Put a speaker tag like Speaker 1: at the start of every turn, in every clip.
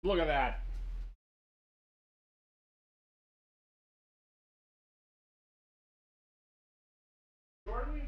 Speaker 1: Look at that. Jordan?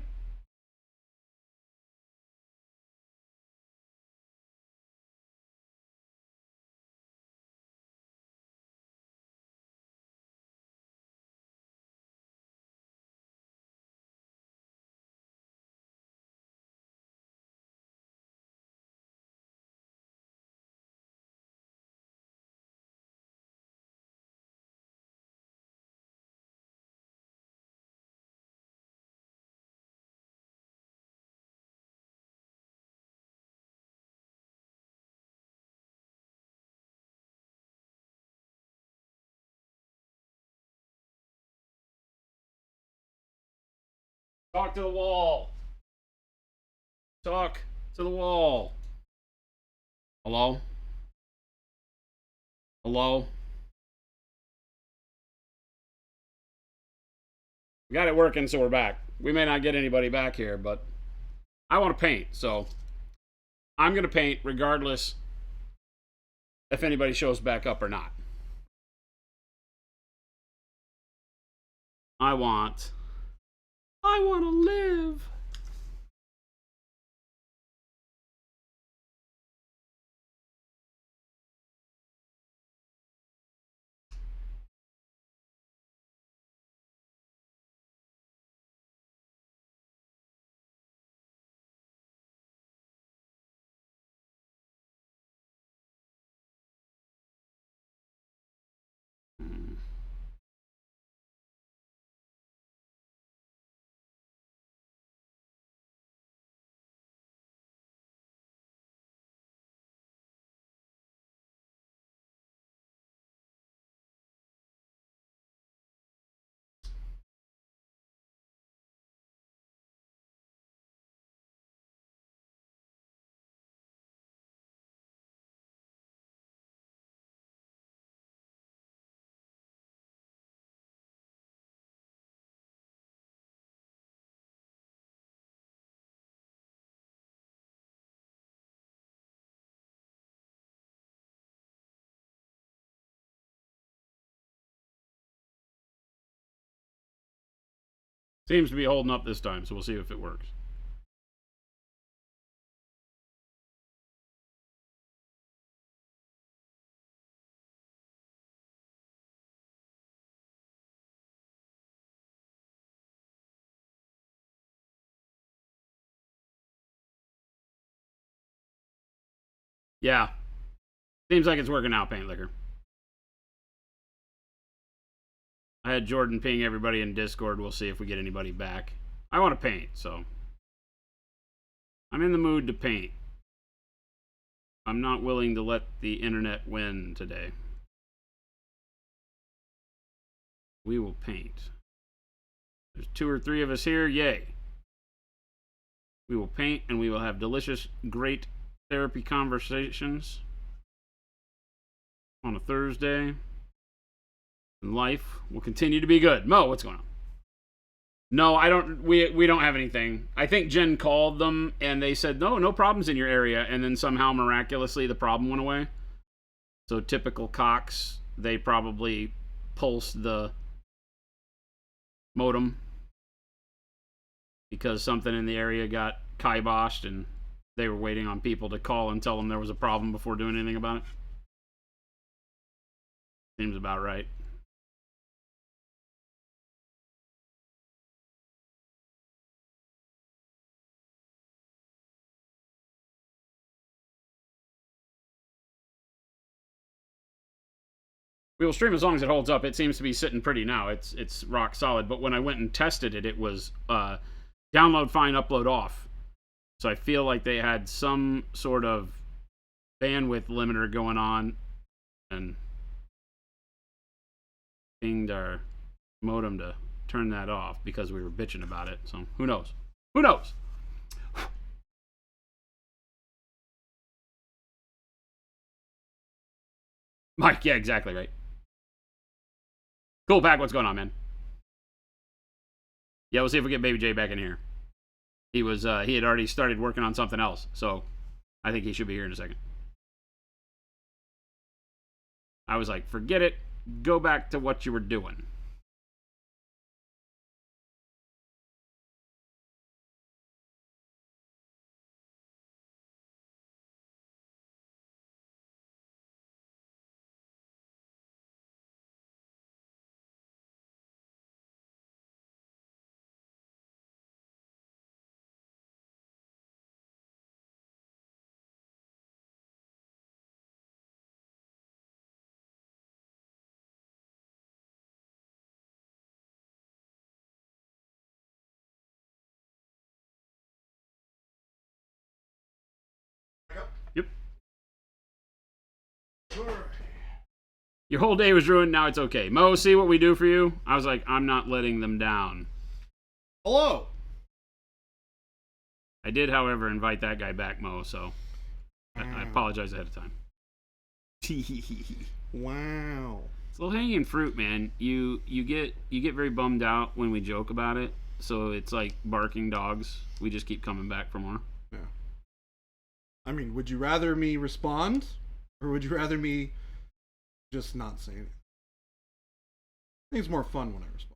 Speaker 1: Talk to the wall. Talk to the wall. Hello? Hello? We got it working, so we're back. We may not get anybody back here, but I want to paint, so I'm going to paint regardless if anybody shows back up or not. I want to live. Seems to be holding up this time, so we'll see if it works. Yeah. Seems like it's working out, Paint Liquor. I had Jordan ping everybody in Discord. We'll see if we get anybody back. I want to paint, so I'm in the mood to paint. I'm not willing to let the internet win today. We will paint. There's 2 or 3 of us here. Yay. We will paint and we will have delicious, great therapy conversations on a Thursday. And life will continue to be good. Mo, what's going on? No, I don't. We don't have anything. I think Jen called them and they said no problems in your area, and then somehow miraculously the problem went away. So typical Cox, they probably pulsed the modem because something in the area got kiboshed and they were waiting on people to call and tell them there was a problem before doing anything about it. Seems about right. We will stream as long as it holds up. It seems to be sitting pretty now. It's rock solid. But when I went and tested it, it was download fine, upload off. So I feel like they had some sort of bandwidth limiter going on and pinged our modem to turn that off because we were bitching about it. So who knows? Who knows? Mike, yeah, exactly right. Cool, Pack, what's going on, man? Yeah, we'll see if we get Baby J back in here. He had already started working on something else, so I think he should be here in a second. I was like, forget it. Go back to what you were doing. Yep. Your whole day was ruined. Now it's okay. Mo, see what we do for you? I was like, I'm not letting them down.
Speaker 2: Hello.
Speaker 1: I did, however, invite that guy back, Mo, so I apologize ahead of time.
Speaker 2: Wow.
Speaker 1: It's low hanging fruit, man. You get very bummed out when we joke about it, so it's like barking dogs. We just keep coming back for more.
Speaker 2: Yeah. I mean, would you rather me respond, or would you rather me just not say anything? I think it's more fun when I respond.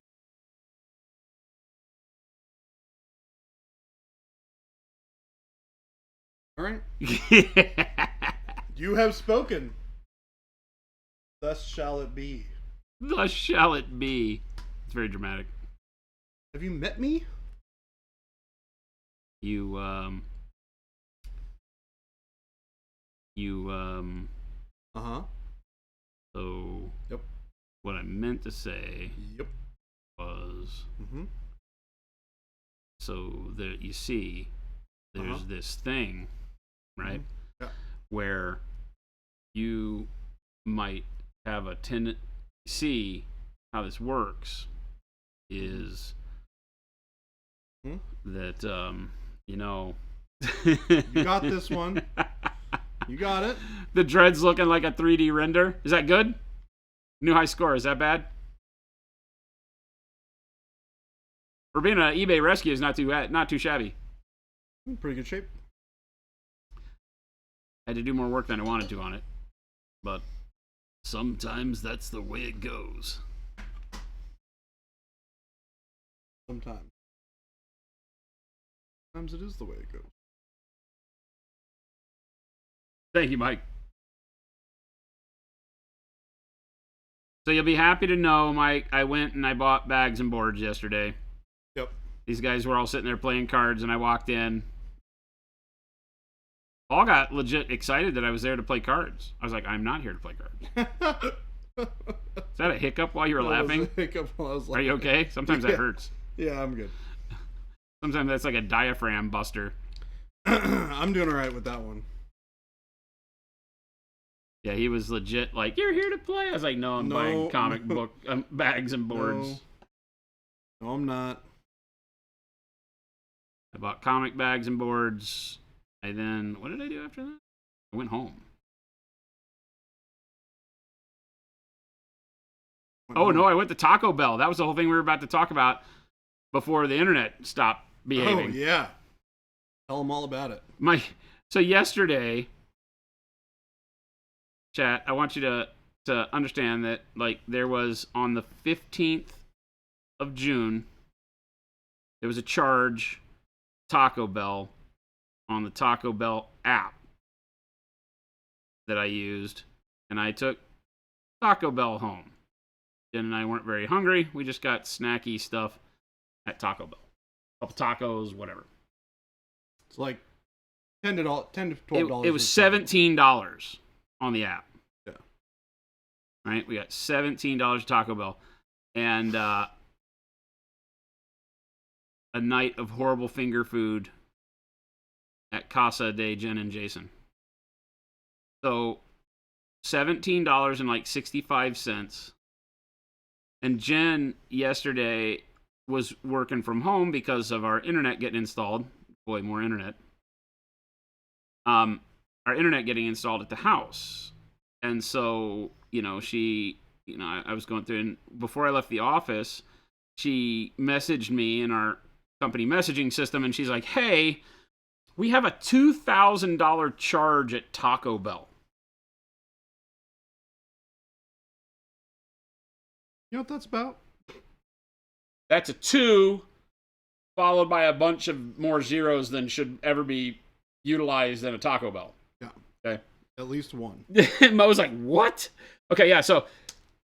Speaker 2: All right. You have spoken. Thus shall it be.
Speaker 1: Thus shall it be. It's very dramatic.
Speaker 2: Have you met me?
Speaker 1: You
Speaker 2: Uh-huh.
Speaker 1: So
Speaker 2: Yep.
Speaker 1: what I meant to say
Speaker 2: Yep.
Speaker 1: was
Speaker 2: Mm-hmm.
Speaker 1: so that you see there's this thing, right?
Speaker 2: Yeah.
Speaker 1: Where you might have a tendency, see how this works is that you know,
Speaker 2: You got this one. You got it.
Speaker 1: The dread's looking like a 3D render. Is that good? New high score. Is that bad? For being an eBay rescue is not too shabby.
Speaker 2: In pretty good shape.
Speaker 1: Had to do more work than I wanted to on it, but sometimes that's the way it goes.
Speaker 2: Sometimes. Sometimes it is the way it goes.
Speaker 1: Thank you, Mike. So you'll be happy to know, Mike, I went and I bought bags and boards yesterday.
Speaker 2: Yep.
Speaker 1: These guys were all sitting there playing cards, and I walked in. Paul got legit excited that I was there to play cards. I was like, I'm not here to play cards. Is that a hiccup while you were laughing?
Speaker 2: Was a hiccup while I was laughing.
Speaker 1: Are you okay? Sometimes that hurts.
Speaker 2: Yeah, I'm good.
Speaker 1: Sometimes that's like a diaphragm buster.
Speaker 2: I'm doing all right with that one.
Speaker 1: Yeah, he was legit like, you're here to play? I was like, no, I'm buying comic book bags and boards.
Speaker 2: No, I'm not.
Speaker 1: I bought comic bags and boards. And then, what did I do after that? I went home. No, I went to Taco Bell. That was the whole thing we were about to talk about before the internet stopped behaving.
Speaker 2: Oh, yeah. Tell them all about it.
Speaker 1: So yesterday, chat, I want you to understand that, like, there was on the 15th of June, there was a charge, Taco Bell, on the Taco Bell app that I used, and I took Taco Bell home. Jen and I weren't very hungry. We just got snacky stuff at Taco Bell. A couple tacos, whatever.
Speaker 2: It's like $10 to $12.
Speaker 1: It was $17 on the app.
Speaker 2: Yeah.
Speaker 1: Right? We got $17 Taco Bell. And a night of horrible finger food at Casa de Jen and Jason. So $17 and like 65 cents. And Jen yesterday was working from home because of our internet getting installed. Boy, more internet. Our internet getting installed at the house. And so, I was going through, and before I left the office, she messaged me in our company messaging system, and she's like, hey, we have a $2,000 charge at Taco Bell.
Speaker 2: You know what that's about?
Speaker 1: That's a 2, followed by a bunch of more zeros than should ever be utilized in a Taco Bell.
Speaker 2: Yeah.
Speaker 1: Okay.
Speaker 2: At least 1.
Speaker 1: Mo's like, what? Okay, yeah, so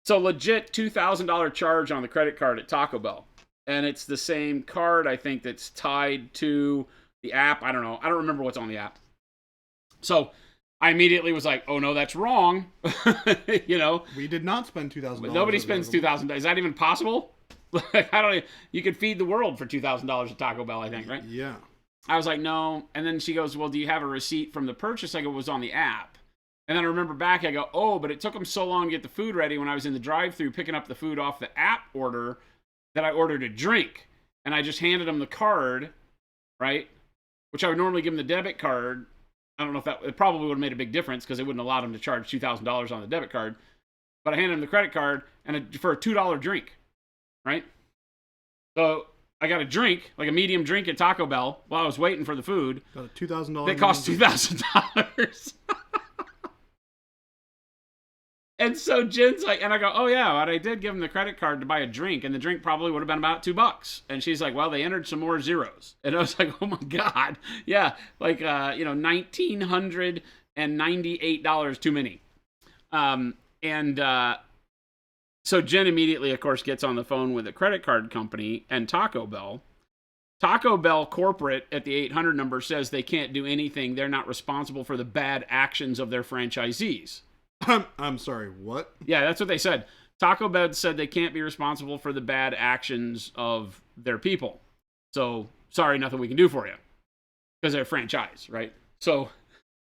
Speaker 1: legit $2,000 charge on the credit card at Taco Bell. And it's the same card, I think, that's tied to the app. I don't know. I don't remember what's on the app. So I immediately was like, oh, no, that's wrong. You know?
Speaker 2: We did not spend $2,000.
Speaker 1: Nobody spends $2,000. Is that even possible? Like, I don't even, you could feed the world for $2,000 at Taco Bell, I think, right?
Speaker 2: Yeah.
Speaker 1: I was like, no. And then she goes, well, do you have a receipt from the purchase? I go, it was on the app. And then I remember back, I go, oh, but it took them so long to get the food ready when I was in the drive-thru picking up the food off the app order that I ordered a drink. And I just handed them the card, right? Which I would normally give them the debit card. I don't know if that, it probably would have made a big difference because they wouldn't allow them to charge $2,000 on the debit card. But I handed them the credit card for a $2 drink, right? So I got a drink, like a medium drink at Taco Bell while I was waiting for the food.
Speaker 2: Got a $2,000.
Speaker 1: They cost $2,000. And so Jen's like, and I go, oh yeah, but I did give him the credit card to buy a drink, and the drink probably would have been about $2. And she's like, well, they entered some more zeros. And I was like, oh my God. Yeah, like, $1,998 too many. So Jen immediately, of course, gets on the phone with a credit card company and Taco Bell. Taco Bell corporate at the 800 number says they can't do anything. They're not responsible for the bad actions of their franchisees.
Speaker 2: I'm sorry, what?
Speaker 1: Yeah, that's what they said. Taco Bell said they can't be responsible for the bad actions of their people. So, sorry, nothing we can do for you. Because they're a franchise, right? So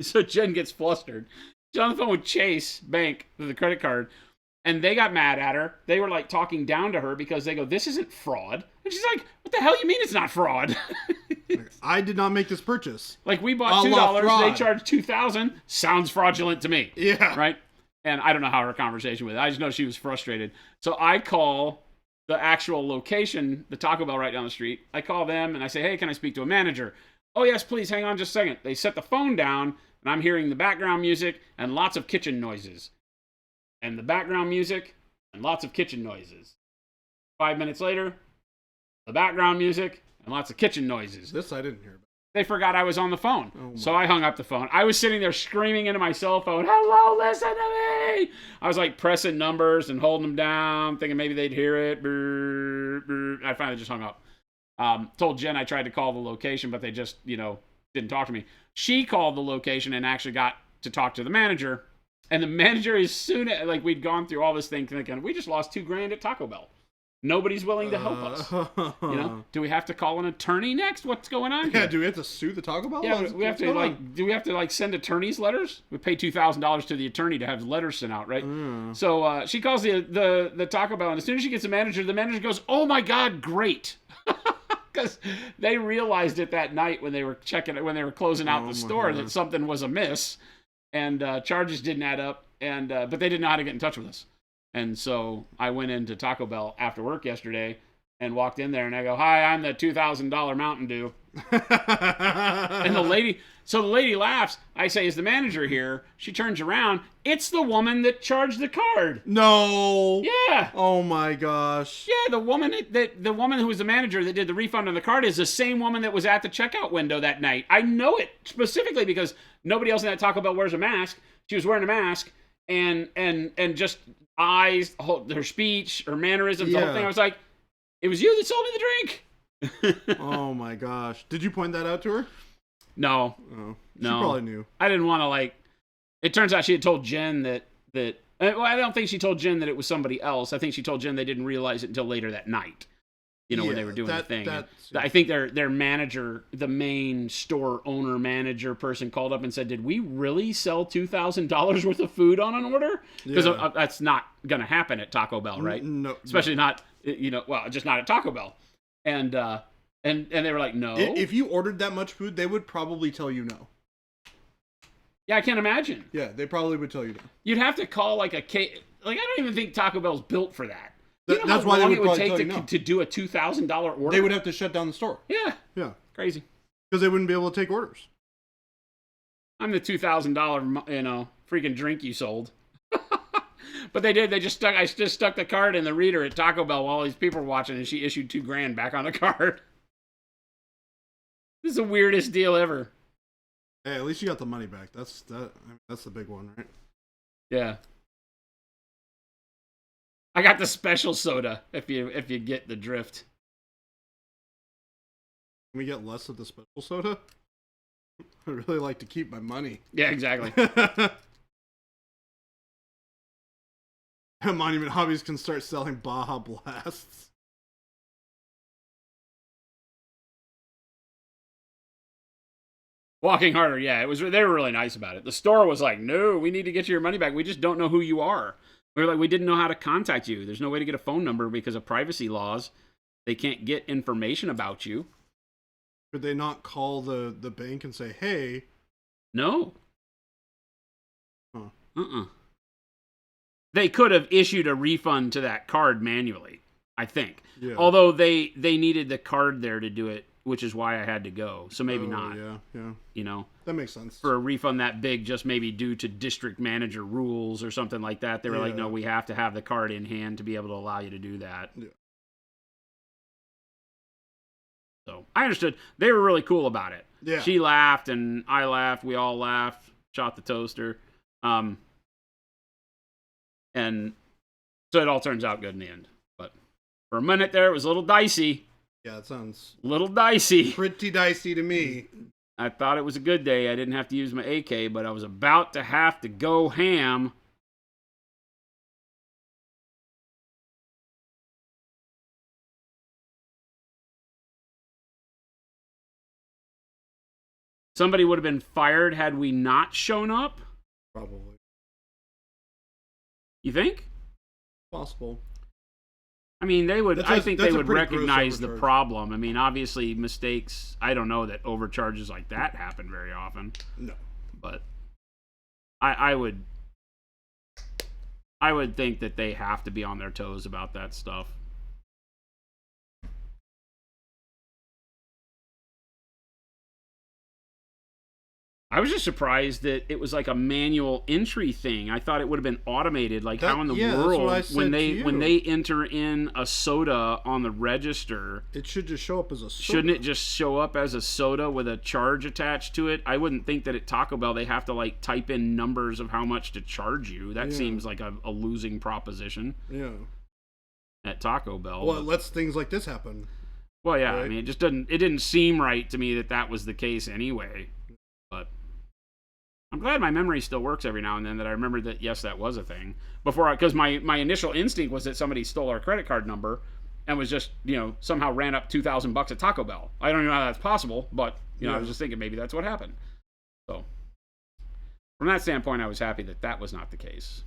Speaker 1: Jen gets flustered. She's on the phone with Chase Bank, with the credit card, and they got mad at her. They were like talking down to her because they go, this isn't fraud. And she's like, what the hell you mean it's not fraud?
Speaker 2: I did not make this purchase.
Speaker 1: Like, we bought $2, they charged $2,000. Sounds fraudulent to me.
Speaker 2: Yeah.
Speaker 1: Right? And I don't know how her conversation with it. I just know she was frustrated. So I call the actual location, the Taco Bell right down the street. I call them and I say, hey, can I speak to a manager? Oh, yes, please. Hang on just a second. They set the phone down and I'm hearing the background music and lots of kitchen noises. And the background music and lots of kitchen noises. 5 minutes later, the background music and lots of kitchen noises.
Speaker 2: This I didn't hear about.
Speaker 1: They forgot I was on the phone. So I hung up the phone. I was sitting there screaming into my cell phone, hello, listen to me. I was like pressing numbers and holding them down, thinking maybe they'd hear it. Brr, brr. I finally just hung up. Told Jen I tried to call the location, but they just, didn't talk to me. She called the location and actually got to talk to the manager. And the manager, as soon as, we'd gone through all this thing thinking, we just lost $2,000 at Taco Bell. Nobody's willing to help us. Do we have to call an attorney next? What's going on here?
Speaker 2: Yeah, do we have to sue the Taco Bell?
Speaker 1: Yeah, we have to do we have to send attorneys letters? We pay $2,000 to the attorney to have letters sent out, right? So she calls the Taco Bell, and as soon as she gets the manager goes, "Oh my God, great!" Because they realized it that night when they were closing out the store that something was amiss, and charges didn't add up, and but they didn't know how to get in touch with us. And so I went into Taco Bell after work yesterday and walked in there and I go, hi, I'm the $2,000 Mountain Dew. And the lady laughs. I say, is the manager here? She turns around. It's the woman that charged the card.
Speaker 2: No.
Speaker 1: Yeah.
Speaker 2: Oh my gosh.
Speaker 1: Yeah, the woman who was the manager that did the refund on the card is the same woman that was at the checkout window that night. I know it specifically because nobody else in that Taco Bell wears a mask. She was wearing a mask and just eyes, her speech, her mannerisms, the whole thing. I was like, it was you that sold me the drink.
Speaker 2: Oh my gosh. Did you point that out to her?
Speaker 1: No.
Speaker 2: Oh,
Speaker 1: no.
Speaker 2: She probably knew.
Speaker 1: I didn't want to it turns out she had told Jen that well, I don't think she told Jen that it was somebody else. I think she told Jen they didn't realize it until later that night. When they were doing the thing. I think their manager, the main store owner manager person, called up and said, did we really sell $2,000 worth of food on an order? Because that's not going to happen at Taco Bell, right?
Speaker 2: No.
Speaker 1: Especially not, just not at Taco Bell. And they were like, no.
Speaker 2: If you ordered that much food, they would probably tell you no.
Speaker 1: Yeah, I can't imagine.
Speaker 2: Yeah, they probably would tell you no.
Speaker 1: You'd have to call I don't even think Taco Bell's built for that.
Speaker 2: That's why they would probably tell you no.
Speaker 1: To do a $2,000 order?
Speaker 2: They would have to shut down the store.
Speaker 1: Yeah.
Speaker 2: Yeah.
Speaker 1: Crazy.
Speaker 2: Because they wouldn't be able to take orders.
Speaker 1: I'm the $2,000, freaking drink you sold. But they did. They just stuck. I just stuck the card in the reader at Taco Bell while all these people were watching, and she issued $2,000 back on the card. This is the weirdest deal ever.
Speaker 2: Hey, at least you got the money back. That's the big one, right?
Speaker 1: Yeah. I got the special soda. If you get the drift.
Speaker 2: Can we get less of the special soda? I really like to keep my money.
Speaker 1: Yeah, exactly.
Speaker 2: Monument Hobbies can start selling Baja Blasts.
Speaker 1: Walking Harder, yeah, they were really nice about it. The store was like, no, we need to get you your money back. We just don't know who you are. We were like, we didn't know how to contact you. There's no way to get a phone number because of privacy laws. They can't get information about you.
Speaker 2: Could they not call the bank and say, hey?
Speaker 1: No.
Speaker 2: Huh.
Speaker 1: They could have issued a refund to that card manually, I think.
Speaker 2: Yeah.
Speaker 1: Although they needed the card there to do it, which is why I had to go. So maybe not.
Speaker 2: Yeah.
Speaker 1: You know?
Speaker 2: That makes sense.
Speaker 1: For a refund that big, just maybe due to district manager rules or something like that. They were like, no, we have to have the card in hand to be able to allow you to do that.
Speaker 2: Yeah.
Speaker 1: So I understood. They were really cool about it.
Speaker 2: Yeah.
Speaker 1: She laughed and I laughed. We all laughed. Shot the toaster. And so it all turns out good in the end. But for a minute there, it was a little dicey.
Speaker 2: Yeah, it sounds
Speaker 1: a little dicey.
Speaker 2: Pretty dicey to me.
Speaker 1: I thought it was a good day. I didn't have to use my AK, but I was about to have to go ham. Somebody would have been fired had we not shown up?
Speaker 2: Probably.
Speaker 1: You think?
Speaker 2: Possible.
Speaker 1: I mean, they would. I think they would recognize the
Speaker 2: overcharge.
Speaker 1: problem. I mean, obviously, mistakes. I don't know that overcharges like that happen very often.
Speaker 2: No.
Speaker 1: But I would think that they have to be on their toes about that stuff. I was just surprised that it was like a manual entry thing. I thought it would have been automated. Like how in the world when they enter in a soda on the register,
Speaker 2: it should just show up as a soda.
Speaker 1: Shouldn't it just show up as a soda with a charge attached to it? I wouldn't think that at Taco Bell they have to like type in numbers of how much to charge you. That seems like a losing proposition.
Speaker 2: Yeah.
Speaker 1: At Taco Bell.
Speaker 2: Well, it lets things like this happen.
Speaker 1: Well, yeah. Right? I mean, it didn't seem right to me that was the case anyway. But I'm glad my memory still works every now and then that I remember that, yes, that was a thing. Because my initial instinct was that somebody stole our credit card number and was just, somehow ran up $2,000 at Taco Bell. I don't even know how that's possible, but, I was just thinking maybe that's what happened. So, from that standpoint, I was happy that was not the case.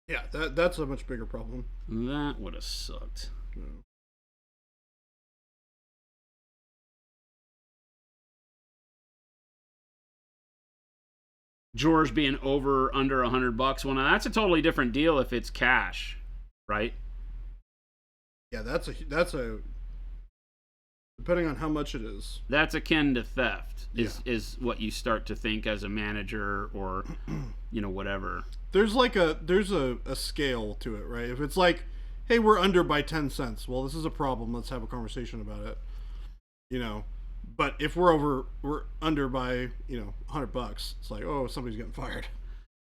Speaker 2: Yeah, that's a much bigger problem.
Speaker 1: That would have sucked.
Speaker 2: Yeah.
Speaker 1: George being under $100. Well, now that's a totally different deal if it's cash, right?
Speaker 2: Yeah, that's a depending on how much it is.
Speaker 1: That's akin to theft. Is what you start to think as a manager or whatever.
Speaker 2: There's a scale to it, right? If it's like, hey, we're under by 10 cents. Well, this is a problem. Let's have a conversation about it. But if we're under by, $100, it's like, oh, somebody's getting fired.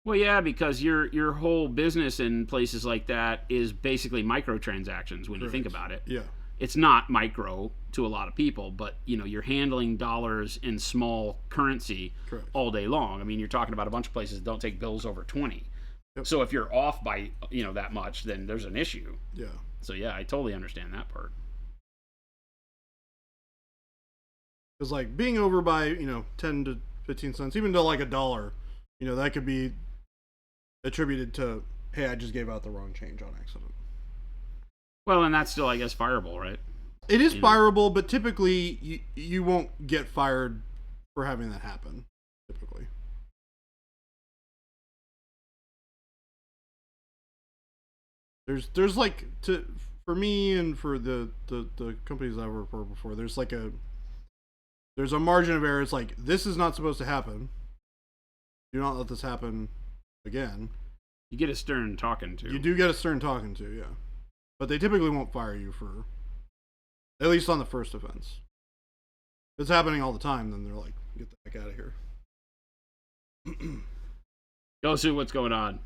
Speaker 1: Well, yeah, because your whole business in places like that is basically microtransactions when you think about it.
Speaker 2: Yeah.
Speaker 1: It's not micro to a lot of people, but you're handling dollars in small currency all day long. I mean, you're talking about a bunch of places that don't take bills over 20. Yep. So if you're off by, that much, then there's an issue.
Speaker 2: Yeah.
Speaker 1: So yeah, I totally understand that part.
Speaker 2: Because like being over by 10 to 15 cents, even to like $1, that could be attributed to, hey, I just gave out the wrong change on accident.
Speaker 1: Well, and that's still, I guess, fireable, right?
Speaker 2: It is fireable, but typically you won't get fired for having that happen. Typically, there's like for me and for the companies I worked for before, there's a margin of error. It's like, this is not supposed to happen. Do not let this happen again.
Speaker 1: You get a stern talking to.
Speaker 2: You do get a stern talking to, yeah. But they typically won't fire you for, at least on the first offense. If it's happening all the time, then they're like, get the heck out of here.
Speaker 1: Go Sue, what's going on?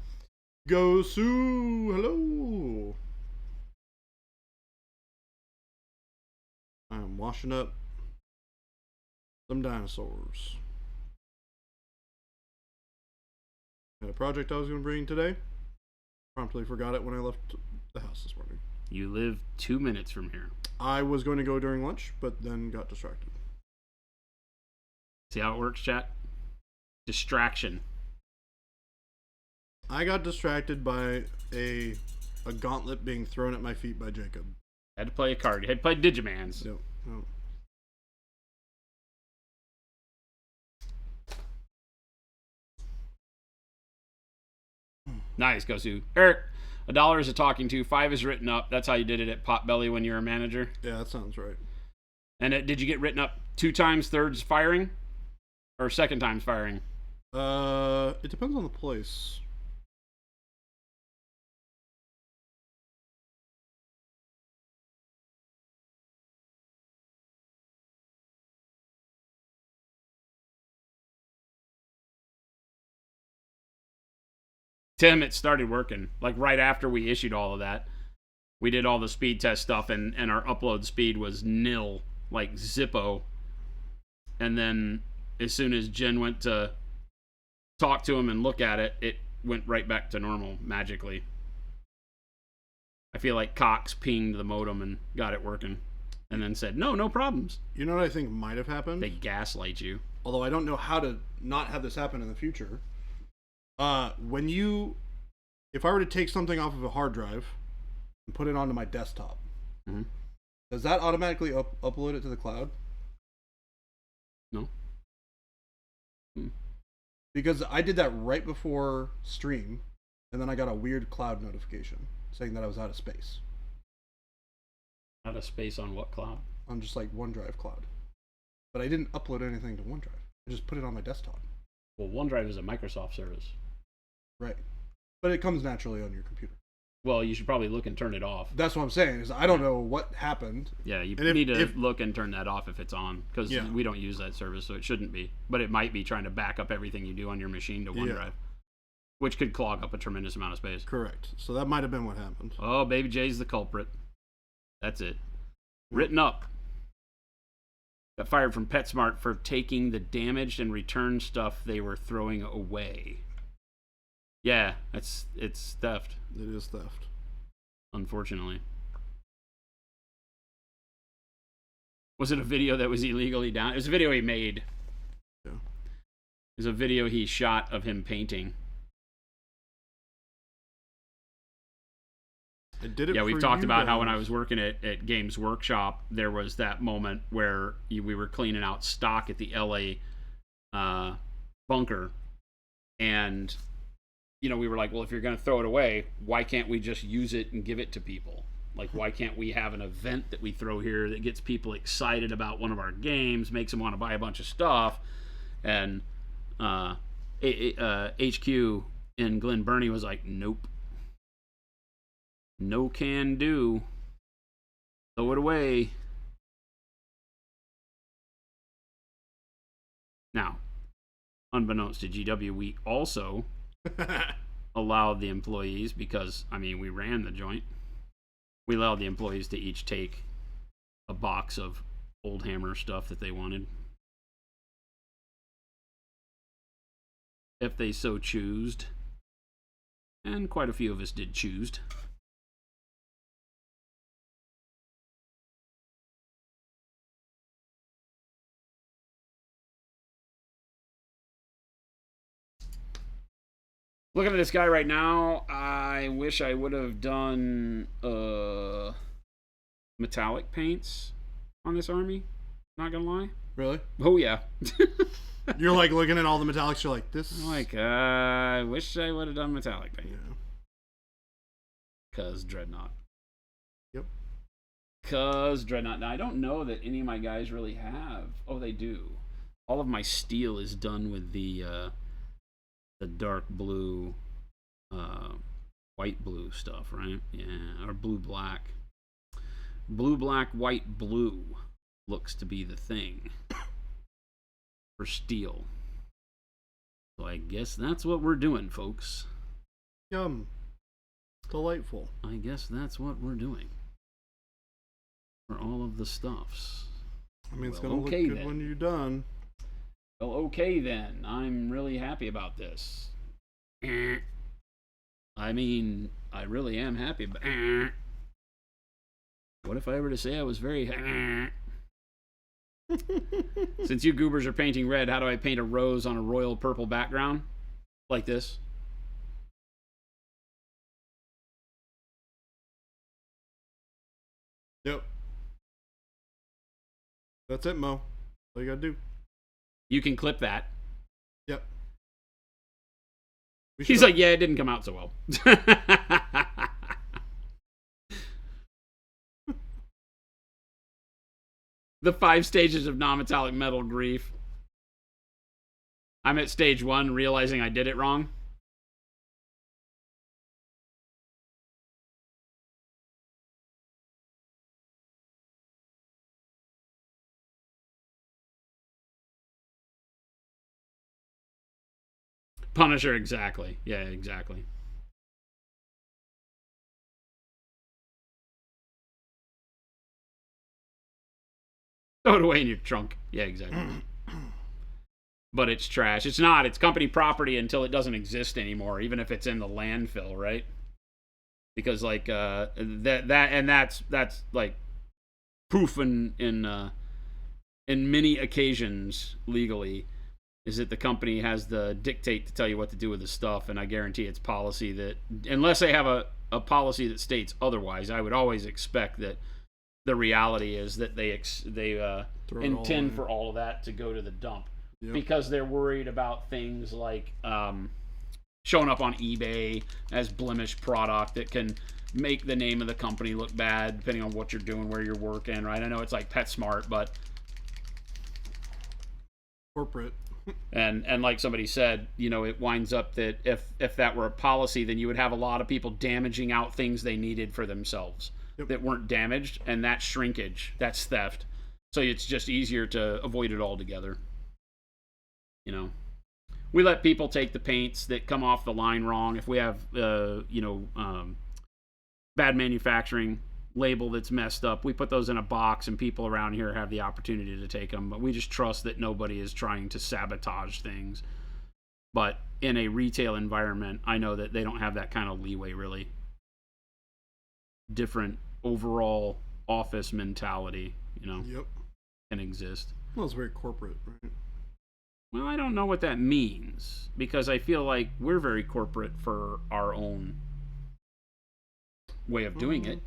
Speaker 2: Go Sue, hello. I'm washing up some dinosaurs. Had a project I was going to bring today. Promptly forgot it when I left the house this morning.
Speaker 1: You live 2 minutes from here.
Speaker 2: I was going to go during lunch, but then got distracted.
Speaker 1: See how it works, chat? Distraction.
Speaker 2: I got distracted by a gauntlet being thrown at my feet by Jacob.
Speaker 1: Had to play a card. You had to play Digimans.
Speaker 2: No.
Speaker 1: Nice, go Sue. Eric, $1 is a talking to, 5 is written up. That's how you did it at Potbelly when you were a manager.
Speaker 2: Yeah, that sounds right.
Speaker 1: And did you get written up 2 times, thirds firing? Or second times firing?
Speaker 2: It depends on the place.
Speaker 1: Tim, it started working. Like right after we issued all of that. We did all the speed test stuff and our upload speed was nil, like Zippo. And then as soon as Jen went to talk to him and look at it, it went right back to normal magically. I feel like Cox pinged the modem and got it working and then said, no problems.
Speaker 2: You know what I think might have happened?
Speaker 1: They gaslight you.
Speaker 2: Although I don't know how to not have this happen in the future. If I were to take something off of a hard drive and put it onto my desktop, does that automatically upload it to the cloud?
Speaker 1: No.
Speaker 2: Because I did that right before stream, and then I got a weird cloud notification saying that I was out of space.
Speaker 1: Out of space on what cloud?
Speaker 2: On just like OneDrive cloud. But I didn't upload anything to OneDrive. I just put it on my desktop.
Speaker 1: Well, OneDrive is a Microsoft service.
Speaker 2: Right. But it comes naturally on your computer.
Speaker 1: Well, you should probably look and turn it off.
Speaker 2: That's what I'm saying, is I don't know what happened.
Speaker 1: Yeah, you need to look and turn that off if it's on, because we don't use that service, so it shouldn't be. But it might be trying to back up everything you do on your machine to OneDrive, which could clog up a tremendous amount of space.
Speaker 2: Correct. So that might have been what happened.
Speaker 1: Oh, Baby J's the culprit. That's it. Written up. Got fired from PetSmart for taking the damaged and returned stuff they were throwing away. Yeah, it's theft.
Speaker 2: It is theft.
Speaker 1: Unfortunately. Was it a video that was illegally down? It was a video he made.
Speaker 2: Yeah.
Speaker 1: It was a video he shot of him painting.
Speaker 2: I did it.
Speaker 1: Yeah, we've talked about how when I was working at Games Workshop, there was that moment where we were cleaning out stock at the LA bunker, and we were like, well, if you're going to throw it away, why can't we just use it and give it to people? Like, why can't we have an event that we throw here that gets people excited about one of our games, makes them want to buy a bunch of stuff? And HQ in Glen Burnie was like, nope. No can do. Throw it away. Now, unbeknownst to GW, we also allowed the employees, because, we ran the joint. We allowed the employees to each take a box of Old Hammer stuff that they wanted, if they so choosed. And quite a few of us did choosed. Looking at this guy right now, I wish I would have done metallic paints on this army. Not gonna lie.
Speaker 2: Really?
Speaker 1: Oh yeah.
Speaker 2: You're like looking at all the metallics. You're like, this.
Speaker 1: I'm like, I wish I would have done metallic paint.
Speaker 2: Yeah.
Speaker 1: Cause Dreadnought.
Speaker 2: Yep.
Speaker 1: Cause Dreadnought. Now I don't know that any of my guys really have. Oh, they do. All of my steel is done with the dark blue white blue stuff, right? Yeah, or blue black. Blue black white blue looks to be the thing for steel. So I guess that's what we're doing, folks.
Speaker 2: Yum. Delightful.
Speaker 1: I guess that's what we're doing for all of the stuffs.
Speaker 2: I mean, it's
Speaker 1: Well,
Speaker 2: going to
Speaker 1: okay,
Speaker 2: look good
Speaker 1: then.
Speaker 2: when you're done.
Speaker 1: Well, okay then. I'm really happy about this. I mean, I really am happy about What if I were to say I was very Since you goobers are painting red, how do I paint a rose on a royal purple background? Like this.
Speaker 2: Yep. That's it, Mo. All you gotta do.
Speaker 1: You can clip that.
Speaker 2: Yep.
Speaker 1: He's like, yeah, it didn't come out so well. The 5 stages of non-metallic metal grief. I'm at stage 1, realizing I did it wrong. Punisher, exactly. Yeah, exactly. Throw it away in your trunk. Yeah, exactly. But it's trash. It's not. It's company property until it doesn't exist anymore, even if it's in the landfill, right? Because like that's like proof in many occasions legally is that the company has the dictate to tell you what to do with the stuff, and I guarantee it's policy that unless they have a policy that states otherwise, I would always expect that the reality is that they intend for all of that to go to the dump. Yep. Because they're worried about things like showing up on eBay as blemished product that can make the name of the company look bad depending on what you're doing, where you're working, right? I know it's like PetSmart, but
Speaker 2: corporate.
Speaker 1: And like somebody said, you know, it winds up that if that were a policy, then you would have a lot of people damaging out things they needed for themselves that weren't damaged, and that's shrinkage, that's theft. So it's just easier to avoid it altogether. You know, we let people take the paints that come off the line wrong. If we have, bad manufacturing label that's messed up, we put those in a box, and people around here have the opportunity to take them. But we just trust that nobody is trying to sabotage things. But in a retail environment, I know that they don't have that kind of leeway, really. Different overall office mentality, you know, can exist.
Speaker 2: Well, it's very corporate, right?
Speaker 1: Well, I don't know what that means, because I feel like we're very corporate for our own way of doing it.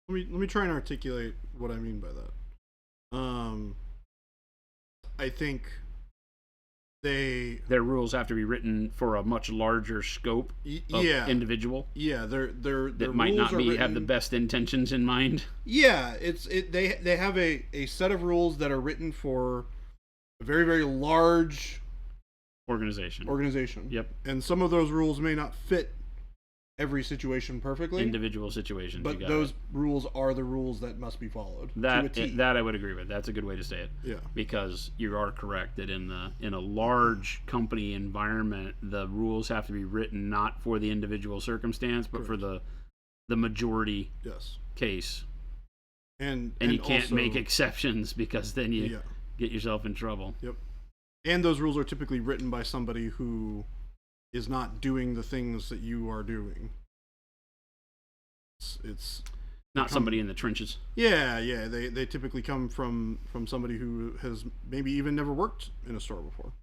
Speaker 2: Let me try and articulate what I mean by that. I think
Speaker 1: their rules have to be written for a much larger scope of individual.
Speaker 2: Yeah,
Speaker 1: that might not have the best intentions in mind.
Speaker 2: Yeah, they have a set of rules that are written for a very, very large
Speaker 1: organization. Yep.
Speaker 2: And some of those rules may not fit every situation perfectly.
Speaker 1: Individual situations.
Speaker 2: But those rules are the rules that must be followed.
Speaker 1: That I would agree with. That's a good way to say it.
Speaker 2: Yeah.
Speaker 1: Because you are correct that in a large company environment, the rules have to be written not for the individual circumstance, but for the majority case. And you can't also make exceptions, because then you get yourself in trouble.
Speaker 2: Yep. And those rules are typically written by somebody who is not doing the things that you are doing. It's
Speaker 1: not somebody in the trenches.
Speaker 2: Yeah. They typically come from somebody who has maybe even never worked in a store before.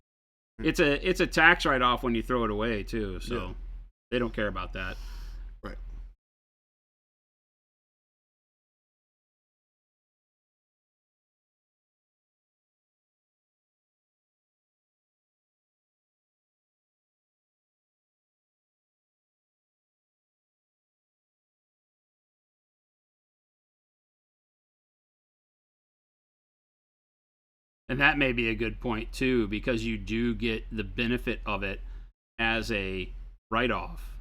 Speaker 1: It's a tax write-off when you throw it away too, so they don't care about that.
Speaker 2: Right.
Speaker 1: And that may be a good point too, because you do get the benefit of it as a write-off.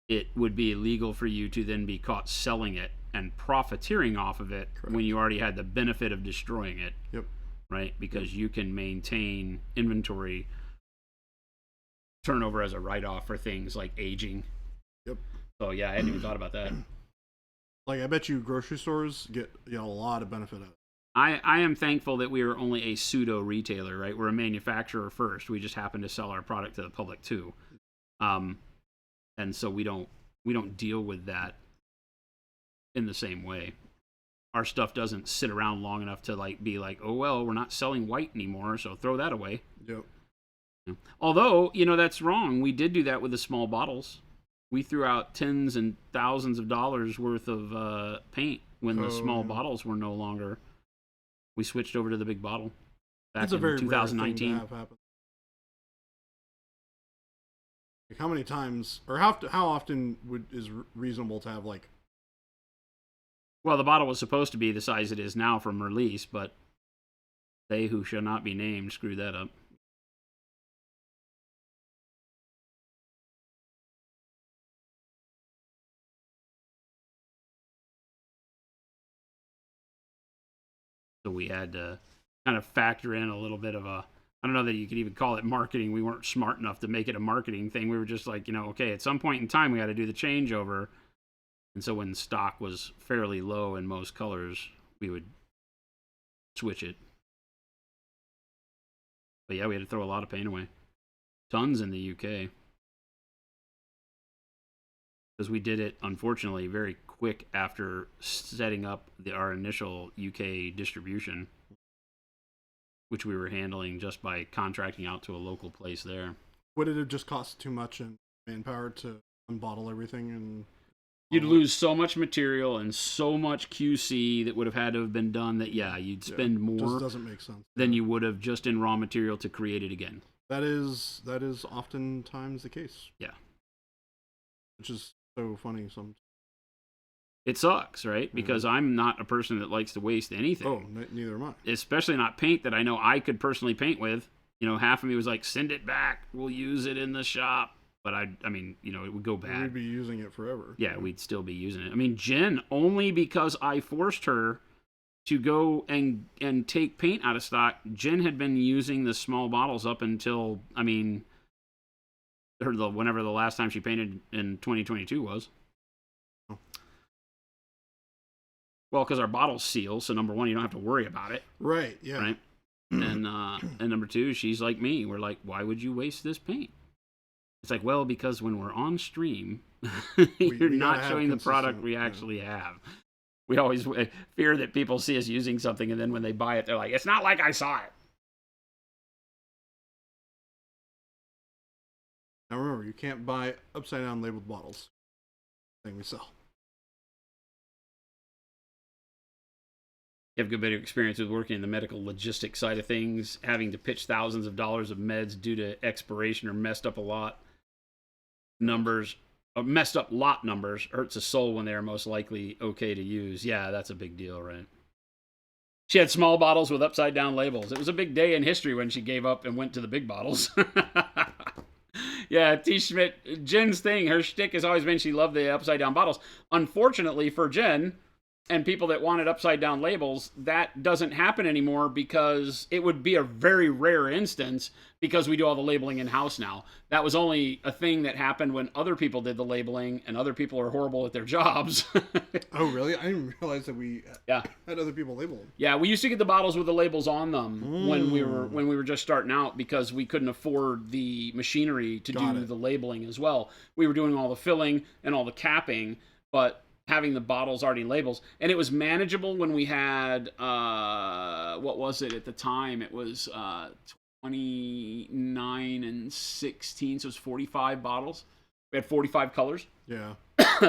Speaker 1: it would be illegal for you to then be caught selling it and profiteering off of it when you already had the benefit of destroying it.
Speaker 2: Yep.
Speaker 1: Right? Because you can maintain inventory turnover as a write-off for things like aging.
Speaker 2: Yep.
Speaker 1: So yeah, I hadn't even thought about that.
Speaker 2: Like, I bet you grocery stores get a lot of benefit out of it.
Speaker 1: I am thankful that we are only a pseudo retailer, right? We're a manufacturer first. We just happen to sell our product to the public too. And so we don't deal with that in the same way. Our stuff doesn't sit around long enough to like be like, oh well, we're not selling white anymore, so throw that away.
Speaker 2: Yep.
Speaker 1: Although, that's wrong. We did do that with the small bottles. We threw out tens and thousands of dollars worth of paint when the small bottles were no longer. We switched over to the big bottle back in 2019.
Speaker 2: Rare thing to have happen. Like, how many times, or how often is reasonable to have, like?
Speaker 1: Well, the bottle was supposed to be the size it is now from release, but they who shall not be named screwed that up. So we had to kind of factor in a little bit of a, I don't know that you could even call it marketing. We weren't smart enough to make it a marketing thing. We were just like, okay, at some point in time we got to do the changeover. And so when stock was fairly low in most colors, we would switch it. But yeah, we had to throw a lot of paint away. Tons in the UK. Because we did it, unfortunately, very quick after setting up our initial UK distribution, which we were handling just by contracting out to a local place there.
Speaker 2: Would it have just cost too much in manpower to unbottle everything? And
Speaker 1: you'd lose so much material and so much QC that would have had to have been done that, you'd spend more
Speaker 2: just doesn't make sense
Speaker 1: than you would have just in raw material to create it again.
Speaker 2: That is oftentimes the case.
Speaker 1: Yeah.
Speaker 2: Which is so funny sometimes.
Speaker 1: It sucks, right? Because I'm not a person that likes to waste anything.
Speaker 2: Oh, neither am I.
Speaker 1: Especially not paint that I know I could personally paint with. Half of me was like, send it back. We'll use it in the shop. But I mean, it would go bad.
Speaker 2: We'd be using it forever.
Speaker 1: Yeah, we'd still be using it. I mean, Jen, only because I forced her to go and take paint out of stock, Jen had been using the small bottles up until, whenever the last time she painted in 2022 was.
Speaker 2: Oh.
Speaker 1: Well, because our bottles seal, so number one, you don't have to worry about it.
Speaker 2: Right, yeah.
Speaker 1: Right? And number two, she's like me. We're like, why would you waste this paint? It's like, well, because when we're on stream, you're not showing the product we actually have. We always fear that people see us using something, and then when they buy it, they're like, it's not like I saw it.
Speaker 2: Now remember, you can't buy upside-down labeled bottles. Thing we sell.
Speaker 1: You have a good bit of experience with working in the medical logistics side of things, having to pitch thousands of dollars of meds due to expiration or messed up lot numbers hurts a soul when they are most likely okay to use. Yeah, that's a big deal, right? She had small bottles with upside down labels. It was a big day in history when she gave up and went to the big bottles. Yeah, T. Schmidt, Jen's thing, her shtick has always been she loved the upside down bottles. Unfortunately for Jen, and people that wanted upside down labels, that doesn't happen anymore because it would be a very rare instance because we do all the labeling in-house now. That was only a thing that happened when other people did the labeling and other people are horrible at their jobs.
Speaker 2: Oh, really? I didn't realize that we had other people label them.
Speaker 1: Yeah, we used to get the bottles with the labels on them when we were just starting out because we couldn't afford the machinery to do the labeling as well. We were doing all the filling and all the capping, but having the bottles already labels, and it was manageable when we had what was it at the time? It was 29 and 16, so it was 45 bottles. We had 45 colors.
Speaker 2: Yeah.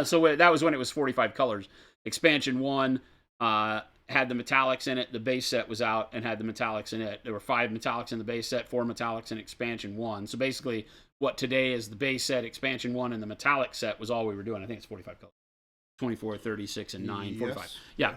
Speaker 1: So that was when it was 45 colors. Expansion 1 had the metallics in it. The base set was out and had the metallics in it. There were 5 metallics in the base set, 4 metallics in Expansion 1. So basically, what today is the base set, Expansion 1, and the metallic set was all we were doing. I think it's 45 colors. 24, 36, and 9, 45. Yeah.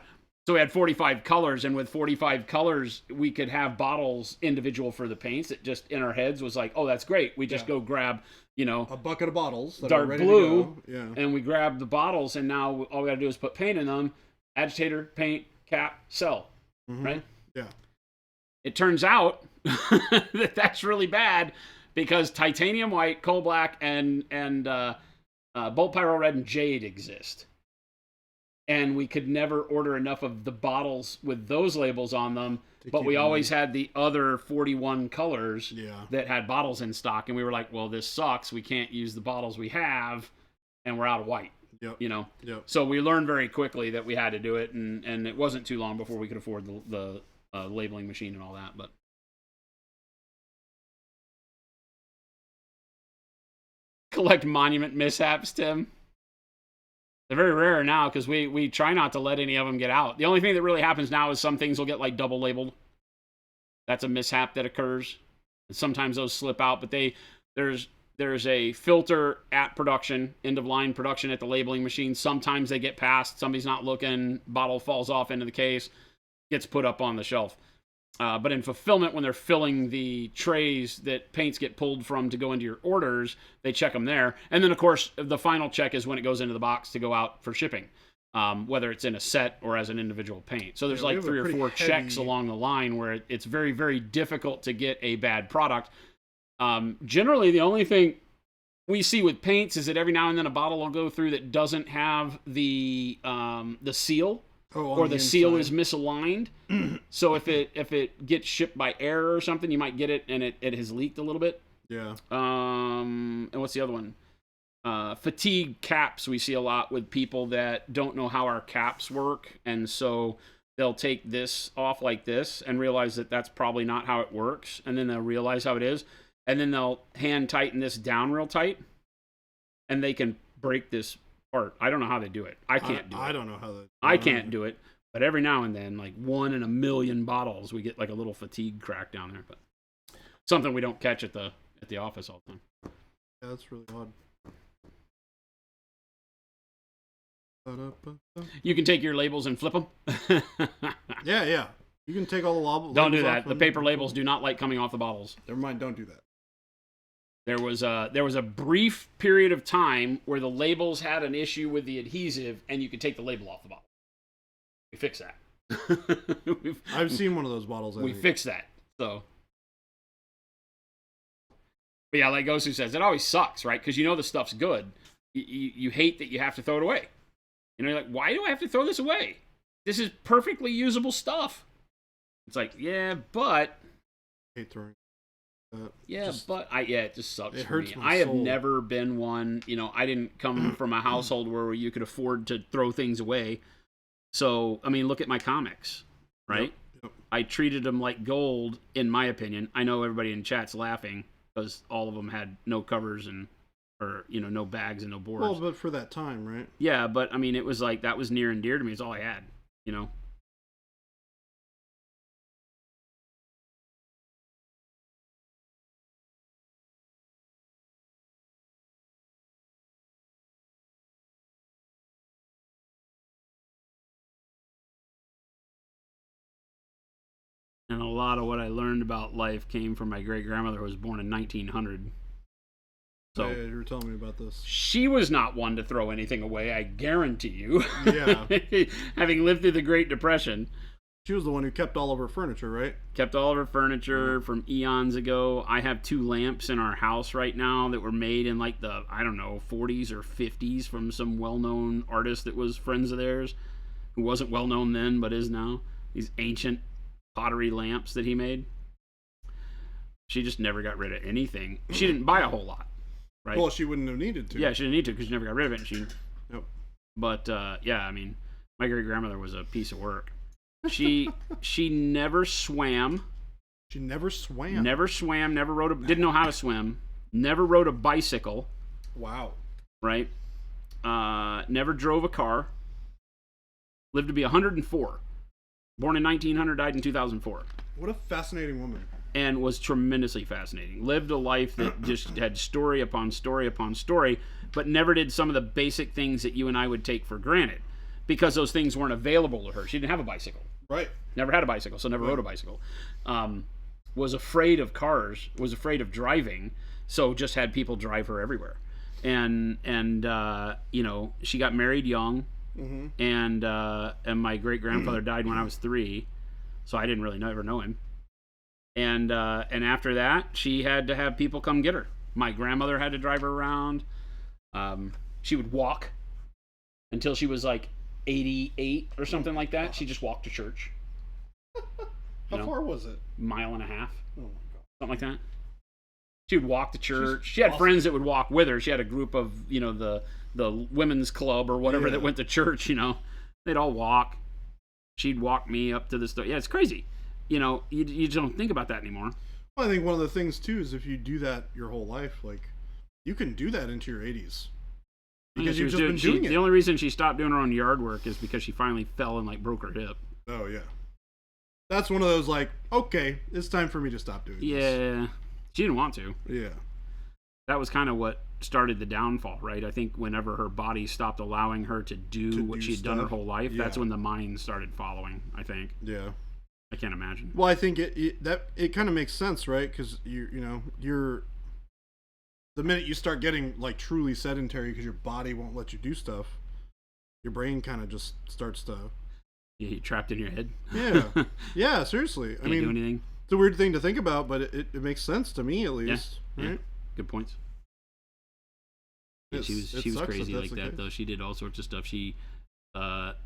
Speaker 1: So we had 45 colors, and with 45 colors, we could have bottles individual for the paints. It just, in our heads, was like, oh, that's great. We just go grab,
Speaker 2: a bucket of bottles that
Speaker 1: dark
Speaker 2: are ready
Speaker 1: blue,
Speaker 2: to go. Yeah.
Speaker 1: and we grab the bottles, and now all we got to do is put paint in them, agitator, paint, cap, sell, right?
Speaker 2: Yeah.
Speaker 1: It turns out that that's really bad because titanium white, coal black, and bolt pyro red and jade exist. And we could never order enough of the bottles with those labels on them, but we always had the other 41 colors that had bottles in stock, and we were like, well, this sucks. We can't use the bottles we have, and we're out of white.
Speaker 2: Yep.
Speaker 1: So we learned very quickly that we had to do it, and it wasn't too long before we could afford the labeling machine and all that. But collect monument mishaps, Tim. They're very rare now because we try not to let any of them get out. The only thing that really happens now is some things will get like double labeled. That's a mishap that occurs. And sometimes those slip out, but there's a filter at production, end of line production at the labeling machine. Sometimes they get passed. Somebody's not looking. Bottle falls off into the case, gets put up on the shelf. But in fulfillment, when they're filling the trays that paints get pulled from to go into your orders, they check them there. And then, of course, the final check is when it goes into the box to go out for shipping, whether it's in a set or as an individual paint. So there's like 3 or 4 checks along the line where it's very, very difficult to get a bad product. Generally, the only thing we see with paints is that every now and then a bottle will go through that doesn't have the seal. Or the seal is misaligned. So if it gets shipped by air or something, you might get it and it has leaked a little bit.
Speaker 2: Yeah.
Speaker 1: And what's the other one? Fatigue caps we see a lot with people that don't know how our caps work, and so they'll take this off like this and realize that that's probably not how it works, and then they'll realize how it is, and then they'll hand tighten this down real tight, and they can break this part. I don't know how they do it. I can't do it.
Speaker 2: I don't know how
Speaker 1: I can't do it. But every now and then, like 1 in a million bottles, we get like a little fatigue crack down there. But something we don't catch at the office all the time.
Speaker 2: Yeah, that's really odd.
Speaker 1: You can take your labels and flip them.
Speaker 2: Yeah. You can take all the labels.
Speaker 1: Don't do that. The paper labels do not like coming off the bottles.
Speaker 2: Never mind. Don't do that.
Speaker 1: There was a brief period of time where the labels had an issue with the adhesive, and you could take the label off the bottle. We fixed that.
Speaker 2: I've seen one of those bottles.
Speaker 1: We fixed that. So, but yeah, like Gosu says, it always sucks, right? Because you know the stuff's good. You hate that you have to throw it away. You know, you're like, why do I have to throw this away? This is perfectly usable stuff. It's like, yeah, but
Speaker 2: I hate throwing.
Speaker 1: It just sucks.
Speaker 2: It
Speaker 1: for
Speaker 2: hurts
Speaker 1: me.
Speaker 2: my
Speaker 1: I have
Speaker 2: soul.
Speaker 1: never been one. You know, I didn't come from a household where you could afford to throw things away. So, I mean, look at my comics, right?
Speaker 2: Yep.
Speaker 1: I treated them like gold, in my opinion. I know everybody in chat's laughing because all of them had no covers or no bags and no boards.
Speaker 2: Well, but for that time, right?
Speaker 1: Yeah, but I mean, it was like that was near and dear to me. It's all I had, you know. And a lot of what I learned about life came from my great-grandmother who was born in 1900. So
Speaker 2: yeah, you were telling me about this.
Speaker 1: She was not one to throw anything away, I guarantee you.
Speaker 2: Yeah.
Speaker 1: Having lived through the Great Depression.
Speaker 2: She was the one who kept all of her furniture, right?
Speaker 1: Kept all of her furniture from eons ago. I have 2 lamps in our house right now that were made in like the, 40s or 50s from some well-known artist that was friends of theirs, who wasn't well-known then but is now. These ancient pottery lamps that he made. She just never got rid of anything. She didn't buy a whole lot, right?
Speaker 2: Well, she wouldn't have needed to.
Speaker 1: Yeah, she didn't need to because she never got rid of it.
Speaker 2: Yep.
Speaker 1: But yeah, I mean, my great grandmother was a piece of work. She never swam.
Speaker 2: She never swam.
Speaker 1: Never swam. Never rode didn't know how to swim. Never rode a bicycle.
Speaker 2: Wow.
Speaker 1: Right. Never drove a car. Lived to be 104. Born in 1900, died in 2004.
Speaker 2: What a fascinating woman.
Speaker 1: And was tremendously fascinating. Lived a life that just had story upon story upon story, but never did some of the basic things that you and I would take for granted. because those things weren't available to her. She didn't have a bicycle.
Speaker 2: Right.
Speaker 1: Never had a bicycle, so never rode a bicycle. Was afraid of cars, was afraid of driving, so just had people drive her everywhere. And you know, she got married young, and my great grandfather died when I was 3, so I didn't really ever know him. And after that, she had to have people come get her. My grandmother had to drive her around. She would walk until she was like 88 or something like that. She just walked to church.
Speaker 2: How far was it?
Speaker 1: Mile and a half.
Speaker 2: Oh my God.
Speaker 1: Something like that. She would walk to church. She had friends that would walk with her. She had a group of, you know, the women's club or whatever that went to church, you know. They'd all walk. She'd walk me up to the store. Yeah, it's crazy. You know, you don't think about that anymore.
Speaker 2: Well, I think one of the things, too, is if you do that your whole life, like, you can do that into your 80s. Because you've just been doing it.
Speaker 1: The only reason she stopped doing her own yard work is because she finally fell and, like, broke her hip.
Speaker 2: Oh, yeah. That's one of those, like, okay, it's time for me to stop doing this.
Speaker 1: Yeah. She didn't want to.
Speaker 2: Yeah.
Speaker 1: That was kind of what started the downfall, right? I think whenever her body stopped allowing her to do what she'd done her whole life, that's when the mind started following, I think.
Speaker 2: Yeah.
Speaker 1: I can't imagine.
Speaker 2: Well, I think it kind of makes sense, right? Because you're the minute you start getting like truly sedentary because your body won't let you do stuff, your brain kind of just starts to.
Speaker 1: Yeah, you're trapped in your head.
Speaker 2: Yeah, yeah. Seriously,
Speaker 1: Can't do anything.
Speaker 2: It's a weird thing to think about, but it makes sense to me at least.
Speaker 1: Yeah.
Speaker 2: Right?
Speaker 1: Good points. Yeah, she was crazy like that though. She did all sorts of stuff. She bought.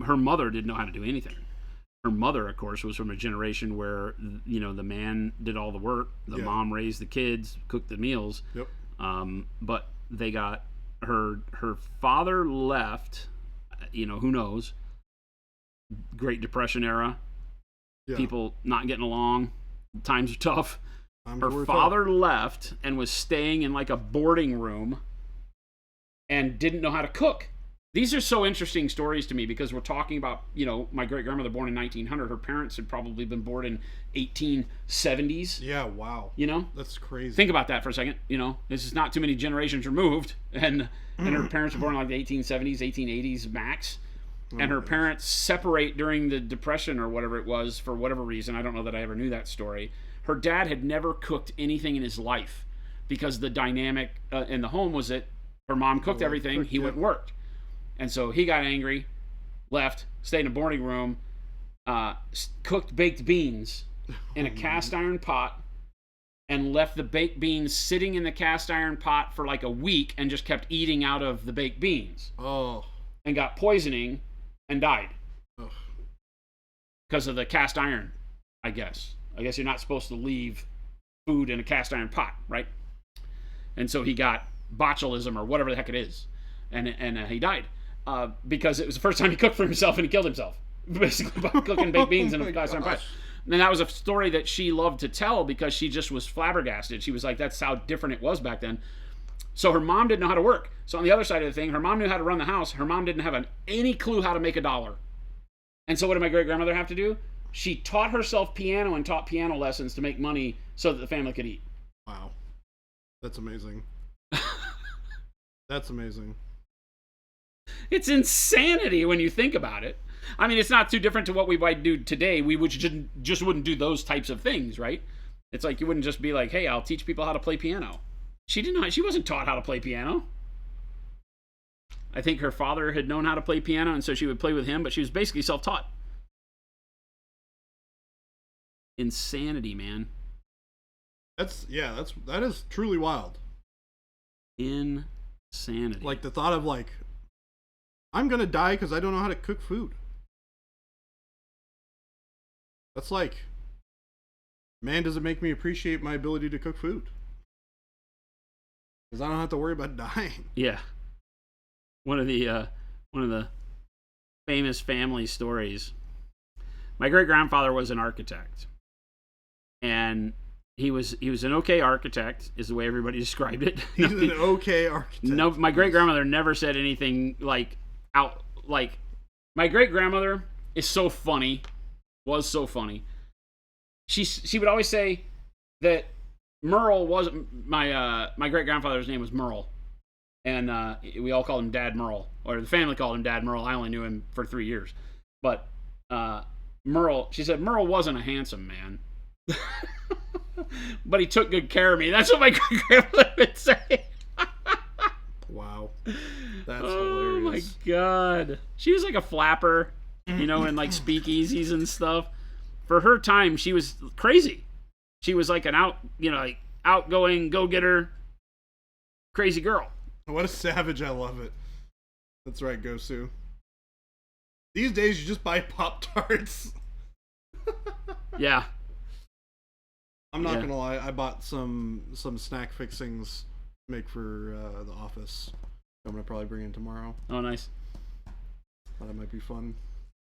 Speaker 1: Her mother didn't know how to do anything. Her mother, of course, was from a generation where, you know, the man did all the work. The mom raised the kids, cooked the meals.
Speaker 2: Yep.
Speaker 1: But they got her father left. You know, who knows? Great Depression era. Yeah. People not getting along. Times are tough. Her father left and was staying in like a boarding room and didn't know how to cook. These are so interesting stories to me because we're talking about, you know, my great-grandmother born in 1900. Her parents had probably been born in 1870s.
Speaker 2: Yeah, wow.
Speaker 1: You know?
Speaker 2: That's crazy.
Speaker 1: Think about that for a second. You know, this is not too many generations removed. And her parents were born in like the 1870s, 1880s max. And her parents separate during the Depression or whatever it was for whatever reason. I don't know that I ever knew that story. Her dad had never cooked anything in his life because the dynamic in the home was that her mom cooked everything. He went and worked. And so he got angry, left, stayed in a boarding room, cooked baked beans in a cast iron pot, and left the baked beans sitting in the cast iron pot for like a week and just kept eating out of the baked beans.
Speaker 2: Oh.
Speaker 1: And got poisoning and died. Because of the cast iron, I guess. I guess you're not supposed to leave food in a cast iron pot, right? And so he got botulism or whatever the heck it is. And he died. Because it was the first time he cooked for himself and he killed himself. Basically by cooking baked beans in a cast iron pot. And that was a story that she loved to tell because she just was flabbergasted. She was like, that's how different it was back then. So her mom didn't know how to work. So on the other side of the thing, her mom knew how to run the house. Her mom didn't have any clue how to make $1. And so what did my great-grandmother have to do? She taught herself piano and taught piano lessons to make money so that the family could eat.
Speaker 2: Wow. That's amazing. That's amazing.
Speaker 1: It's insanity when you think about it. I mean, it's not too different to what we might do today. We would just wouldn't do those types of things, right? It's like you wouldn't just be like, hey, I'll teach people how to play piano. She wasn't taught how to play piano. I think her father had known how to play piano, and so she would play with him, but she was basically self-taught. Insanity, man.
Speaker 2: That is truly wild.
Speaker 1: Insanity.
Speaker 2: Like the thought of like, I'm gonna die because I don't know how to cook food. That's like, man, does it make me appreciate my ability to cook food? Because I don't have to worry about dying.
Speaker 1: Yeah. One of the famous family stories. My great grandfather was an architect, and he was an okay architect, is the way everybody described it.
Speaker 2: He's an okay architect.
Speaker 1: No, my great grandmother never said anything like out like. My great grandmother is so funny, was so funny. She would always say that Merle wasn't my great grandfather's name was Merle, and we all called him Dad Merle, or the family called him Dad Merle. I only knew him for 3 years, but Merle, she said Merle wasn't a handsome man, but he took good care of me. That's what my grandmother would say.
Speaker 2: Wow, that's
Speaker 1: oh
Speaker 2: hilarious.
Speaker 1: My god, she was like a flapper, in like speakeasies and stuff. For her time, she was crazy. She was like an outgoing, go-getter, crazy girl.
Speaker 2: What a savage! I love it. That's right, Gosu. These days, you just buy Pop-Tarts.
Speaker 1: Yeah.
Speaker 2: I'm not gonna lie. I bought some snack fixings to make for the office. I'm gonna probably bring in tomorrow.
Speaker 1: Oh, nice.
Speaker 2: Thought it might be fun.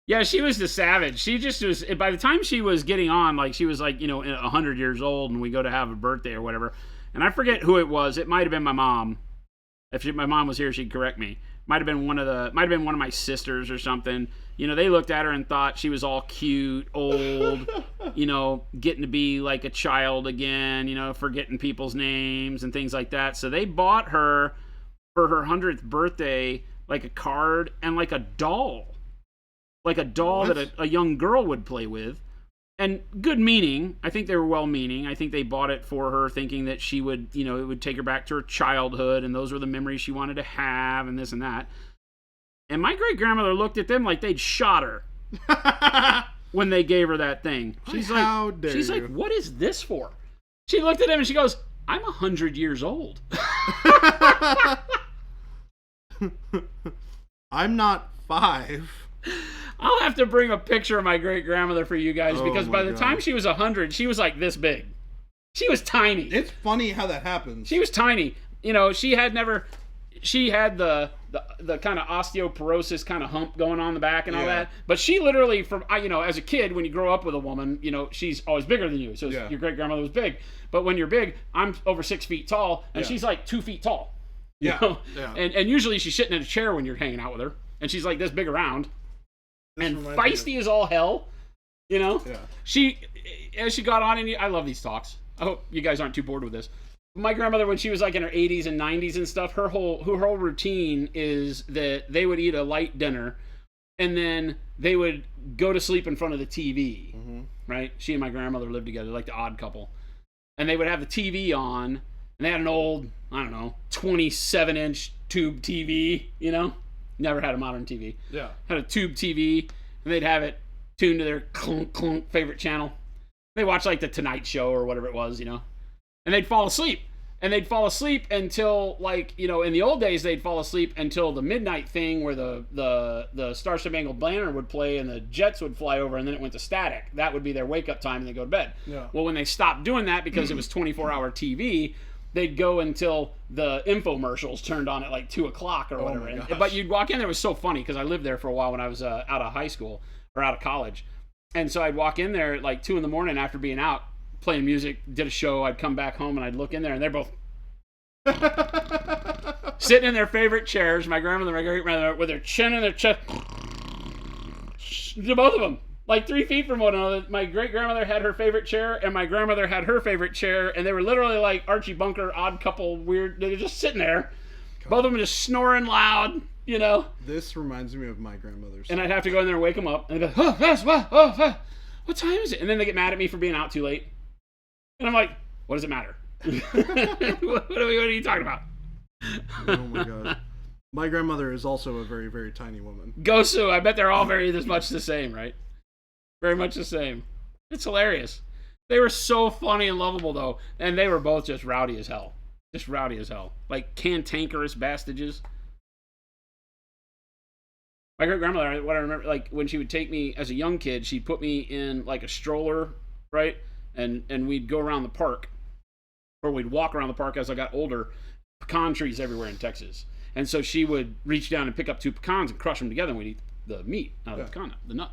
Speaker 1: Yeah, she was the savage. She just was. By the time she was getting on, like she was like 100 years old, and we go to have a birthday or whatever. And I forget who it was. It might have been my mom. If my mom was here, she'd correct me. Might have been one of my sisters or something. They looked at her and thought she was all cute, old, getting to be like a child again, forgetting people's names and things like that. So they bought her for her 100th birthday like a card and like a doll. Like a doll
Speaker 2: What?
Speaker 1: that a young girl would play with. And good meaning. I think they were well meaning. I think they bought it for her thinking that she would, it would take her back to her childhood and those were the memories she wanted to have and this and that. And my great grandmother looked at them like they'd shot her when they gave her that thing. She's
Speaker 2: How dare
Speaker 1: she's
Speaker 2: you.
Speaker 1: like, what is this for? She looked at him and she goes, I'm 100 years old.
Speaker 2: I'm not 5.
Speaker 1: I'll have to bring a picture of my great grandmother for you guys because
Speaker 2: my
Speaker 1: by the
Speaker 2: God.
Speaker 1: time she was 100, she was like this big. She was tiny.
Speaker 2: It's funny how that happens.
Speaker 1: She was tiny. She had the kind of osteoporosis kind of hump going on the back and all
Speaker 2: Yeah.
Speaker 1: that. But she literally, as a kid, when you grow up with a woman, she's always bigger than you. So
Speaker 2: Yeah.
Speaker 1: your great grandmother was big. But when you're big, I'm over 6 feet tall, and
Speaker 2: Yeah.
Speaker 1: she's like 2 feet tall. you
Speaker 2: Yeah.
Speaker 1: know?
Speaker 2: Yeah.
Speaker 1: And usually she's sitting in a chair when you're hanging out with her, and she's like this big around.
Speaker 2: This
Speaker 1: And
Speaker 2: reminds me
Speaker 1: feisty as all hell,
Speaker 2: Yeah.
Speaker 1: She, as she got on, and I love these talks. I hope you guys aren't too bored with this. My grandmother, when she was like in her 80s and 90s and stuff, her whole routine is that they would eat a light dinner, and then they would go to sleep in front of the TV.
Speaker 2: Mm-hmm.
Speaker 1: Right? She and my grandmother lived together, like the odd couple, and they would have the TV on, and they had an old, 27-inch tube TV. Never had a modern TV.
Speaker 2: Yeah.
Speaker 1: Had a tube TV, and they'd have it tuned to their clunk clunk favorite channel. They watch like the Tonight Show or whatever it was, and they'd fall asleep. And they'd fall asleep until in the old days they'd fall asleep until the midnight thing where the Star Spangled Banner would play and the jets would fly over and then it went to static. That would be their wake up time and they go to bed.
Speaker 2: Yeah.
Speaker 1: Well, when they stopped doing that because it was 24-hour TV, they'd go until the infomercials turned on at like 2 o'clock or whatever.
Speaker 2: my
Speaker 1: And-
Speaker 2: gosh.
Speaker 1: but you'd walk in there, it was so funny because I lived there for a while when I was out of high school or out of college. And so I'd walk in there at like 2 a.m. after being out playing music, did a show. I'd come back home and I'd look in there and they're both sitting in their favorite chairs. My grandmother and my great grandmother with their chin in their chest. Both of them, like 3 feet from one another. My great grandmother had her favorite chair, and my grandmother had her favorite chair, and they were literally like Archie Bunker, Odd Couple, weird. They were just sitting there, both of them just snoring loud,
Speaker 2: This reminds me of my grandmother's.
Speaker 1: And I'd have to go in there and wake them up, and they'd be like, what time is it? And then they get mad at me for being out too late, and I'm like, what does it matter? what are you talking about?
Speaker 2: Oh my god. My grandmother is also a very, very tiny woman.
Speaker 1: Gosu, I bet they're all very much the same, right? Very much the same. It's hilarious. They were so funny and lovable, though. And they were both just rowdy as hell. Just rowdy as hell. Like cantankerous bastages. My great-grandmother, what I remember, like, when she would take me as a young kid, she'd put me in, like, a stroller, right? And we'd go around the park. Or we'd walk around the park as I got older. Pecan trees everywhere in Texas. And so she would reach down and pick up 2 pecans and crush them together, and we'd eat the meat out of the pecan, the nut.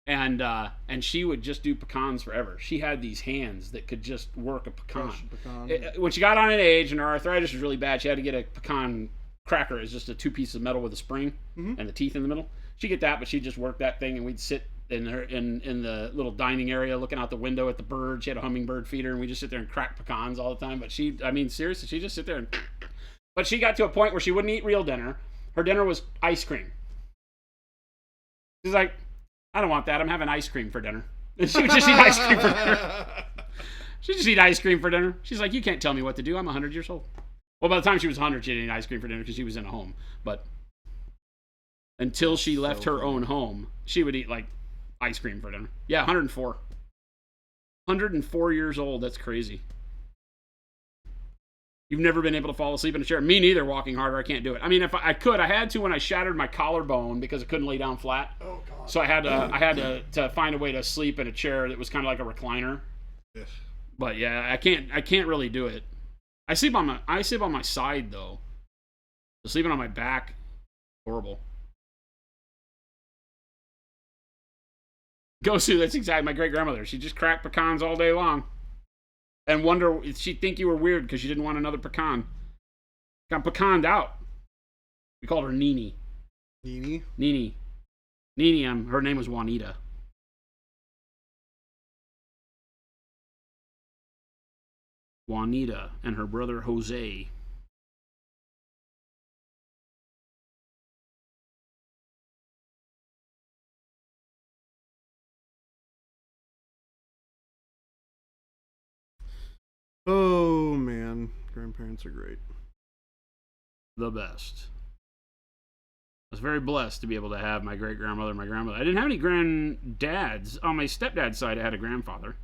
Speaker 1: And she would just do pecans forever. She had these hands that could just work a pecan.
Speaker 2: Crush pecan.
Speaker 1: When she got on an age and her arthritis was really bad, she had to get a pecan cracker. It's just 2 pieces of metal with a spring and the teeth in the middle. She'd get that, but she'd just work that thing, and we'd sit in the little dining area looking out the window at the birds. She had a hummingbird feeder, and we just sit there and crack pecans all the time. But seriously, she'd just sit there and But she got to a point where she wouldn't eat real dinner. Her dinner was ice cream. She's like, I don't want that. I'm having ice cream for dinner. And she would just eat ice cream for dinner. She'd just eat ice cream for dinner. She's like, you can't tell me what to do. I'm 100 years old. Well, by the time she was 100, she didn't eat ice cream for dinner because she was in a home. But until she left her own home, she would eat like ice cream for dinner. Yeah, 104. 104 years old. That's crazy. You've never been able to fall asleep in a chair. Me neither, walking harder. I can't do it. I mean, if I could, I had to when I shattered my collarbone because I couldn't lay down flat.
Speaker 2: Oh, God.
Speaker 1: So I had to find a way to sleep in a chair that was kind of like a recliner.
Speaker 2: Yes.
Speaker 1: But yeah, I can't really do it. I sleep on my side though. Sleeping on my back, horrible. Go Sue, that's exactly my great grandmother. She just cracked pecans all day long. And wonder if she'd think you were weird because you didn't want another pecan. Got pecaned out. We called her Nini. Nini. Her name was Juanita. Juanita and her brother Jose.
Speaker 2: Oh, man. Grandparents are great.
Speaker 1: The best. I was very blessed to be able to have my great-grandmother and my grandmother. I didn't have any granddads. On my stepdad's side, I had a grandfather.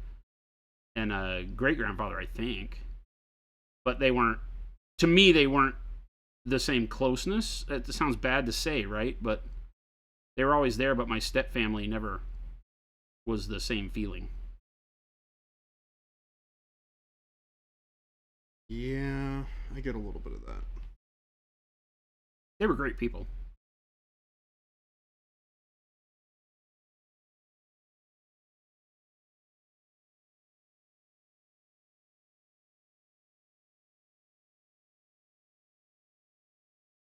Speaker 1: And a great-grandfather, I think. But they weren't, to me, they weren't the same closeness. It sounds bad to say, right? But they were always there, but my stepfamily never was the same feeling.
Speaker 2: Yeah, I get a little bit of that.
Speaker 1: They were great people.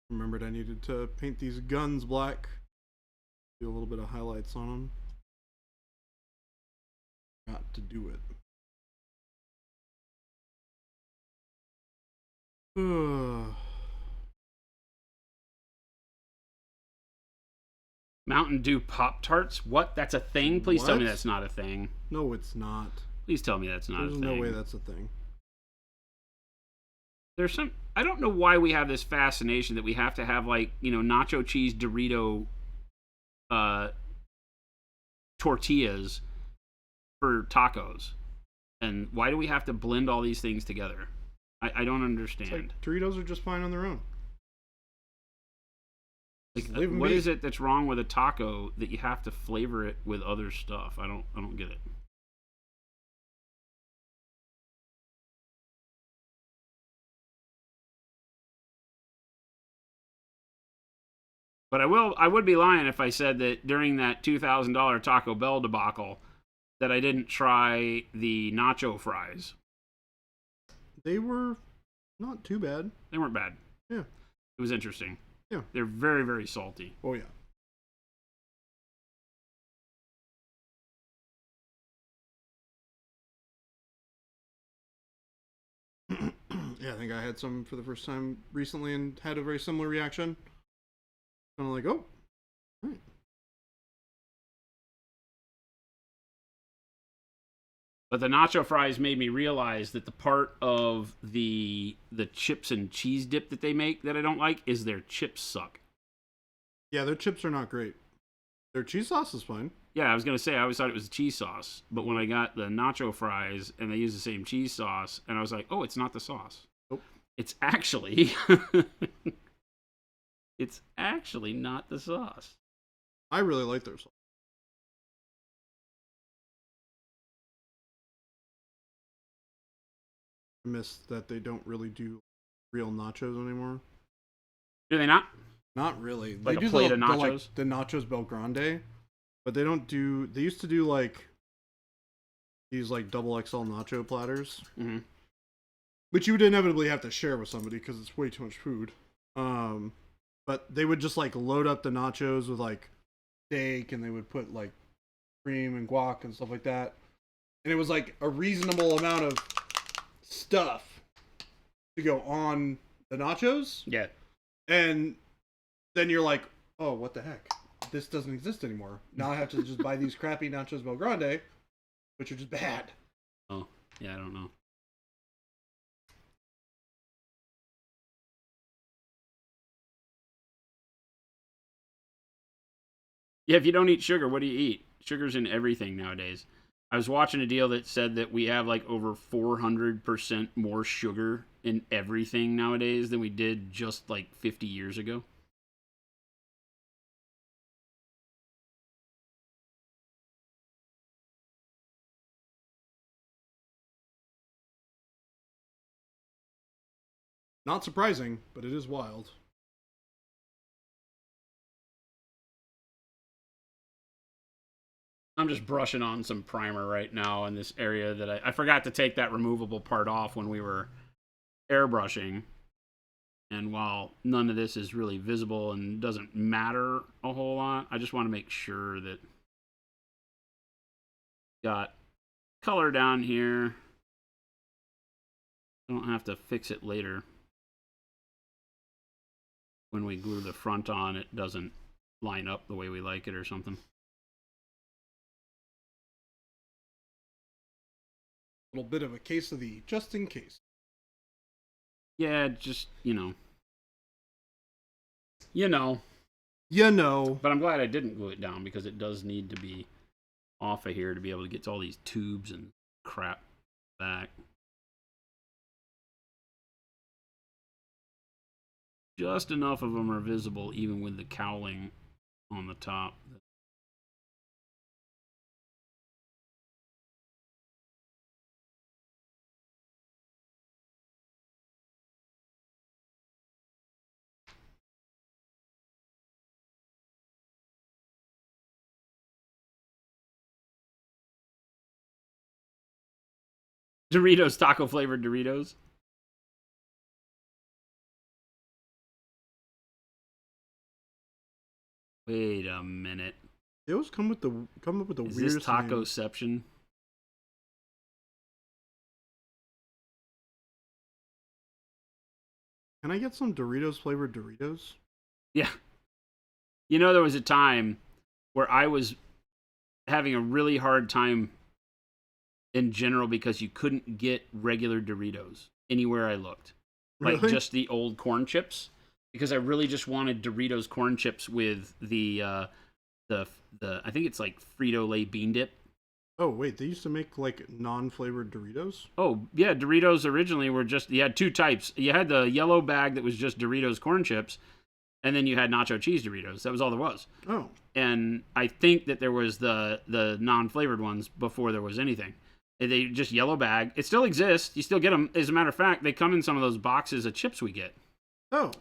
Speaker 2: Remembered I needed to paint these guns black. Do a little bit of highlights on them. Got to do it.
Speaker 1: Mountain Dew Pop-Tarts? What? That's a thing? Please tell me that's not a thing.
Speaker 2: No, it's not.
Speaker 1: Please tell me that's not a thing.
Speaker 2: There's no way that's a thing.
Speaker 1: There's some... I don't know why we have this fascination that we have to have, like, nacho cheese Dorito tortillas for tacos. And why do we have to blend all these things together? I don't understand.
Speaker 2: It's like Doritos are just fine on their own.
Speaker 1: Like, what is it that's wrong with a taco that you have to flavor it with other stuff? I don't get it. But I would be lying if I said that during that $2,000 Taco Bell debacle that I didn't try the nacho fries.
Speaker 2: They were not too bad.
Speaker 1: They weren't bad.
Speaker 2: Yeah.
Speaker 1: It was interesting.
Speaker 2: Yeah.
Speaker 1: They're very, very salty.
Speaker 2: Oh, yeah. Yeah, I think I had some for the first time recently and had a very similar reaction. Kind of like, oh, all right.
Speaker 1: But the nacho fries made me realize that the part of the chips and cheese dip that they make that I don't like is their chips suck.
Speaker 2: Yeah, their chips are not great. Their cheese sauce is fine.
Speaker 1: Yeah, I was going to say, I always thought it was cheese sauce. But when I got the nacho fries and they use the same cheese sauce, and I was like, oh, it's not the sauce.
Speaker 2: Nope.
Speaker 1: It's actually... it's actually not the sauce.
Speaker 2: I really like their sauce. I miss that they don't really do real nachos anymore.
Speaker 1: Do they not?
Speaker 2: Not really.
Speaker 1: Like
Speaker 2: they
Speaker 1: a
Speaker 2: do
Speaker 1: plate of nachos?
Speaker 2: the nachos Bel Grande, but they don't do. They used to do like these like double XL nacho platters, which you would inevitably have to share with somebody because it's way too much food. But they would just like load up the nachos with like steak, and they would put like cream and guac and stuff like that, and it was like a reasonable amount of stuff to go on the nachos.
Speaker 1: Yeah.
Speaker 2: And then you're like, oh, what the heck? This doesn't exist anymore. Now I have to just buy these crappy nachos Bel Grande, which are just bad.
Speaker 1: Oh, yeah, I don't know. Yeah, if you don't eat sugar, what do you eat? Sugar's in everything nowadays. I was watching a deal that said that we have like over 400% more sugar in everything nowadays than we did just like 50 years ago.
Speaker 2: Not surprising, but it is wild.
Speaker 1: I'm just brushing on some primer right now in this area that I forgot to take that removable part off when we were airbrushing. And while none of this is really visible and doesn't matter a whole lot, I just want to make sure that got color down here. I don't have to fix it later. When we glue the front on, it doesn't line up the way we like it or something.
Speaker 2: A little bit of a case of the just in case.
Speaker 1: Yeah, just, you know. You know.
Speaker 2: You know.
Speaker 1: But I'm glad I didn't glue it down because it does need to be off of here to be able to get to all these tubes and crap back. Just enough of them are visible even with the cowling on the top. Doritos, taco flavored Doritos. Wait a minute.
Speaker 2: They always come up with the
Speaker 1: Is
Speaker 2: weirdest
Speaker 1: this Tacoception?
Speaker 2: Can I get some Doritos flavored Doritos?
Speaker 1: Yeah. You know, there was a time where I was having a really hard time in general because you couldn't get regular Doritos anywhere I looked. Like
Speaker 2: Really?
Speaker 1: just the old corn chips. Because I really just wanted Doritos corn chips with the I think it's like Frito-Lay bean dip.
Speaker 2: Oh wait, they used to make like non-flavored Doritos.
Speaker 1: Oh yeah, Doritos originally were just, you had two types. You had the yellow bag that was just Doritos corn chips, and then you had nacho cheese Doritos. That was all there was.
Speaker 2: Oh.
Speaker 1: And I think that there was the non-flavored ones before there was anything. They just yellow bag. It still exists. You still get them. As a matter of fact, they come in some of those boxes of chips we get.
Speaker 2: Oh.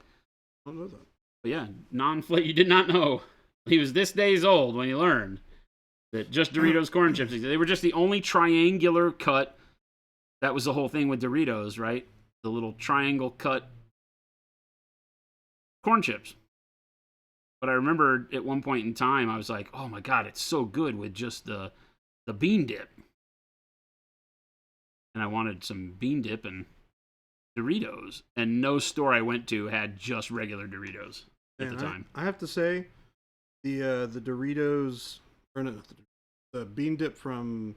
Speaker 2: I don't know that.
Speaker 1: But yeah, non-flavored. You did not know. He was this days old when he learned that just Doritos corn chips. They were just the only triangular cut. That was the whole thing with Doritos, right? The little triangle cut corn chips. But I remember at one point in time, I was like, oh my God, it's so good with just the bean dip. And I wanted some bean dip and Doritos. And no store I went to had just regular Doritos at the time.
Speaker 2: I have to say, the Doritos, or no, the bean dip from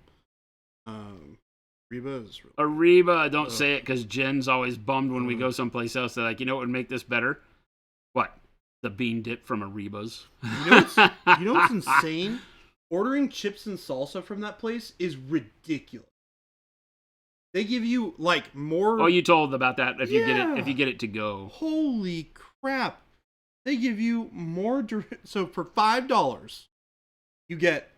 Speaker 2: Reba is really
Speaker 1: Ariba, don't say it because Jen's always bummed when we go someplace else. They're like, you know what would make this better? What? The bean dip from Ariba's.
Speaker 2: You know what's insane? Ordering chips and salsa from that place is ridiculous. They give you like more.
Speaker 1: Oh, you told about that if you
Speaker 2: Yeah.
Speaker 1: if you get it to go.
Speaker 2: Holy crap! They give you more. So for $5, you get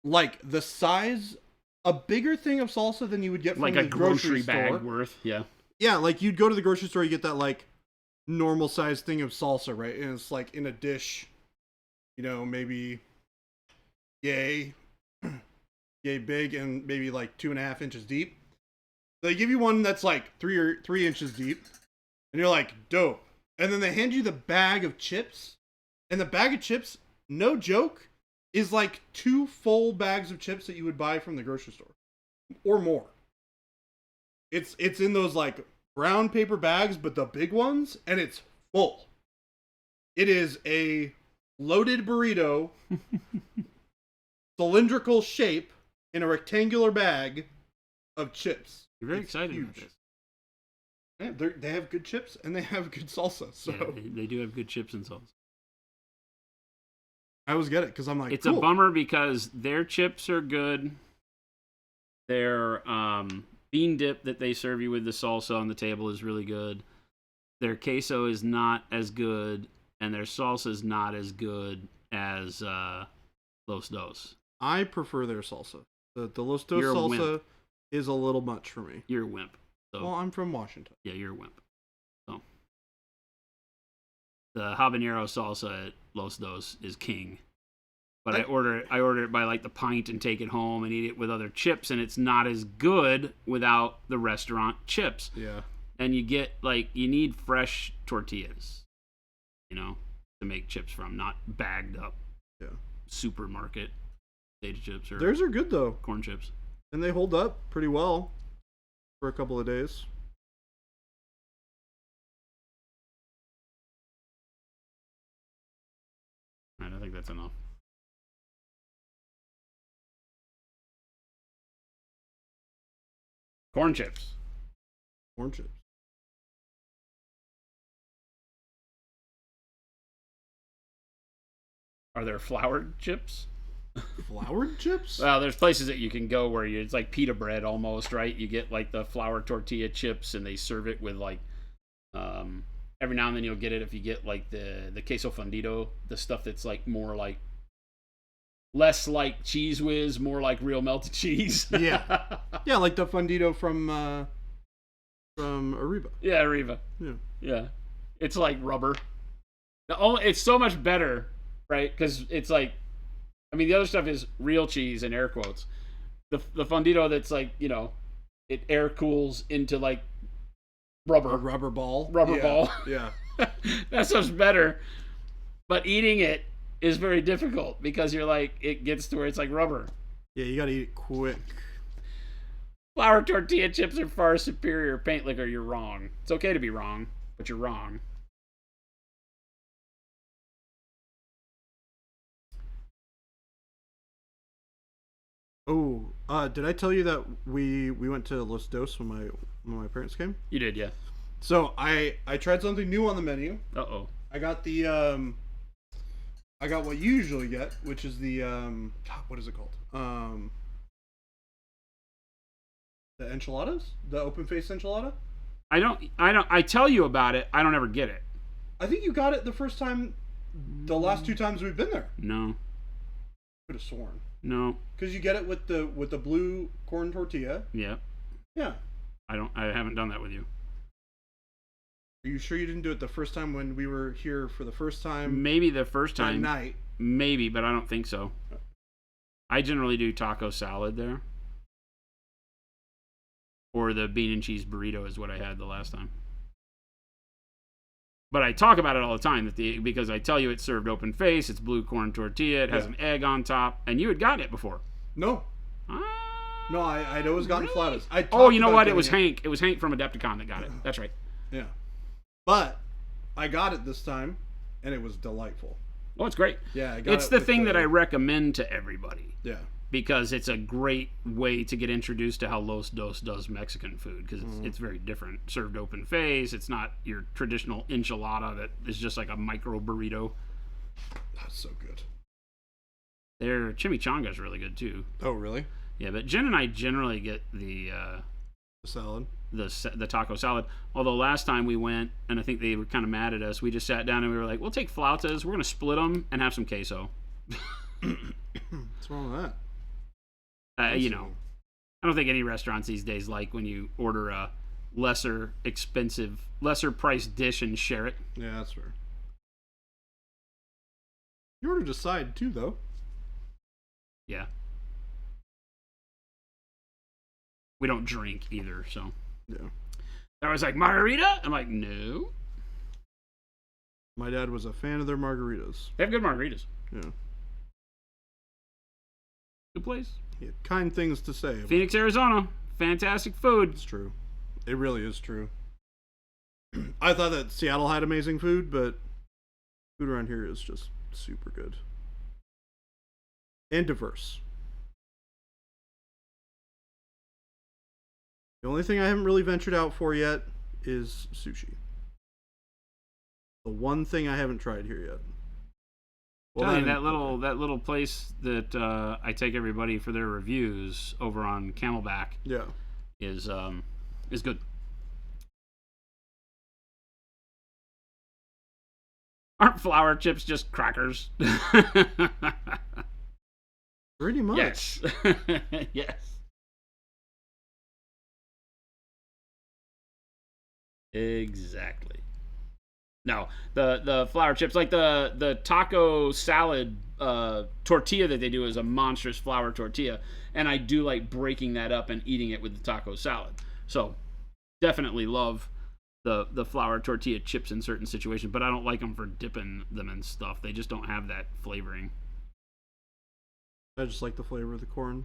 Speaker 2: like the size, a bigger thing of salsa than you would get from
Speaker 1: Like
Speaker 2: the
Speaker 1: a grocery bag
Speaker 2: store.
Speaker 1: worth, yeah.
Speaker 2: Yeah, like you'd go to the grocery store, you get that like normal size thing of salsa, right? And it's like in a dish, you know, maybe yay big and maybe like 2.5 inches deep. They give you one that's like 3 inches deep, and you're like, dope. And then they hand you the bag of chips, and the bag of chips, no joke, is like 2 full bags of chips that you would buy from the grocery store, or more. It's in those like brown paper bags, but the big ones, and it's full. It is a loaded burrito, cylindrical shape in a rectangular bag of chips.
Speaker 1: You're very excited about this.
Speaker 2: Yeah, they have good chips and they have good salsa. So
Speaker 1: Yeah, they do have good chips and salsa.
Speaker 2: I always get it because I'm like,
Speaker 1: it's
Speaker 2: cool.
Speaker 1: a bummer because their chips are good. Their bean dip that they serve you with the salsa on the table is really good. Their queso is not as good, and their salsa is not as good as Los Dos.
Speaker 2: I prefer their salsa. The Los Dos salsa is a little much for me.
Speaker 1: You're a wimp. So,
Speaker 2: well, I'm from Washington.
Speaker 1: Yeah, you're a wimp. So the habanero salsa at Los Dos is king. But I order it by like the pint and take it home and eat it with other chips, and it's not as good without the restaurant chips.
Speaker 2: Yeah.
Speaker 1: And you need fresh tortillas, to make chips from, not bagged up.
Speaker 2: Yeah.
Speaker 1: Supermarket potato chips or
Speaker 2: theirs are good though.
Speaker 1: Corn chips.
Speaker 2: And they hold up pretty well for a couple of days.
Speaker 1: All right, I think that's enough. Corn chips.
Speaker 2: Corn chips.
Speaker 1: Are there floured chips?
Speaker 2: Floured chips?
Speaker 1: Well, there's places that you can go where it's like pita bread almost, right? You get like the flour tortilla chips, and they serve it with like, every now and then you'll get it if you get like the queso fundido, the stuff that's like more like, less like Cheese Whiz, more like real melted cheese.
Speaker 2: Yeah, yeah, like the fundido from Arriba.
Speaker 1: Yeah, Arriba. Yeah. It's like rubber. It's so much better, right? Because it's like, the other stuff is real cheese in air quotes. The fundido that's like, it air cools into like rubber.
Speaker 2: A rubber ball.
Speaker 1: Rubber ball.
Speaker 2: Yeah.
Speaker 1: That stuff's better. But eating it is very difficult because you're like, it gets to where it's like rubber.
Speaker 2: Yeah, you gotta eat it quick.
Speaker 1: Flour tortilla chips are far superior. Paint liquor, you're wrong. It's okay to be wrong, but you're wrong.
Speaker 2: Oh, did I tell you that we went to Los Dos when my parents came?
Speaker 1: You did, yeah.
Speaker 2: So I tried something new on the menu.
Speaker 1: Uh-oh.
Speaker 2: I got the I got what you usually get, which is the what is it called? The enchiladas? The open face enchilada?
Speaker 1: I tell you about it, I don't ever get it.
Speaker 2: I think you got it the last 2 times we've been there.
Speaker 1: No.
Speaker 2: Could have sworn.
Speaker 1: No.
Speaker 2: Because you get it with the blue corn tortilla.
Speaker 1: Yeah.
Speaker 2: Yeah.
Speaker 1: I haven't done that with you.
Speaker 2: Are you sure you didn't do it the first time when we were here for the first time?
Speaker 1: Maybe the first time.
Speaker 2: That night.
Speaker 1: Maybe, but I don't think so. I generally do taco salad there. Or the bean and cheese burrito is what I had the last time. But I talk about it all the time because I tell you it's served open face, it's blue corn tortilla, it has an egg on top, and you had gotten it before.
Speaker 2: No. No, I'd always gotten
Speaker 1: really?
Speaker 2: Flautas.
Speaker 1: Oh, you know what? It was Hank. It was Hank from Adepticon that got it. That's right.
Speaker 2: Yeah. But I got it this time, and it was delightful.
Speaker 1: Oh, it's great.
Speaker 2: Yeah,
Speaker 1: it's the thing that I recommend to everybody.
Speaker 2: Yeah.
Speaker 1: Because it's a great way to get introduced to how Los Dos does Mexican food, because it's very different. Served open face. It's not your traditional enchilada that is just like a micro burrito.
Speaker 2: That's so good.
Speaker 1: Their chimichanga is really good too.
Speaker 2: Oh, really?
Speaker 1: Yeah, but Jen and I generally get the
Speaker 2: salad,
Speaker 1: the taco salad. Although last time we went, and I think they were kind of mad at us, we just sat down and we were like, "We'll take flautas. We're gonna split them and have some queso."
Speaker 2: What's wrong with that?
Speaker 1: I don't think any restaurants these days like when you order a lesser priced dish and share it.
Speaker 2: Yeah, that's fair. You ordered a side too, though.
Speaker 1: Yeah. We don't drink either, so.
Speaker 2: Yeah.
Speaker 1: I was like, margarita? I'm like, no.
Speaker 2: My dad was a fan of their margaritas.
Speaker 1: They have good margaritas.
Speaker 2: Yeah.
Speaker 1: Good place.
Speaker 2: He had kind things to say.
Speaker 1: Phoenix, Arizona. Fantastic food.
Speaker 2: It's true. It really is true. I thought that Seattle had amazing food, but food around here is just super good and diverse. The only thing I haven't really ventured out for yet is sushi. The one thing I haven't tried here yet.
Speaker 1: Well, that little place that I take everybody for their reviews over on Camelback.
Speaker 2: Yeah,
Speaker 1: is good. Aren't flour chips just crackers?
Speaker 2: pretty much.
Speaker 1: Yes. Yes. Exactly. No, the flour chips, like the taco salad tortilla that they do is a monstrous flour tortilla, and I do like breaking that up and eating it with the taco salad. So definitely love the flour tortilla chips in certain situations, but I don't like them for dipping them in stuff. They just don't have that flavoring.
Speaker 2: I just like the flavor of the corn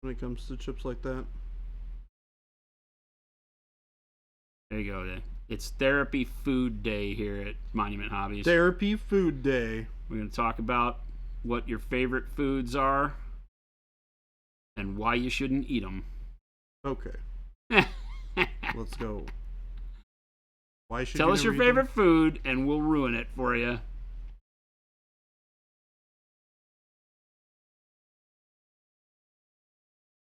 Speaker 2: when it comes to chips like that.
Speaker 1: There you go. It's Therapy Food Day here at Monument Hobbies.
Speaker 2: Therapy Food Day.
Speaker 1: We're going to talk about what your favorite foods are and why you shouldn't eat them.
Speaker 2: Okay. Let's go. Why should
Speaker 1: Tell
Speaker 2: you
Speaker 1: us your
Speaker 2: never eat
Speaker 1: favorite food and we'll ruin it for you.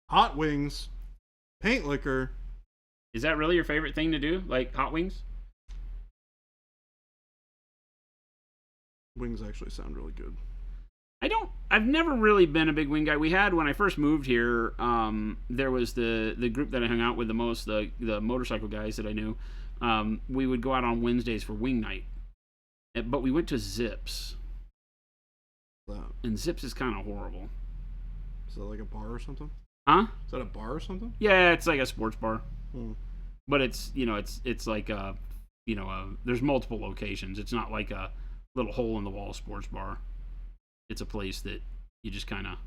Speaker 2: Hot wings, paint liquor.
Speaker 1: Is that really your favorite thing to do? Like hot wings?
Speaker 2: Wings actually sound really good.
Speaker 1: I've never really been a big wing guy. We had, when I first moved here, there was the group that I hung out with the most, the motorcycle guys that I knew. We would go out on Wednesdays for wing night. But we went to Zips. And Zips is kind of horrible.
Speaker 2: Is that like a bar or something?
Speaker 1: Huh?
Speaker 2: Is that a bar or something?
Speaker 1: Yeah, it's like a sports bar.
Speaker 2: Hmm.
Speaker 1: But it's like there's multiple locations. It's not like a little hole in the wall sports bar. It's a place that you just kind of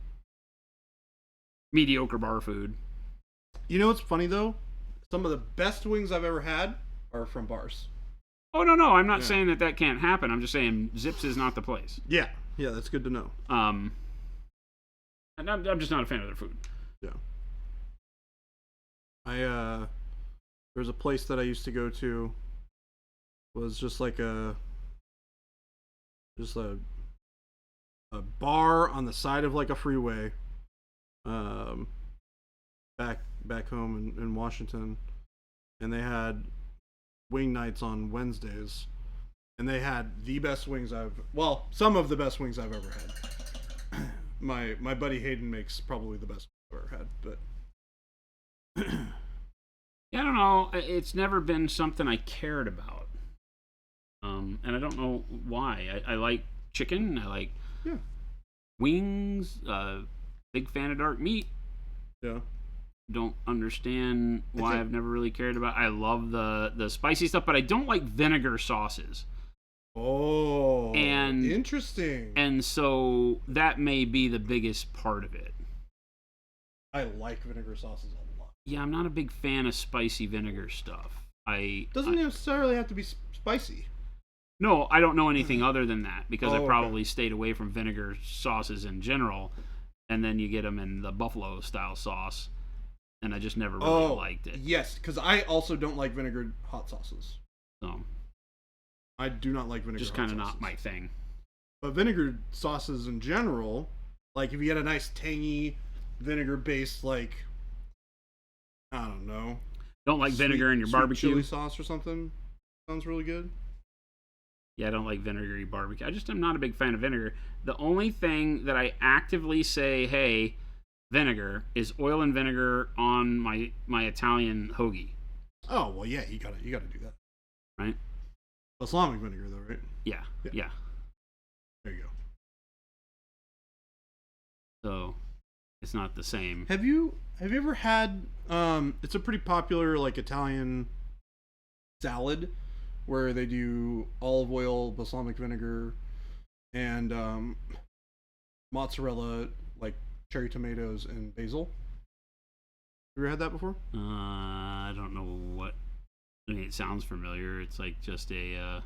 Speaker 1: mediocre bar food.
Speaker 2: You know what's funny though? Some of the best wings I've ever had are from bars.
Speaker 1: Oh no, I'm not saying that can't happen. I'm just saying Zips is not the place.
Speaker 2: Yeah, that's good to know.
Speaker 1: And I'm just not a fan of their food.
Speaker 2: Yeah. There was a place that I used to go to. Was just like a bar on the side of like a freeway. Back home in Washington, and they had wing nights on Wednesdays, and they had the best wings some of the best wings I've ever had. My buddy Hayden makes probably the best I've ever had, but
Speaker 1: yeah, I don't know. It's never been something I cared about, and I don't know why. I like chicken. I like wings. Big fan of dark meat.
Speaker 2: Yeah.
Speaker 1: Don't understand why I've never really cared about. I love the spicy stuff, but I don't like vinegar sauces.
Speaker 2: Oh,
Speaker 1: and
Speaker 2: interesting.
Speaker 1: And so that may be the biggest part of it.
Speaker 2: I like vinegar sauces a lot.
Speaker 1: Yeah, I'm not a big fan of spicy vinegar stuff.
Speaker 2: Doesn't necessarily have to be spicy.
Speaker 1: No, I don't know anything other than that because I probably stayed away from vinegar sauces in general, and then you get them in the buffalo style sauce, and I just never really liked it.
Speaker 2: Yes, because I also don't like vinegar hot sauces.
Speaker 1: So
Speaker 2: I do not like vinegar.
Speaker 1: Just kind of not my thing.
Speaker 2: But vinegar sauces in general, like if you get a nice tangy vinegar based, like I don't know,
Speaker 1: don't like vinegar in your barbecue
Speaker 2: chili sauce or something, sounds really good.
Speaker 1: Yeah, I don't like vinegary barbecue. I'm not a big fan of vinegar. The only thing that I actively say, hey, vinegar, is oil and vinegar on my Italian hoagie.
Speaker 2: Oh well, yeah, you gotta do that,
Speaker 1: right?
Speaker 2: Balsamic vinegar, though, right?
Speaker 1: Yeah.
Speaker 2: There you go.
Speaker 1: So it's not the same.
Speaker 2: Have you ever had? It's a pretty popular like Italian salad where they do olive oil, balsamic vinegar, and mozzarella, like cherry tomatoes and basil. Have you ever had that before?
Speaker 1: I don't know what I mean, it sounds familiar. It's like just a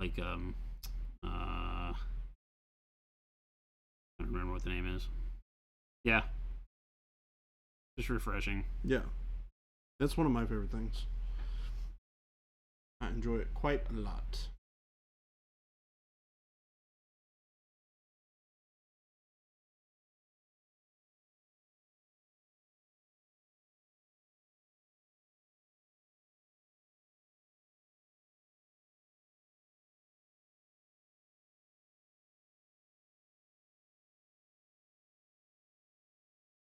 Speaker 1: I don't remember what the name is. Yeah, just refreshing.
Speaker 2: Yeah, that's one of my favorite things. I enjoy it quite a lot.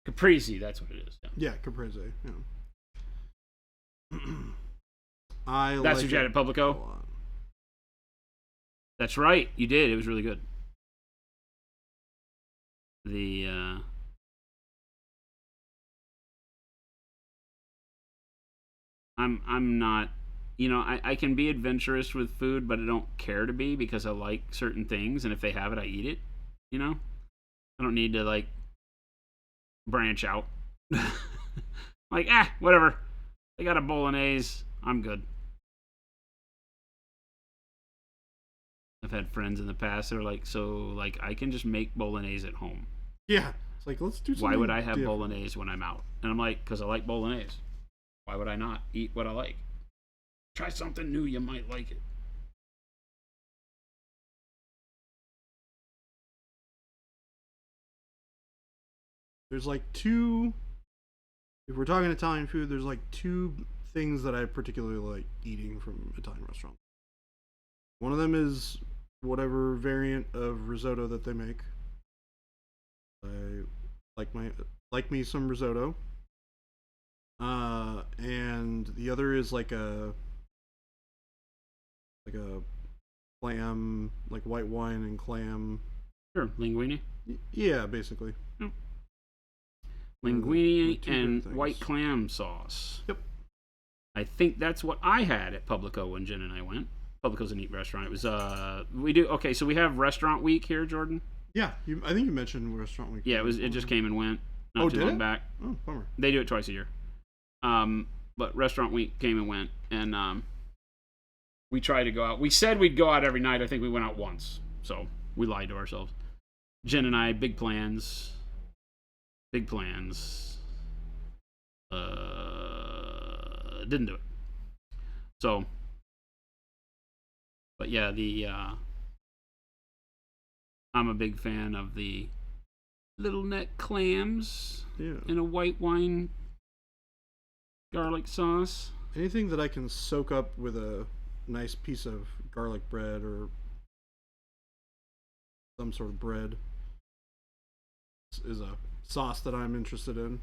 Speaker 1: Caprese, that's what it is.
Speaker 2: Yeah, Caprese. Yeah.
Speaker 1: That's what you had at Publico? That's right, you did. It was really good. I'm not, I can be adventurous with food, but I don't care to be because I like certain things, and if they have it, I eat it. I don't need to like branch out. Like, whatever. They got a bolognese. I'm good. I've had friends in the past that are like, so like I can just make bolognese at home.
Speaker 2: Yeah, it's like let's do something.
Speaker 1: Why would I have
Speaker 2: different.
Speaker 1: bolognese when I'm out? And I'm like, because I like bolognese. Why would I not eat what I like? Try something new, you might like it.
Speaker 2: There's like two. If we're talking Italian food, there's like two things that I particularly like eating from Italian restaurants. One of them is whatever variant of risotto that they make. I like me some risotto. And the other is like a clam, like white wine and clam.
Speaker 1: Sure, linguine.
Speaker 2: Yeah, basically.
Speaker 1: Yep. Linguine
Speaker 2: the
Speaker 1: and white clam sauce.
Speaker 2: Yep.
Speaker 1: I think that's what I had at Publico when Jen and I went. Publico's a neat restaurant. It was we do okay. So we have restaurant week here, Jordan.
Speaker 2: Yeah, I think you mentioned restaurant week.
Speaker 1: Yeah, it just came and went not too long back.
Speaker 2: Oh, bummer.
Speaker 1: They do it twice a year. But restaurant week came and went, and we tried to go out. We said we'd go out every night. I think we went out once, so we lied to ourselves. Jen and I, big plans. Didn't do it. So, but yeah, I'm a big fan of the little neck clams in a white wine garlic sauce.
Speaker 2: Anything that I can soak up with a nice piece of garlic bread or some sort of bread is a sauce that I'm interested in.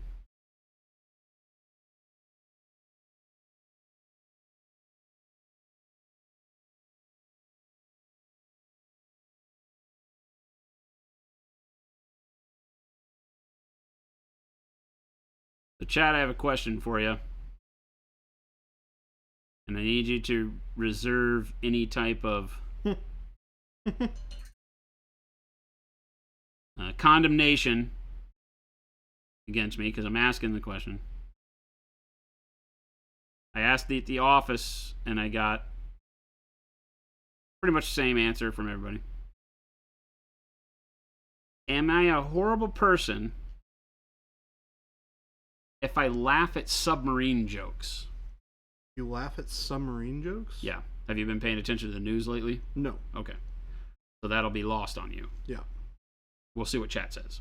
Speaker 1: So, Chad, I have a question for you. And I need you to reserve any type of condemnation against me because I'm asking the question. I asked at the office and I got pretty much the same answer from everybody. Am I a horrible person if I laugh at submarine jokes?
Speaker 2: You laugh at submarine jokes?
Speaker 1: Yeah. Have you been paying attention to the news lately?
Speaker 2: No.
Speaker 1: Okay. So that'll be lost on you.
Speaker 2: Yeah.
Speaker 1: We'll see what chat says.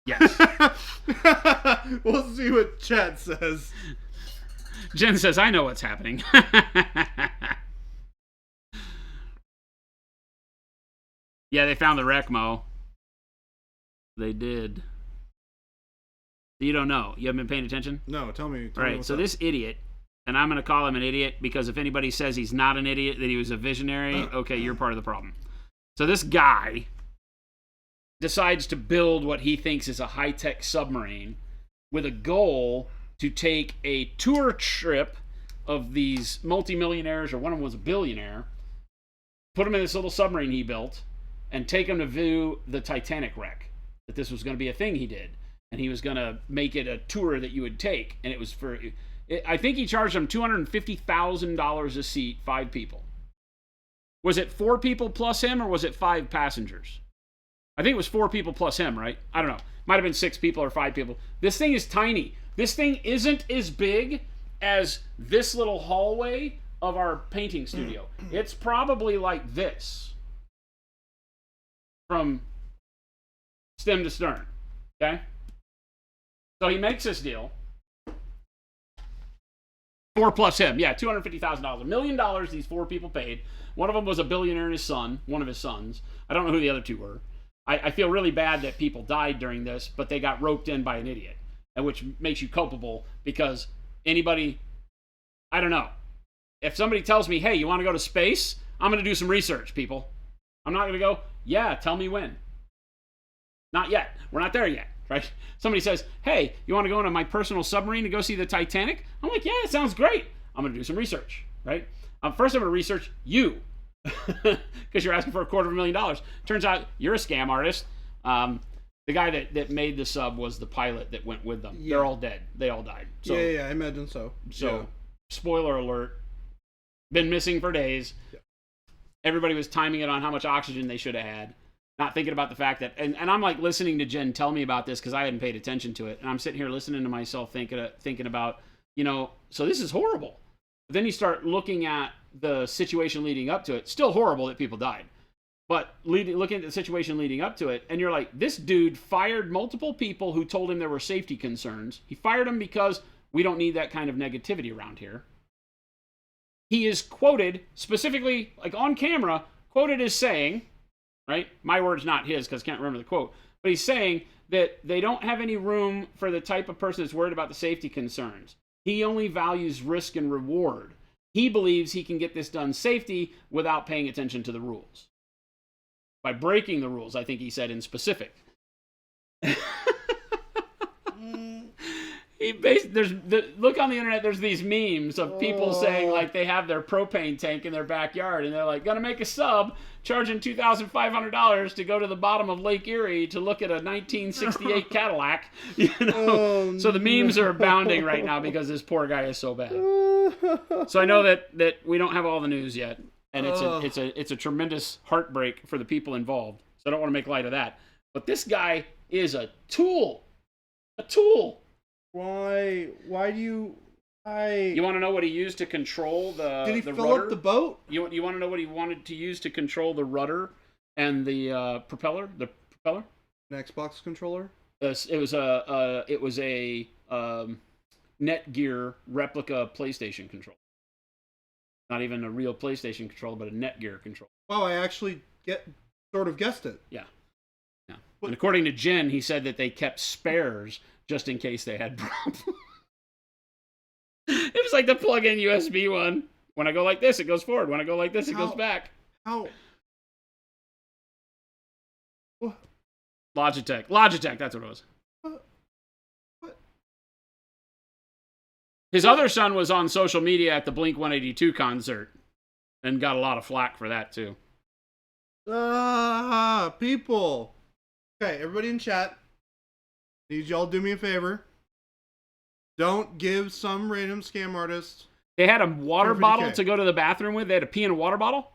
Speaker 1: Yes.
Speaker 2: We'll see what chat says.
Speaker 1: Jen says, I know what's happening. Yeah, they found the wreck, Mo. They did. You don't know. You haven't been paying attention?
Speaker 2: No, tell me.
Speaker 1: All right, so this idiot, and I'm going to call him an idiot because if anybody says he's not an idiot, that he was a visionary, okay, you're part of the problem. So this guy decides to build what he thinks is a high-tech submarine with a goal to take a tour trip of these multimillionaires, or one of them was a billionaire, put them in this little submarine he built, and take them to view the Titanic wreck. That this was going to be a thing he did. And he was going to make it a tour that you would take. And it I think he charged them $250,000 a seat, 5 people. Was it 4 people plus him, or was it 5 passengers? I think it was 4 people plus him, right? I don't know. Might have been 6 people or 5 people. This thing is tiny. This thing isn't as big as this little hallway of our painting studio. It's probably like this from stem to stern. Okay? So he makes this deal. 4 plus him. Yeah, $250,000. $1 million these 4 people paid. One of them was a billionaire and his son, one of his sons. I don't know who the other 2 were. I feel really bad that people died during this, but they got roped in by an idiot, and which makes you culpable because anybody, I don't know. If somebody tells me, hey, you want to go to space? I'm going to do some research, people. I'm not going to go, yeah, tell me when. Not yet. We're not there yet, right? Somebody says, hey, you want to go into my personal submarine to go see the Titanic? I'm like, yeah, it sounds great. I'm going to do some research, right? First, I'm going to research you because you're asking for $250,000. Turns out you're a scam artist. The guy that made the sub was the pilot that went with them. Yeah. They're all dead. They all died. So,
Speaker 2: yeah, I imagine so.
Speaker 1: So, spoiler alert, been missing for days. Yeah. Everybody was timing it on how much oxygen they should have had. Not thinking about the fact that, and I'm like listening to Jen tell me about this because I hadn't paid attention to it. And I'm sitting here listening to myself thinking about, so this is horrible. But then you start looking at the situation leading up to it. Still horrible that people died. But looking at the situation leading up to it, and you're like, this dude fired multiple people who told him there were safety concerns. He fired them because we don't need that kind of negativity around here. He is quoted, specifically, like on camera, quoted as saying, right? My word's not his because I can't remember the quote. But he's saying that they don't have any room for the type of person that's worried about the safety concerns. He only values risk and reward. He believes he can get this done safety without paying attention to the rules. By breaking the rules, I think he said in specific. Look on the internet, there's these memes of people saying like they have their propane tank in their backyard and they're like, gonna make a sub, charging $2,500 to go to the bottom of Lake Erie to look at a 1968 Cadillac. So the memes are abounding right now because this poor guy is so bad. So I know that we don't have all the news yet, and it's a tremendous heartbreak for the people involved. So I don't want to make light of that. But this guy is a tool. A tool.
Speaker 2: Why do you...
Speaker 1: You want to know what he used to control the
Speaker 2: Did he
Speaker 1: the
Speaker 2: fill
Speaker 1: rudder?
Speaker 2: up the boat?
Speaker 1: You want to know what he wanted to use to control the rudder and the propeller? The propeller?
Speaker 2: An Xbox controller?
Speaker 1: It was a Netgear replica PlayStation controller. Not even a real PlayStation controller, but a Netgear controller.
Speaker 2: Wow, I actually sort of guessed it.
Speaker 1: Yeah. And according to Jen, he said that they kept spares just in case they had problems. It was like the plug-in USB one. When I go like this, it goes forward. When I go like this, it goes back.
Speaker 2: How?
Speaker 1: Logitech, that's what it was.
Speaker 2: What?
Speaker 1: His other son was on social media at the Blink-182 concert and got a lot of flack for that, too.
Speaker 2: People. Okay, everybody in chat, need y'all do me a favor. Don't give some random scam artist.
Speaker 1: They had a water bottle to go to the bathroom with. They had to pee in a water bottle.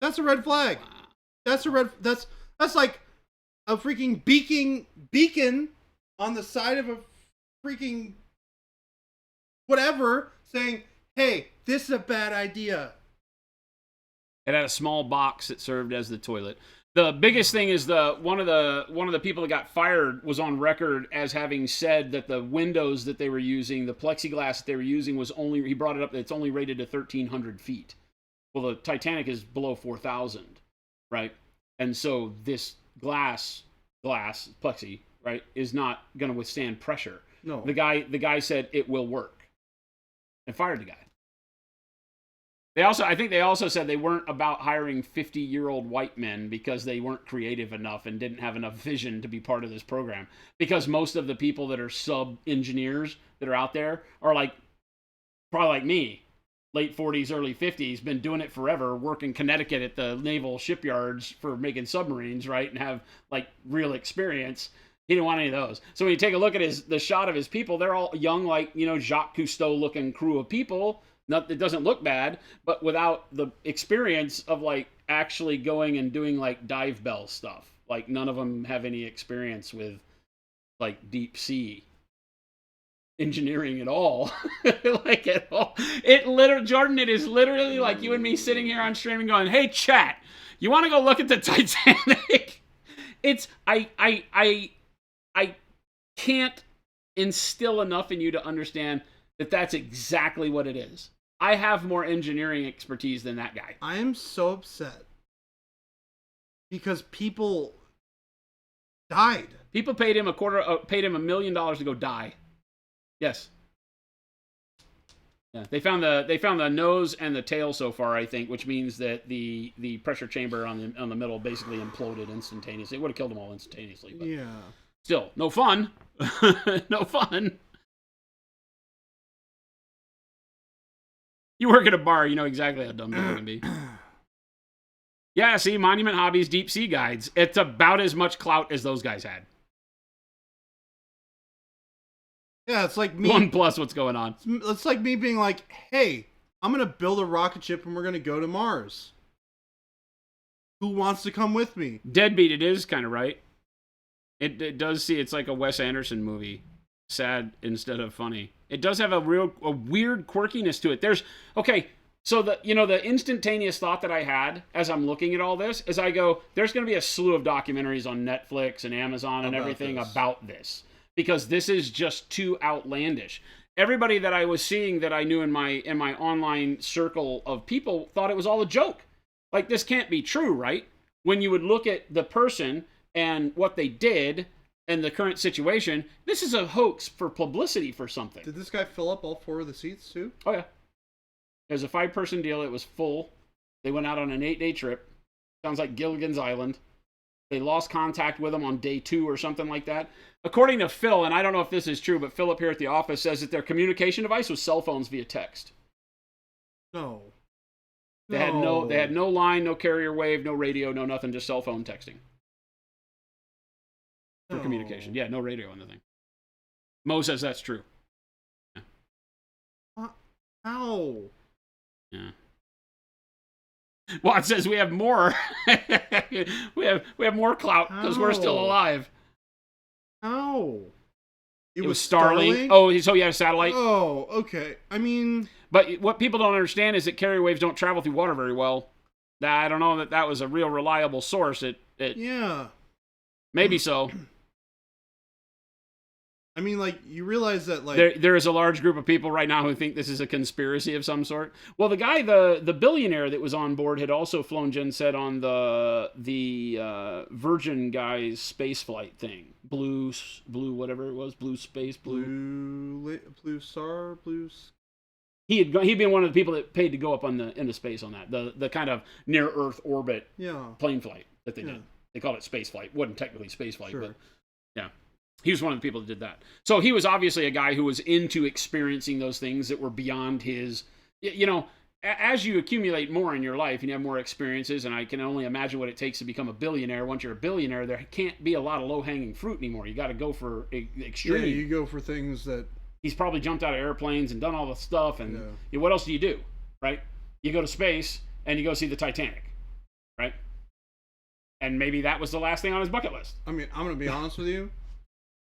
Speaker 2: That's a red flag. That's like a freaking beacon on the side of a freaking whatever saying, "Hey, this is a bad idea."
Speaker 1: It had a small box that served as the toilet. The biggest thing is one of the people that got fired was on record as having said that the windows that they were using, the plexiglass that they were using, was only, he brought it up that it's only rated to 1,300 feet. Well, the Titanic is below 4,000, right? And so this glass plexi, right, is not going to withstand pressure.
Speaker 2: No.
Speaker 1: The guy said it will work, and fired the guy. I think they also said they weren't about hiring 50-year-old white men because they weren't creative enough and didn't have enough vision to be part of this program. Because most of the people that are sub-engineers that are out there are probably like me, late 40s, early 50s, been doing it forever, work in Connecticut at the naval shipyards for making submarines, right, and have real experience. He didn't want any of those. So when you take a look at the shot of his people, they're all young, like, Jacques Cousteau looking crew of people. It doesn't look bad, but without the experience of like actually going and doing like dive bell stuff. Like none of them have any experience with like deep sea engineering at all. Like at all. Jordan, it is literally like you and me sitting here on streaming going, "Hey chat, you want to go look at the Titanic?" I can't instill enough in you to understand that that's exactly what it is. I have more engineering expertise than that guy.
Speaker 2: I am so upset because people died.
Speaker 1: People paid him $1 million to go die. Yes. Yeah, they found the nose and the tail so far, I think, which means that the pressure chamber on the middle basically imploded instantaneously. It would have killed them all instantaneously. But
Speaker 2: yeah.
Speaker 1: Still, no fun. No fun. You work at a bar, you know exactly how dumb people can be. Yeah, see, Monument Hobbies deep sea guides. It's about as much clout as those guys had.
Speaker 2: Yeah, it's like me.
Speaker 1: OnePlus, what's going on?
Speaker 2: It's like me being like, hey, I'm going to build a rocket ship and we're going to go to Mars. Who wants to come with me?
Speaker 1: Deadbeat, it is kind of right. It does see, it's like a Wes Anderson movie. Sad instead of funny. It does have a weird quirkiness to it. So the instantaneous thought that I had as I'm looking at all this is I go, there's going to be a slew of documentaries on Netflix and Amazon and everything about this. Because this is just too outlandish. Everybody that I was seeing that I knew in my online circle of people thought it was all a joke. Like, this can't be true, right? When you would look at the person and what they did and the current situation, this is a hoax for publicity for something.
Speaker 2: Did this guy fill up all 4 of the seats too?
Speaker 1: Oh yeah. It was a 5-person deal. It was full. They went out on an 8-day trip. Sounds like Gilligan's Island. They lost contact with him on day 2 or something like that. According to Phil, and I don't know if this is true, but Philip here at the office says that their communication device was cell phones via text.
Speaker 2: No.
Speaker 1: They had no line, no carrier wave, no radio, no nothing, just cell phone texting. For communication. Yeah, no radio on the thing. Mo says that's true.
Speaker 2: Yeah. How?
Speaker 1: Yeah. Watt says we have more. we have more clout because we're still alive.
Speaker 2: How?
Speaker 1: It was Starlink. Oh, so you had a satellite?
Speaker 2: Oh, okay. I mean...
Speaker 1: But what people don't understand is that carrier waves don't travel through water very well. I don't know that was a real reliable source.
Speaker 2: Yeah.
Speaker 1: Maybe so.
Speaker 2: I mean, like, you realize that, like...
Speaker 1: There is a large group of people right now who think this is a conspiracy of some sort. Well, the guy, the billionaire that was on board had also flown, Jen said, on the Virgin guy's space flight thing. Blue, whatever it was. Blue space,
Speaker 2: Blue Star.
Speaker 1: He'd been one of the people that paid to go up into space on that. The kind of near Earth orbit plane flight that they did. They called it space flight. It wasn't technically space flight, but yeah. He was one of the people that did that. So he was obviously a guy who was into experiencing those things that were beyond his, as you accumulate more in your life and you have more experiences, and I can only imagine what it takes to become a billionaire. Once you're a billionaire, there can't be a lot of low-hanging fruit anymore. You got to go for extreme.
Speaker 2: Yeah, you go for things that...
Speaker 1: He's probably jumped out of airplanes and done all the stuff, and what else do you do, right? You go to space, and you go see the Titanic, right? And maybe that was the last thing on his bucket list.
Speaker 2: I mean, I'm going to be honest with you.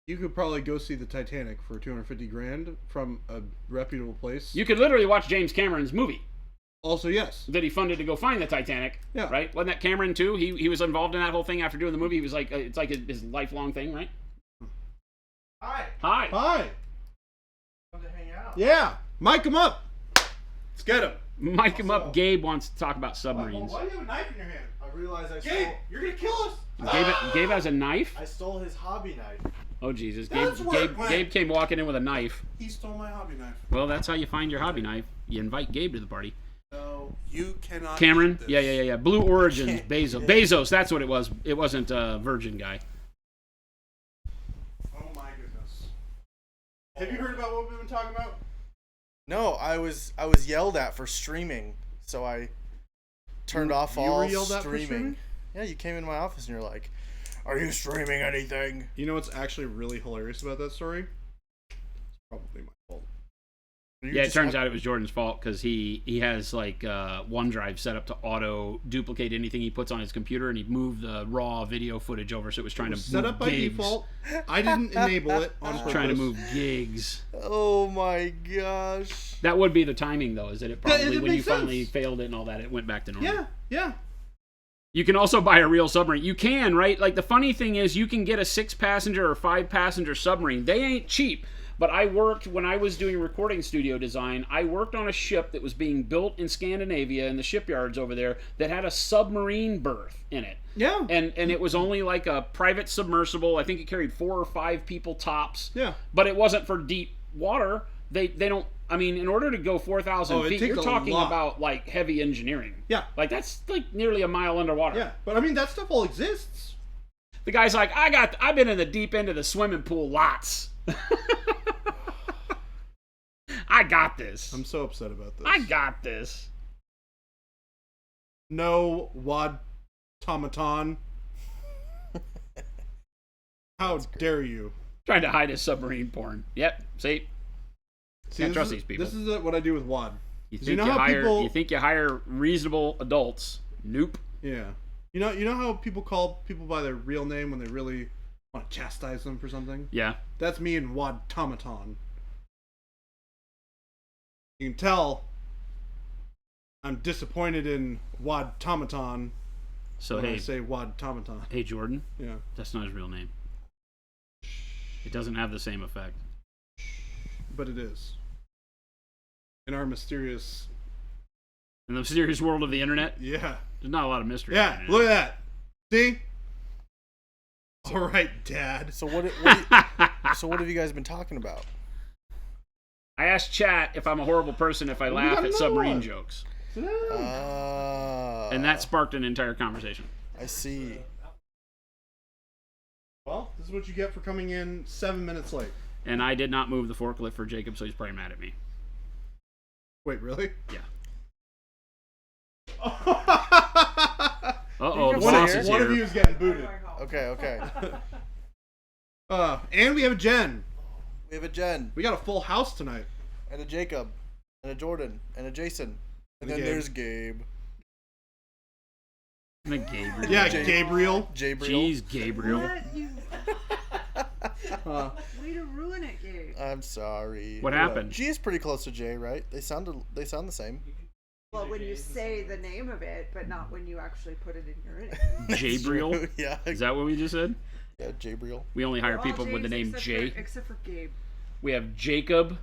Speaker 2: You could probably go see the Titanic for $250,000 from a reputable place.
Speaker 1: You could literally watch James Cameron's movie.
Speaker 2: Also, yes.
Speaker 1: That he funded to go find the Titanic. Yeah. Right? Wasn't that Cameron, too? He was involved in that whole thing after doing the movie. He was like, it's like his lifelong thing, right?
Speaker 3: Hi.
Speaker 2: Come
Speaker 3: to hang out.
Speaker 2: Yeah. Mic him up. Let's get him.
Speaker 1: Mic him up. Gabe wants to talk about submarines.
Speaker 2: Why do you have a knife in your hand?
Speaker 3: I realized I
Speaker 2: Gabe,
Speaker 3: stole...
Speaker 2: you're going to kill us.
Speaker 1: Gabe has a knife?
Speaker 3: I stole his hobby knife.
Speaker 1: Oh, Jesus.
Speaker 2: That's
Speaker 1: Gabe came walking in with a knife.
Speaker 2: He stole my hobby knife.
Speaker 1: Well, that's how you find your hobby knife. You invite Gabe to the party.
Speaker 2: No, you cannot.
Speaker 1: Cameron? Yeah. Blue Origins, Bezos. Bezos, that's what it was. It wasn't a Virgin guy.
Speaker 2: Oh, my goodness. Have you heard about what we've been talking about?
Speaker 3: No, I was yelled at for streaming, so I turned off all
Speaker 2: yelled
Speaker 3: streaming.
Speaker 2: At for streaming?
Speaker 3: Yeah, you came in my office and you're like, Are you streaming anything?
Speaker 2: You know what's actually really hilarious about that story? It's probably my fault.
Speaker 1: Yeah, it turns out it was Jordan's fault because he has like OneDrive set up to auto duplicate anything he puts on his computer, and he moved the raw video footage over, so it was trying to move
Speaker 2: set up by
Speaker 1: gigs.
Speaker 2: default. I didn't enable it on purpose.
Speaker 1: Trying to move gigs.
Speaker 3: Oh my gosh.
Speaker 1: That would be the timing, though, is that it probably
Speaker 2: it
Speaker 1: when you
Speaker 2: makes
Speaker 1: finally
Speaker 2: sense.
Speaker 1: failed it and all that, it went back to normal.
Speaker 2: Yeah.
Speaker 1: You can also buy a real submarine. You can, right? Like the funny thing is, you can get a 6-passenger or 5-passenger submarine. They ain't cheap. But I worked, when I was doing recording studio design, I worked on a ship that was being built in Scandinavia in the shipyards over there that had a submarine berth in it.
Speaker 2: Yeah.
Speaker 1: And it was only like a private submersible. I think it carried 4 or 5 people tops.
Speaker 2: Yeah.
Speaker 1: But it wasn't for deep water. They don't, I mean, in order to go 4,000 feet, you're talking about like heavy engineering.
Speaker 2: Yeah.
Speaker 1: Like that's like nearly a mile underwater.
Speaker 2: Yeah. But I mean, that stuff all exists.
Speaker 1: The guy's like, I've been in the deep end of the swimming pool lots. I got this.
Speaker 2: I'm so upset about this.
Speaker 1: I got this.
Speaker 2: No wad tomaton. How dare you?
Speaker 1: Trying to hide his submarine porn. Yep. See? Can't trust these people.
Speaker 2: This is what I do with wad.
Speaker 1: You think you hire reasonable adults? Nope.
Speaker 2: Yeah. You know how people call people by their real name when they really want to chastise them for something?
Speaker 1: Yeah.
Speaker 2: That's me and wad tomaton. You can tell I'm disappointed in wad tomaton
Speaker 1: So
Speaker 2: when
Speaker 1: hey,
Speaker 2: I say wad tomaton.
Speaker 1: hey Jordan,
Speaker 2: Yeah.
Speaker 1: that's not his real name. It doesn't have the same effect.
Speaker 2: But it is. In our mysterious...
Speaker 1: In the mysterious world of the internet,
Speaker 2: Yeah.
Speaker 1: there's not a lot of mystery.
Speaker 2: Yeah,
Speaker 1: in the
Speaker 2: look
Speaker 1: internet.
Speaker 2: at that. See? All right, Dad.
Speaker 3: So what have you guys been talking about?
Speaker 1: I asked chat if I'm a horrible person if I laugh
Speaker 2: got
Speaker 1: at
Speaker 2: another
Speaker 1: submarine
Speaker 2: one.
Speaker 1: jokes.
Speaker 3: And
Speaker 1: And that sparked an entire conversation.
Speaker 3: I see.
Speaker 2: Well, this is what you get for coming in 7 minutes late.
Speaker 1: And I did not move the forklift for Jacob, so he's probably mad at me.
Speaker 2: Wait, really?
Speaker 1: Yeah.
Speaker 2: One
Speaker 1: Uh-oh, the
Speaker 3: One
Speaker 1: boss
Speaker 3: here?
Speaker 1: is
Speaker 2: of
Speaker 1: here.
Speaker 2: you is getting booted.
Speaker 3: Okay.
Speaker 2: And we have a Jen.
Speaker 3: We have a Jen
Speaker 2: We got a full house tonight.
Speaker 3: and a Jacob and a Jordan and a Jason. And then
Speaker 2: Gabe.
Speaker 3: there's Gabe.
Speaker 1: The Gabriel.
Speaker 2: Yeah,
Speaker 3: J-
Speaker 2: Gabriel.
Speaker 3: Jabriel.
Speaker 1: Jeez, Gabriel.
Speaker 4: What? You way to ruin it, Gabe.
Speaker 3: I'm sorry.
Speaker 1: What happened?
Speaker 3: G is pretty close to J, right? They sound the same.
Speaker 4: Well, when you say the name of it, but not when you actually put it in your name.
Speaker 1: Jabriel?
Speaker 3: Yeah.
Speaker 1: Is that what we just said?
Speaker 3: Yeah, Jabriel.
Speaker 1: We only hire
Speaker 4: All
Speaker 1: people with the
Speaker 4: James
Speaker 1: name
Speaker 4: except
Speaker 1: J.
Speaker 4: except for Gabe.
Speaker 1: We have Jacob,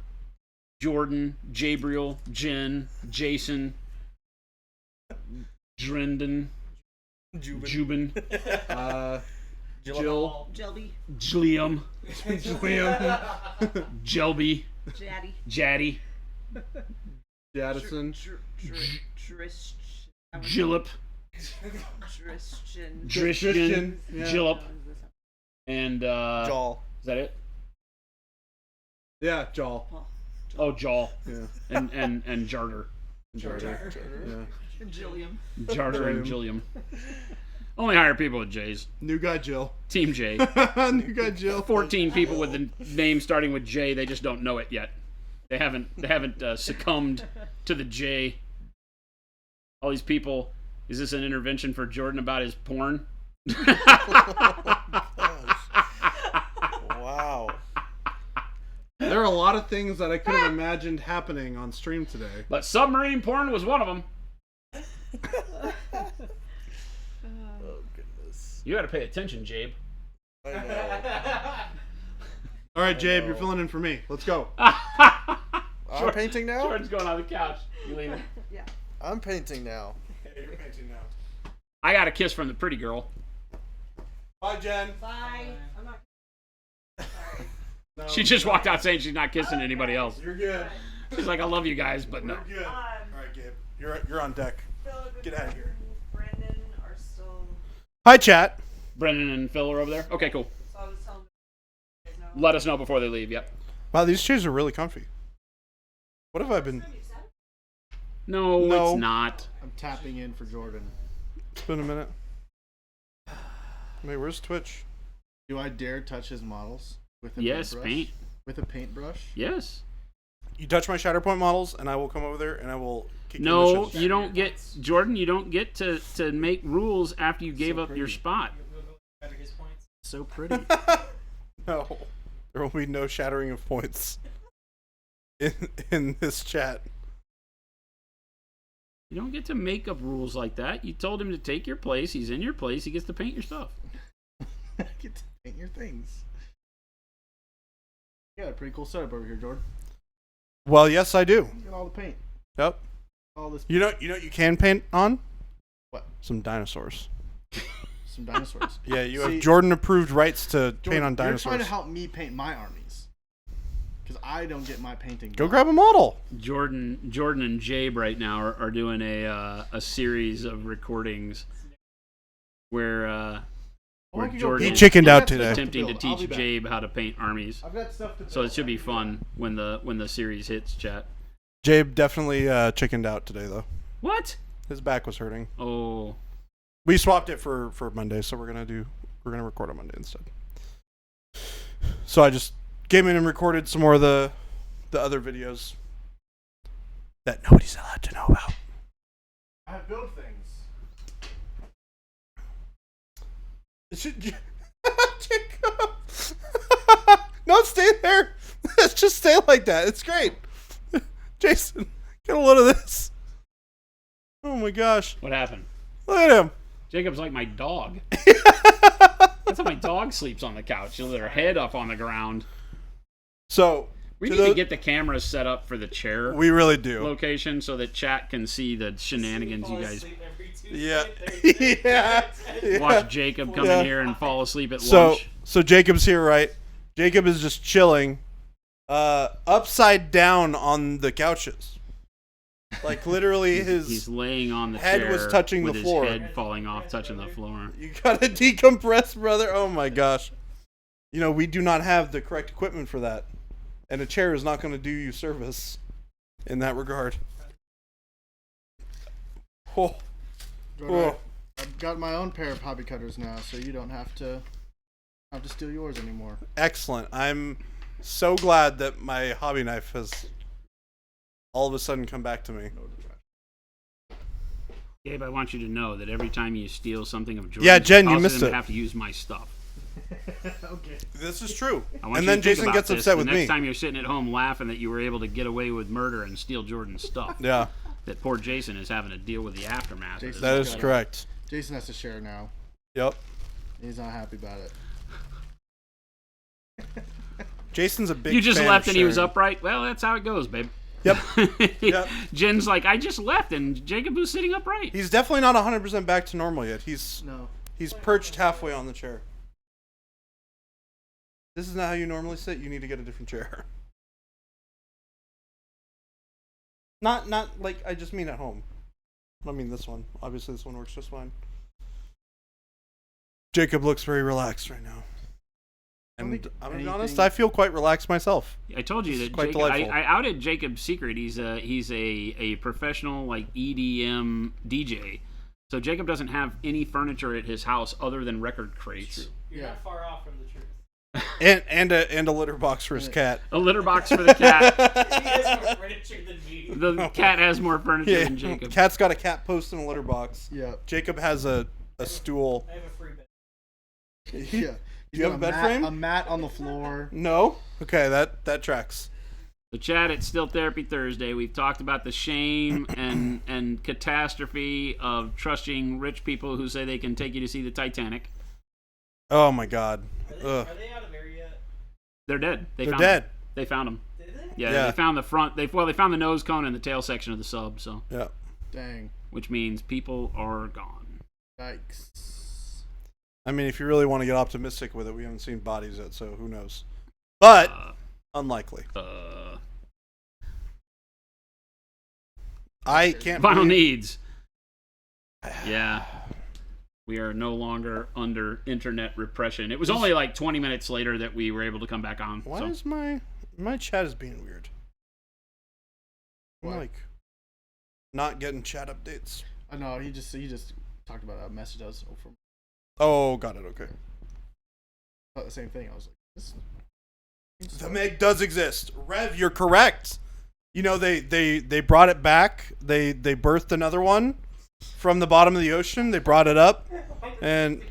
Speaker 1: Jordan, Jabriel, Jen, Jason, Drendon, Jubin, Jill,
Speaker 4: Jelby.
Speaker 1: Jliam, Jelby,
Speaker 4: Jaddy.
Speaker 1: Jaddy,
Speaker 2: Jadison.
Speaker 1: Jillip,
Speaker 4: Tristan.
Speaker 1: Drishkin,
Speaker 2: Yeah.
Speaker 1: Jillip, and
Speaker 3: Jawl.
Speaker 1: is that it?
Speaker 2: Yeah, Jawl.
Speaker 1: Oh, Jawl
Speaker 2: Yeah.
Speaker 1: and Jarder.
Speaker 2: Jarder. Yeah.
Speaker 4: Jilliam.
Speaker 1: Jarder and Jilliam. Only hire people with J's.
Speaker 2: New guy Jill.
Speaker 1: Team J.
Speaker 2: New guy Jill.
Speaker 1: 14 people with the name starting with J. They just don't know it yet. They haven't succumbed to the J. All these people. Is this an intervention for Jordan about his porn?
Speaker 3: Wow.
Speaker 2: There are a lot of things that I could have imagined happening on stream today.
Speaker 1: But submarine porn was one of them.
Speaker 3: Oh goodness.
Speaker 1: You got to pay attention, Jabe.
Speaker 3: I know.
Speaker 2: All right, Jabe, you're filling in for me. Let's go.
Speaker 3: I'm painting now.
Speaker 1: Jordan's going on the couch. You leaving?
Speaker 4: Yeah.
Speaker 3: I'm painting now.
Speaker 2: Hey, you're painting now.
Speaker 1: I got a kiss from the pretty girl.
Speaker 2: Bye, Jen.
Speaker 4: Bye. I'm not. Sorry.
Speaker 2: No,
Speaker 1: She just walked out saying she's not kissing anybody else.
Speaker 2: You're good.
Speaker 1: She's like, I love you guys, but no.
Speaker 2: You're good. All right, Gabe. You're on deck. Get out of here.
Speaker 4: Brandon are still.
Speaker 2: Hi, chat.
Speaker 1: Brendan and Phil are over there. Okay, cool.
Speaker 4: So I was telling you guys know.
Speaker 1: Let us know before they leave. Yep.
Speaker 2: Wow, these chairs are really comfy. What have I been?
Speaker 1: No,
Speaker 2: No.
Speaker 1: it's not.
Speaker 5: I'm tapping in for Jordan.
Speaker 2: It's been a minute. Wait, where's Twitch?
Speaker 3: Do I dare touch his models with a
Speaker 1: Yes,
Speaker 3: paintbrush?
Speaker 1: paint.
Speaker 3: With a paintbrush?
Speaker 1: Yes.
Speaker 2: You touch my Shatterpoint models, and I will come over there and I will kick
Speaker 1: No,
Speaker 2: you in the shins.
Speaker 1: you don't get Jordan. You don't get to make rules after you gave
Speaker 3: So
Speaker 1: up your
Speaker 3: pretty.
Speaker 1: spot.
Speaker 3: So pretty.
Speaker 2: No, there will be no shattering of points in this chat.
Speaker 1: You don't get to make up rules like that. You told him to take your place. He's in your place. He gets to paint your stuff.
Speaker 3: I get to paint your things. You got a pretty cool setup over here, Jordan.
Speaker 2: Well, yes, I do.
Speaker 3: You got all the paint.
Speaker 2: Yep.
Speaker 3: All this.
Speaker 2: You know you can paint on?
Speaker 3: What?
Speaker 2: Some dinosaurs.
Speaker 3: Some dinosaurs.
Speaker 2: Yeah, you
Speaker 3: See,
Speaker 2: have Jordan approved rights to
Speaker 3: Jordan,
Speaker 2: paint on
Speaker 3: you're
Speaker 2: dinosaurs.
Speaker 3: trying to help me paint my armies. Because I don't get my painting.
Speaker 2: Go
Speaker 3: done.
Speaker 2: grab a model.
Speaker 1: Jordan and Jabe right now are doing a series of recordings where
Speaker 3: I could go
Speaker 1: Jordan
Speaker 2: He
Speaker 3: paint.
Speaker 2: chickened
Speaker 3: I
Speaker 2: out
Speaker 3: got stuff
Speaker 2: today.
Speaker 3: to
Speaker 1: attempting to
Speaker 3: build. I'll be
Speaker 1: teach
Speaker 3: back.
Speaker 1: Jabe how to paint armies.
Speaker 3: I've got stuff to
Speaker 1: So it
Speaker 3: build.
Speaker 1: should be fun when the series hits, chat.
Speaker 2: Jabe definitely chickened out today, though.
Speaker 1: What?
Speaker 2: His back was hurting.
Speaker 1: Oh,
Speaker 2: We swapped it for Monday, so we're gonna record on Monday instead. So I just came in and recorded some more of the other videos that nobody's allowed to know about.
Speaker 3: I have built things.
Speaker 2: Jacob! No, stay there. Just stay like that. It's great. Jason, get a load of this. Oh my gosh.
Speaker 1: what happened?
Speaker 2: Look at him.
Speaker 1: Jacob's like my dog. That's how my dog sleeps on the couch. She'll let her head up on the ground.
Speaker 2: So,
Speaker 1: We
Speaker 2: to
Speaker 1: need
Speaker 2: the-
Speaker 1: to get the cameras set up for the chair
Speaker 2: we really do.
Speaker 1: location so that chat can see the shenanigans you guys
Speaker 2: Yeah. Yeah.
Speaker 1: watch. Jacob come
Speaker 2: Yeah.
Speaker 1: in here and fall asleep at
Speaker 2: So,
Speaker 1: lunch.
Speaker 2: so Jacob's here, right? Jacob is just chilling, upside down on the couches. Like literally,
Speaker 1: He's
Speaker 2: his
Speaker 1: laying on the
Speaker 2: head
Speaker 1: chair
Speaker 2: was touching
Speaker 1: with
Speaker 2: the
Speaker 1: his
Speaker 2: floor.
Speaker 1: head falling off, touching the floor.
Speaker 2: You gotta decompress, brother. Oh my gosh. You know, we do not have the correct equipment for that. And a chair is not going to do you service in that regard. Oh.
Speaker 3: Jordan,
Speaker 2: Oh.
Speaker 3: I've got my own pair of hobby cutters now, so you don't have to steal yours anymore.
Speaker 2: Excellent. I'm so glad that my hobby knife has all of a sudden come back to me.
Speaker 1: Gabe, I want you to know that every time you steal something of Jordan's,
Speaker 2: Yeah, Jen, you
Speaker 1: causes
Speaker 2: missed
Speaker 1: him
Speaker 2: it.
Speaker 1: to have to use my stuff.
Speaker 3: Okay.
Speaker 2: This is true.
Speaker 1: I want
Speaker 2: And
Speaker 1: you
Speaker 2: then
Speaker 1: to think
Speaker 2: Jason
Speaker 1: about
Speaker 2: gets
Speaker 1: this.
Speaker 2: upset with
Speaker 1: the next
Speaker 2: me.
Speaker 1: time you're sitting at home laughing that you were able to get away with murder and steal Jordan's stuff.
Speaker 2: Yeah,
Speaker 1: That poor Jason is having to deal with the aftermath. of
Speaker 3: Jason-
Speaker 1: this.
Speaker 2: that is
Speaker 3: Got it.
Speaker 2: correct.
Speaker 3: Jason has to share now.
Speaker 2: Yep.
Speaker 3: He's not happy about it.
Speaker 2: Jason's a big
Speaker 1: You just
Speaker 2: fan
Speaker 1: left
Speaker 2: of
Speaker 1: and he was
Speaker 2: sharing.
Speaker 1: upright? Well, that's how it goes, babe.
Speaker 2: Yep. Yep.
Speaker 1: Jen's like, I just left and Jacob was sitting upright.
Speaker 2: He's definitely not 100% back to normal yet. He's
Speaker 3: No.
Speaker 2: perched halfway on the chair. This is not how you normally sit. You need to get a different chair. Not like I just mean at home. I mean this one. Obviously this one works just fine. Jacob looks very relaxed right now. And
Speaker 3: think
Speaker 2: I'm gonna be
Speaker 3: anything-
Speaker 2: honest, I feel quite relaxed myself.
Speaker 1: I told you
Speaker 2: This is
Speaker 1: that
Speaker 2: quite
Speaker 1: Jacob,
Speaker 2: delightful.
Speaker 1: I outed Jacob's secret. He's a professional like EDM DJ. So Jacob doesn't have any furniture at his house other than record crates.
Speaker 5: You're
Speaker 3: Yeah.
Speaker 5: not far off from the truth.
Speaker 2: And a litter box for his cat.
Speaker 1: A litter box for the cat.
Speaker 5: He has more furniture than me.
Speaker 1: The cat has more furniture
Speaker 2: Yeah,
Speaker 1: than Jacob.
Speaker 2: cat's got a cat post in a litter box.
Speaker 3: Yeah.
Speaker 2: Jacob has a stool.
Speaker 5: I have a free bed.
Speaker 3: Yeah.
Speaker 2: Do you have a bed
Speaker 3: mat,
Speaker 2: frame?
Speaker 3: A mat on the floor.
Speaker 2: No? Okay, that tracks.
Speaker 1: The chat at Still Therapy Thursday. We've talked about the shame and catastrophe of trusting rich people who say they can take you to see the Titanic.
Speaker 2: Oh my god. Ugh.
Speaker 5: Are they out of air yet?
Speaker 1: They're dead.
Speaker 2: They're dead.
Speaker 1: They found them.
Speaker 5: Did they?
Speaker 1: Yeah,
Speaker 2: Yeah.
Speaker 1: they found the front. They found the nose cone and the tail section of the sub. So,
Speaker 2: Yeah.
Speaker 3: Dang.
Speaker 1: which means people are gone.
Speaker 3: Yikes.
Speaker 2: I mean, if you really want to get optimistic with it, we haven't seen bodies yet, so who knows? But
Speaker 1: Uh,
Speaker 2: unlikely.
Speaker 1: uh,
Speaker 2: I can't.
Speaker 1: Final
Speaker 2: believe-
Speaker 1: needs. Yeah. We are no longer under internet repression. It was only like 20 minutes later that we were able to come back on.
Speaker 2: Why
Speaker 1: so.
Speaker 2: is my chat is being weird? I'm
Speaker 3: What?
Speaker 2: like not getting chat updates.
Speaker 3: No, he just talked about a message us from.
Speaker 2: Oh, got it. Okay.
Speaker 3: Thought the same thing. I was like, this.
Speaker 2: The Meg does exist. Rev, you're correct. You know, they brought it back. They birthed another one from the bottom of the ocean. They brought it up, and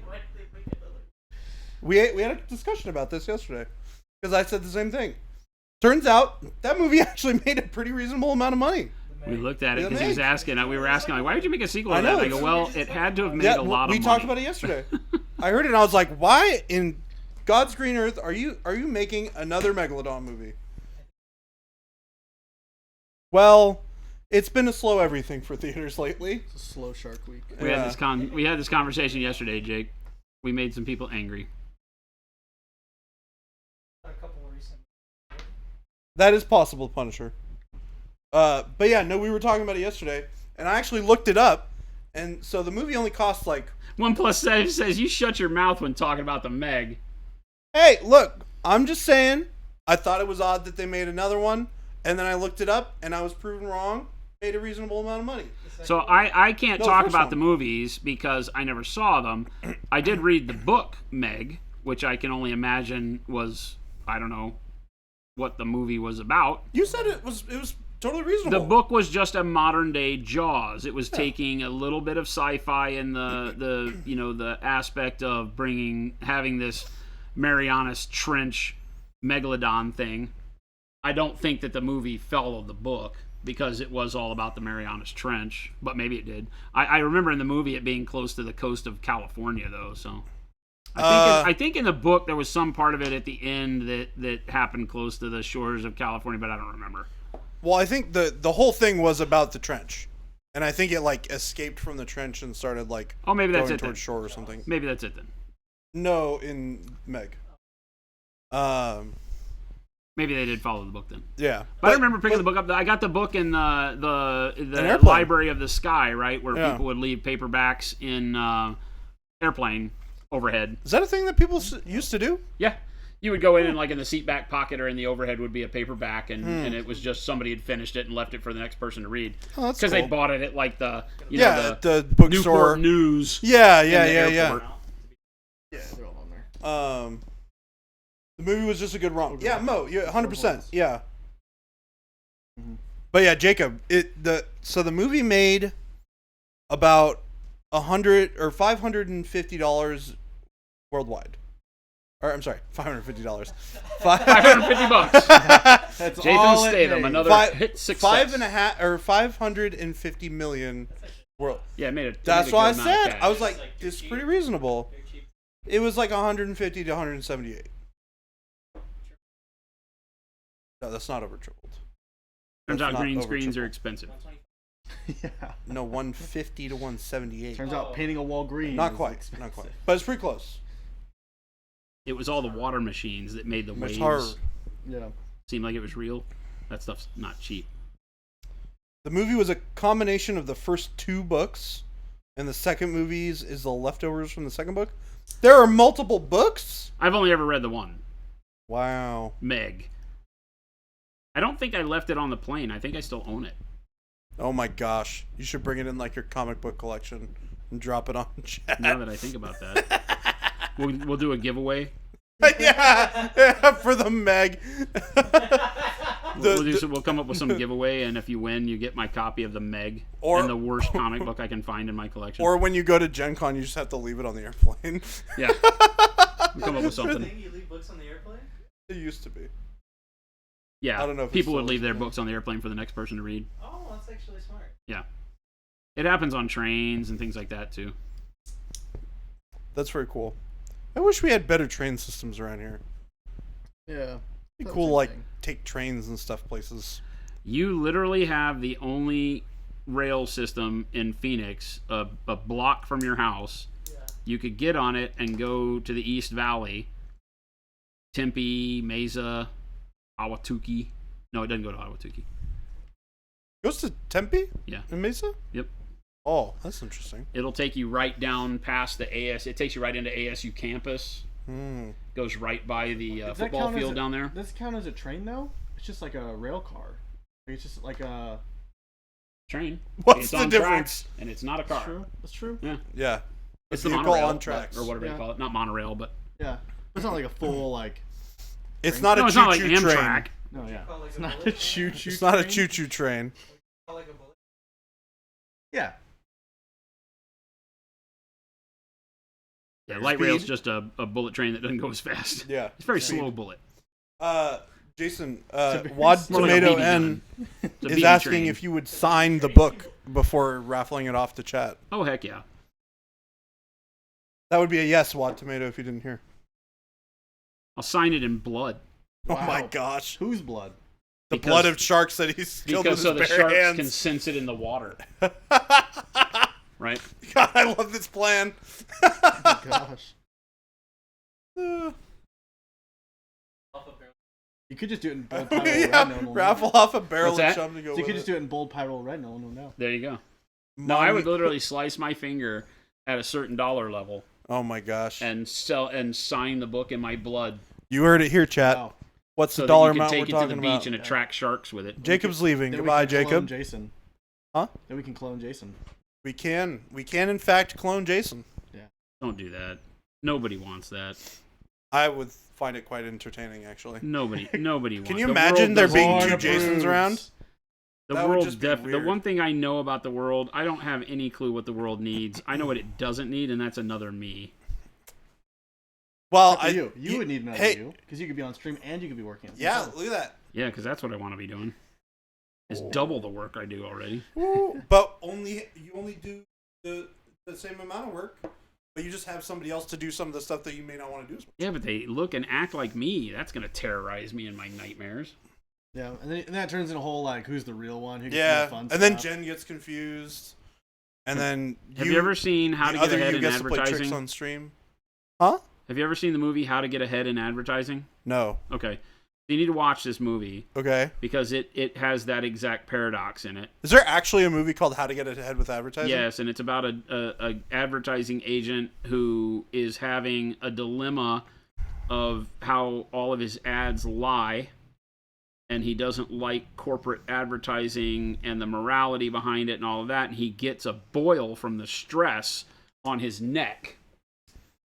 Speaker 2: we had a discussion about this yesterday because I said the same thing. Turns out that movie actually made a pretty reasonable amount of money.
Speaker 1: We looked at it
Speaker 2: The
Speaker 1: because he was
Speaker 2: Meg.
Speaker 1: asking. We were asking, like, why did you make a sequel to
Speaker 2: I know,
Speaker 1: that? And I go,
Speaker 2: it's-
Speaker 1: well, it had to have made a lot of money.
Speaker 2: We talked about it yesterday. I heard it and I was like, why in God's green earth are you making another Megalodon movie? Well, it's been a slow everything for theaters lately.
Speaker 3: It's a slow Shark Week.
Speaker 1: We
Speaker 2: Yeah.
Speaker 1: had this conversation yesterday, Jake. We made some people angry.
Speaker 5: A couple of recent.
Speaker 2: That is possible, Punisher. But yeah, no, we were talking about it yesterday, and I actually looked it up, and so the movie only costs like,
Speaker 1: 1+7 says you shut your mouth when talking about the Meg.
Speaker 2: hey, look, I'm just saying, I thought it was odd that they made another one, and then I looked it up, and I was proven wrong, made a reasonable amount of money.
Speaker 1: So I can't
Speaker 2: No,
Speaker 1: talk
Speaker 2: first
Speaker 1: about
Speaker 2: one.
Speaker 1: the movies because I never saw them. I did read the book Meg, which I can only imagine was, I don't know what the movie was about.
Speaker 2: You said it was totally reasonable.
Speaker 1: The book was just a modern day Jaws. It was taking a little bit of sci-fi and the aspect of having this Marianas Trench megalodon thing. I don't think that the movie followed the book because it was all about the Marianas Trench, but maybe it did. I remember in the movie it being close to the coast of California, though. So I think in the book there was some part of it at the end that happened close to the shores of California, but I don't remember.
Speaker 2: Well, I think the whole thing was about the trench, and I think it like escaped from the trench and started like
Speaker 1: Oh, maybe that's
Speaker 2: going
Speaker 1: it then.
Speaker 2: towards shore or something.
Speaker 1: Maybe that's it then.
Speaker 2: No, in Meg.
Speaker 1: Maybe they did follow the book then.
Speaker 2: Yeah,
Speaker 1: But I remember picking the book up. I got the book in the
Speaker 2: airplane.
Speaker 1: Library of the Sky, right, where
Speaker 2: Yeah.
Speaker 1: people would leave paperbacks in airplane overhead.
Speaker 2: Is that a thing that people used to do?
Speaker 1: Yeah, you would go in and like in the seat back pocket or in the overhead would be a paperback, and it was just somebody had finished it and left it for the next person to read
Speaker 2: Oh, that's
Speaker 1: because
Speaker 2: cool.
Speaker 1: they bought it at like the
Speaker 2: at the
Speaker 1: Newport
Speaker 2: bookstore.
Speaker 1: News.
Speaker 2: Yeah,
Speaker 1: in
Speaker 2: yeah,
Speaker 1: the
Speaker 2: yeah, yeah.
Speaker 1: airport.
Speaker 3: Yeah, they're all on there.
Speaker 2: The movie was just a good romp. Yeah, Mo, yeah, 100%. Yeah.
Speaker 3: Mhm.
Speaker 2: But yeah, Jacob, so the movie made about $100 or $550 worldwide. Or I'm sorry, $550.
Speaker 1: $550.
Speaker 3: That's
Speaker 1: Jason
Speaker 3: all it
Speaker 1: Statham,
Speaker 3: made.
Speaker 1: another hit success.
Speaker 2: 550 million world.
Speaker 1: Yeah, it made a.
Speaker 2: That's
Speaker 1: made a
Speaker 2: what I
Speaker 1: good amount of
Speaker 2: said.
Speaker 1: cash.
Speaker 2: I was like,
Speaker 5: It's like
Speaker 2: this is
Speaker 5: cheap.
Speaker 2: pretty reasonable.
Speaker 5: Very cheap.
Speaker 2: It was like 150 to 178. No, that's not over tripled.
Speaker 1: Turns
Speaker 2: That's
Speaker 1: out
Speaker 2: not
Speaker 1: green
Speaker 2: over
Speaker 1: screens are
Speaker 2: triple.
Speaker 1: expensive.
Speaker 5: 120.
Speaker 3: Yeah.
Speaker 2: No, 150 to 178.
Speaker 3: Turns out painting a wall green.
Speaker 2: Not
Speaker 3: is
Speaker 2: quite,
Speaker 3: expensive.
Speaker 2: not quite. But it's pretty close.
Speaker 1: It was all the water machines that made the
Speaker 2: Much
Speaker 1: waves
Speaker 2: harder.
Speaker 3: Yeah.
Speaker 1: seem like it was real. That stuff's not cheap.
Speaker 2: The movie was a combination of the first two books, and the second movies is the leftovers from the second book. There are multiple books?
Speaker 1: I've only ever read the one,
Speaker 2: Wow.
Speaker 1: Meg. I don't think I left it on the plane. I think I still own it.
Speaker 2: Oh my gosh. You should bring it in like your comic book collection and drop it on chat.
Speaker 1: Now that I think about that, we'll do a giveaway.
Speaker 2: yeah, for the Meg.
Speaker 1: We'll come up with some giveaway, and if you win, you get my copy of the Meg
Speaker 2: Or-
Speaker 1: and the worst comic book I can find in my collection.
Speaker 2: Or when you go to Gen Con, you just have to leave it on the airplane.
Speaker 1: yeah, we'll come up with
Speaker 5: Thing
Speaker 1: something.
Speaker 5: you leave books on the airplane?
Speaker 2: It used to be.
Speaker 1: Yeah,
Speaker 2: I don't know if it's
Speaker 1: people would
Speaker 2: still
Speaker 1: leave their
Speaker 2: is.
Speaker 1: books on the airplane for the next person to read.
Speaker 5: Oh, that's actually smart.
Speaker 1: Yeah, it happens on trains and things like that too.
Speaker 2: That's very cool. I wish we had better train systems around here.
Speaker 3: Yeah.
Speaker 2: It'd be
Speaker 3: That's
Speaker 2: cool,
Speaker 3: the
Speaker 2: like
Speaker 3: thing.
Speaker 2: take trains and stuff places.
Speaker 1: You literally have the only rail system in Phoenix, a block from your house.
Speaker 5: Yeah.
Speaker 1: You could get on it and go to the East Valley, Tempe, Mesa, Ahwatukee. No, it doesn't go to Ahwatukee.
Speaker 2: Goes to Tempe
Speaker 1: Yeah.
Speaker 2: in Mesa?
Speaker 1: Yep.
Speaker 2: Oh, that's interesting.
Speaker 1: It'll take you right down past the AS. It takes you right into ASU campus.
Speaker 2: Hmm.
Speaker 1: Goes right by the
Speaker 3: Does that
Speaker 1: football
Speaker 3: count as
Speaker 1: field
Speaker 3: a-
Speaker 1: down there.
Speaker 3: Does it count as a train though? It's just like a rail car. Like, it's just like a.
Speaker 1: Train.
Speaker 2: What's
Speaker 1: It's
Speaker 2: the
Speaker 1: on
Speaker 2: difference?
Speaker 1: tracks, and it's not a car.
Speaker 3: True. That's true.
Speaker 2: Yeah.
Speaker 1: It's the
Speaker 6: vehicle
Speaker 1: monorail
Speaker 6: on tracks.
Speaker 1: or whatever
Speaker 3: Yeah.
Speaker 1: they call it. Not monorail, but
Speaker 3: Yeah. It's not like a full like.
Speaker 6: It's not
Speaker 1: no,
Speaker 6: a
Speaker 1: it's not like
Speaker 6: choo-choo train.
Speaker 1: Amtrak.
Speaker 3: No, yeah.
Speaker 5: Call like
Speaker 3: It's
Speaker 5: a
Speaker 3: not a
Speaker 5: bullet
Speaker 3: choo choo.
Speaker 6: It's not a choo-choo train.
Speaker 5: Call like a bullet.
Speaker 3: Yeah.
Speaker 1: Yeah, light rail's
Speaker 6: Speed.
Speaker 1: just a bullet train that doesn't go as fast.
Speaker 6: Yeah.
Speaker 1: It's a very
Speaker 6: Speed.
Speaker 1: slow bullet.
Speaker 6: Jason,
Speaker 3: very
Speaker 6: Wad
Speaker 1: More like a
Speaker 6: Tomato
Speaker 1: BB
Speaker 6: N
Speaker 1: gun. It's a
Speaker 6: is
Speaker 1: BB
Speaker 6: asking
Speaker 1: train.
Speaker 6: if you would sign the book before raffling it off to chat.
Speaker 1: Oh heck yeah!
Speaker 6: That would be a yes, Wad Tomato, if you didn't hear.
Speaker 1: I'll sign it in blood
Speaker 6: Oh my
Speaker 3: Wow.
Speaker 6: gosh.
Speaker 3: Whose blood?
Speaker 6: The
Speaker 1: Because-
Speaker 6: blood of sharks that he's killed with
Speaker 1: because so the
Speaker 6: his bare
Speaker 1: sharks
Speaker 6: hands.
Speaker 1: can sense it in the water, right?
Speaker 6: God, I love this plan.
Speaker 3: Oh gosh.
Speaker 5: Off a barrel.
Speaker 3: You could just do it in bold pyro red.
Speaker 6: Yeah,
Speaker 3: No one will know.
Speaker 6: raffle off a barrel
Speaker 1: What's
Speaker 6: of
Speaker 1: that?
Speaker 6: chum to go
Speaker 3: So you
Speaker 6: with
Speaker 3: could just
Speaker 6: it.
Speaker 3: do it in bold pyro red. No one will know.
Speaker 1: There you go. No, I would literally slice my finger at a certain dollar level
Speaker 6: Oh my gosh.
Speaker 1: and sign the book in my blood,
Speaker 6: You heard it here, chat.
Speaker 3: Wow.
Speaker 6: What's
Speaker 1: so
Speaker 6: the
Speaker 1: that
Speaker 6: dollar
Speaker 1: you can
Speaker 6: amount we're
Speaker 1: take it to the
Speaker 6: talking
Speaker 1: beach
Speaker 6: about?
Speaker 1: and attract sharks with it.
Speaker 6: Jacob's leaving.
Speaker 3: Then
Speaker 6: Goodbye,
Speaker 3: we can clone
Speaker 6: Jacob.
Speaker 3: Jason.
Speaker 6: Huh?
Speaker 3: Then we can clone Jason.
Speaker 6: We can in fact clone Jason.
Speaker 1: Don't do that. Nobody wants that.
Speaker 6: I would find it quite entertaining, actually.
Speaker 1: Nobody wants.
Speaker 6: Can you
Speaker 1: the
Speaker 6: imagine
Speaker 1: world
Speaker 6: there
Speaker 1: doesn't
Speaker 6: being
Speaker 1: need
Speaker 6: two
Speaker 1: that.
Speaker 6: Jasons around?
Speaker 1: The
Speaker 6: That would
Speaker 1: world
Speaker 6: just be
Speaker 1: the
Speaker 6: weird.
Speaker 1: one thing I know about the world, I don't have any clue what the world needs. I know what it doesn't need, and that's another me.
Speaker 6: Well,
Speaker 3: Except for you would need another
Speaker 6: hey-
Speaker 3: you because you could be on stream and you could be working. at the
Speaker 6: Yeah,
Speaker 3: same time.
Speaker 6: look at that.
Speaker 1: Yeah, because that's what I want to be doing. Is double the work I do already.
Speaker 6: But you only do the same amount of work, but you just have somebody else to do some of the stuff that you may not want to do as much.
Speaker 1: Yeah, but they look and act like me. That's gonna terrorize me in my nightmares.
Speaker 3: Yeah, and that turns into a whole like who's the real one? Who gets
Speaker 6: Yeah,
Speaker 3: the fun
Speaker 6: and then
Speaker 3: stuff.
Speaker 6: Jen gets confused, and then
Speaker 1: Have you ever seen How to
Speaker 6: the
Speaker 1: Get
Speaker 6: other
Speaker 1: Ahead
Speaker 6: you
Speaker 1: in
Speaker 6: gets to play tricks
Speaker 1: Advertising?
Speaker 6: on stream. Huh?
Speaker 1: Have you ever seen the movie How to Get Ahead in Advertising?
Speaker 6: No.
Speaker 1: Okay. You need to watch this movie
Speaker 6: Okay.
Speaker 1: because it has that exact paradox in it.
Speaker 6: Is there actually a movie called How to Get Ahead with Advertising?
Speaker 1: Yes, and it's about a advertising agent who is having a dilemma of how all of his ads lie, and he doesn't like corporate advertising and the morality behind it and all of that, and he gets a boil from the stress on his neck,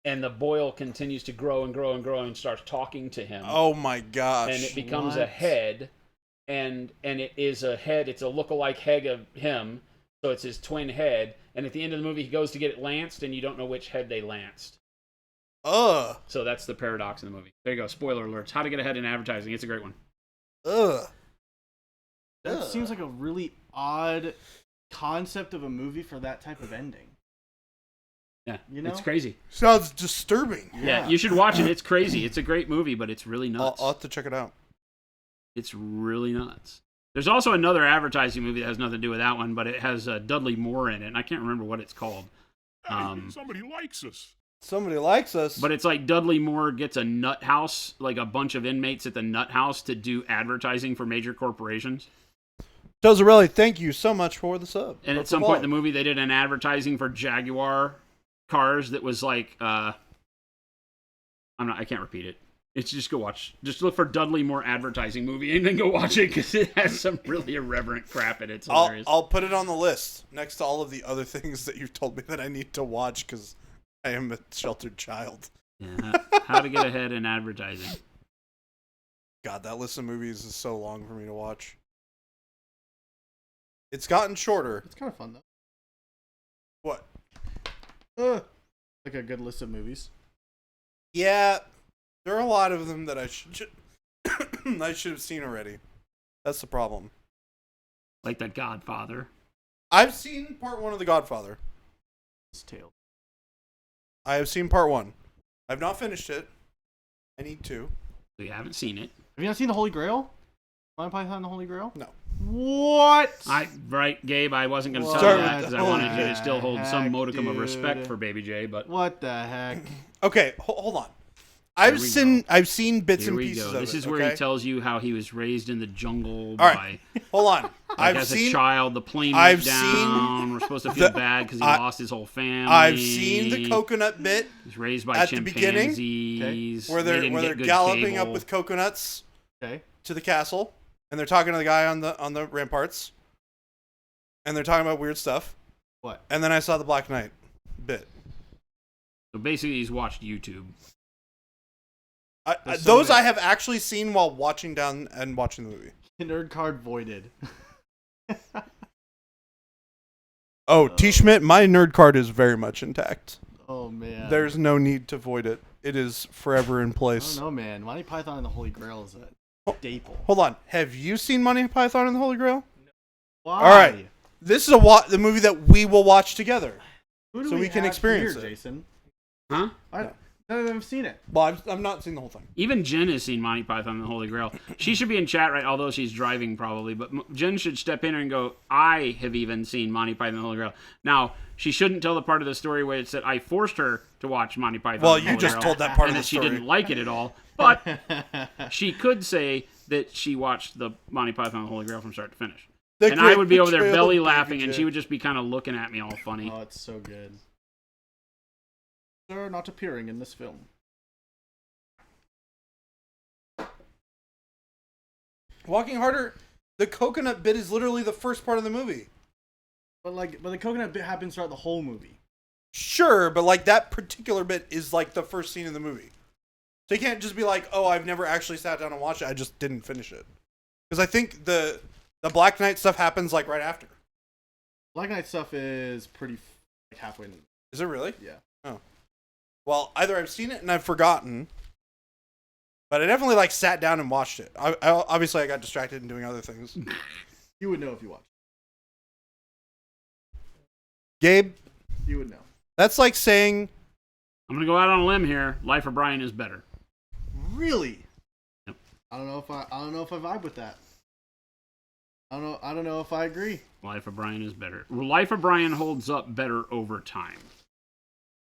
Speaker 1: and the boil continues to grow and grow and grow and starts talking to him.
Speaker 6: Oh my gosh.
Speaker 1: And it becomes a
Speaker 3: What?
Speaker 1: head, and it is a head. It's a lookalike head of him, so it's his twin head. And at the end of the movie, he goes to get it lanced, and you don't know which head they lanced.
Speaker 6: Ugh.
Speaker 1: So that's the paradox in the movie. There you go. Spoiler alerts. How to Get Ahead in Advertising. It's a great one.
Speaker 6: Ugh.
Speaker 3: That seems like a really odd concept of a movie for that type of ending.
Speaker 1: Yeah,
Speaker 3: You know?
Speaker 1: it's crazy.
Speaker 6: Sounds disturbing.
Speaker 1: Yeah, you should watch it. It's crazy. It's a great movie, but it's really nuts.
Speaker 6: I'll have to check it out.
Speaker 1: It's really nuts. There's also another advertising movie that has nothing to do with that one, but it has Dudley Moore in it, and I can't remember what it's called.
Speaker 7: Somebody likes us.
Speaker 6: Somebody likes us.
Speaker 1: But it's like Dudley Moore gets a nut house, like a bunch of inmates at the nut house to do advertising for major corporations.
Speaker 6: Dozarelli, thank you so much for the sub.
Speaker 1: And at some point in the movie, they did an advertising for Jaguar cars that was like, I can't repeat it. It's just go watch. Just look for Dudley Moore advertising movie and then go watch it because it has some really irreverent crap in it. It's hilarious.
Speaker 6: I'll put it on the list next to all of the other things that you've told me that I need to watch because I am a sheltered child.
Speaker 1: Yeah, how to Get Ahead in Advertising.
Speaker 6: God, that list of movies is so long for me to watch. It's gotten shorter.
Speaker 3: It's kind of fun though.
Speaker 6: What?
Speaker 3: Like a good list of movies.
Speaker 6: Yeah, there are a lot of them that I should I should have seen already. That's the problem.
Speaker 1: Like The Godfather.
Speaker 6: I've seen part 1 of The Godfather.
Speaker 3: It's tale.
Speaker 6: I have seen part 1. I've not finished it. I need to.
Speaker 1: So you haven't seen it.
Speaker 3: Have you not seen The Holy Grail? Monty Python and the Holy Grail?
Speaker 6: No.
Speaker 3: What?
Speaker 1: Right, Gabe, I wasn't going to tell
Speaker 6: Start
Speaker 1: you
Speaker 6: with
Speaker 1: that because I
Speaker 6: the
Speaker 1: wanted you
Speaker 6: Holy
Speaker 1: to still hold some
Speaker 3: heck,
Speaker 1: modicum of respect
Speaker 3: dude.
Speaker 1: for Baby J, but
Speaker 3: What the heck?
Speaker 6: Okay, hold on.
Speaker 1: Here we go.
Speaker 6: I've seen bits
Speaker 1: here
Speaker 6: and
Speaker 1: we
Speaker 6: pieces
Speaker 1: go.
Speaker 6: of it.
Speaker 1: This is where
Speaker 6: okay?
Speaker 1: he tells you how he was raised in the jungle
Speaker 6: All right.
Speaker 1: by,
Speaker 6: Hold on.
Speaker 1: like, as a child, the plane went
Speaker 6: I've
Speaker 1: down. We're supposed to feel
Speaker 6: the-
Speaker 1: bad because he
Speaker 6: I-
Speaker 1: lost his whole family.
Speaker 6: I've seen the coconut bit
Speaker 1: He's raised by
Speaker 6: at the beginning,
Speaker 1: chimpanzees.
Speaker 6: where
Speaker 1: They
Speaker 6: they're
Speaker 1: didn't
Speaker 6: where
Speaker 1: get
Speaker 6: they're
Speaker 1: good
Speaker 6: galloping
Speaker 1: cable.
Speaker 6: up with coconuts
Speaker 3: Okay.
Speaker 6: to the castle, and they're talking to the guy on the ramparts, and they're talking about weird stuff.
Speaker 3: What?
Speaker 6: And then I saw the Black Knight bit.
Speaker 1: So basically, he's watched YouTube.
Speaker 6: Those I have actually seen while watching the movie.
Speaker 3: Nerd card voided.
Speaker 6: Oh, T. Schmidt, my nerd card is very much intact.
Speaker 3: Oh man.
Speaker 6: There's no need to void it. It is forever in
Speaker 3: I
Speaker 6: place.
Speaker 3: don't know, man. Monty Python and the Holy Grail is a staple.
Speaker 6: Hold on. Have you seen Monty Python and the Holy Grail?
Speaker 3: Why?
Speaker 6: All right. This is the movie that we will watch together.
Speaker 3: Who do
Speaker 6: So we can
Speaker 3: have
Speaker 6: experience
Speaker 3: here,
Speaker 6: it.
Speaker 3: Jason.
Speaker 1: Huh?
Speaker 3: None of them have seen it.
Speaker 6: Well, I've not seen the whole thing.
Speaker 1: Even Jen has seen Monty Python and the Holy Grail. She should be in chat, right? Although she's driving probably, but Jen should step in and go, I have even seen Monty Python and the Holy Grail. Now, she shouldn't tell the part of the story where it said I forced her to watch Monty Python
Speaker 6: Well,
Speaker 1: and the
Speaker 6: you
Speaker 1: Holy
Speaker 6: just
Speaker 1: Grail,
Speaker 6: told that part
Speaker 1: and
Speaker 6: of the
Speaker 1: that she
Speaker 6: story.
Speaker 1: didn't like it at all. But she could say that she watched the Monty Python and the Holy Grail from start to finish.
Speaker 6: The
Speaker 1: And I would be over there
Speaker 6: Betrayal
Speaker 1: belly
Speaker 6: of
Speaker 1: laughing,
Speaker 6: Baby
Speaker 1: and
Speaker 6: J.
Speaker 1: she would just be kind of looking at me all funny.
Speaker 3: Oh, it's so good. Sir, not appearing in this film.
Speaker 6: Walking Harder, the coconut bit is literally the first part of the movie.
Speaker 3: But the coconut bit happens throughout the whole movie.
Speaker 6: Sure, but like that particular bit is like the first scene in the movie. So you can't just be like, oh, I've never actually sat down and watched it. I just didn't finish it. Because I think the Black Knight stuff happens like right after.
Speaker 3: Black Knight stuff is pretty halfway in.
Speaker 6: Is it really?
Speaker 3: Yeah.
Speaker 6: Oh. Well, either I've seen it and I've forgotten, but I definitely like sat down and watched it. Obviously I got distracted in doing other things.
Speaker 3: You would know if you watched.
Speaker 6: Gabe,
Speaker 3: You would know.
Speaker 6: that's like saying
Speaker 1: I'm going to go out on a limb here. Life of Brian is better.
Speaker 3: Really?
Speaker 1: Yep.
Speaker 3: I don't know if I vibe with that. I don't know if I agree.
Speaker 1: Life of Brian is better. Life of Brian holds up better over time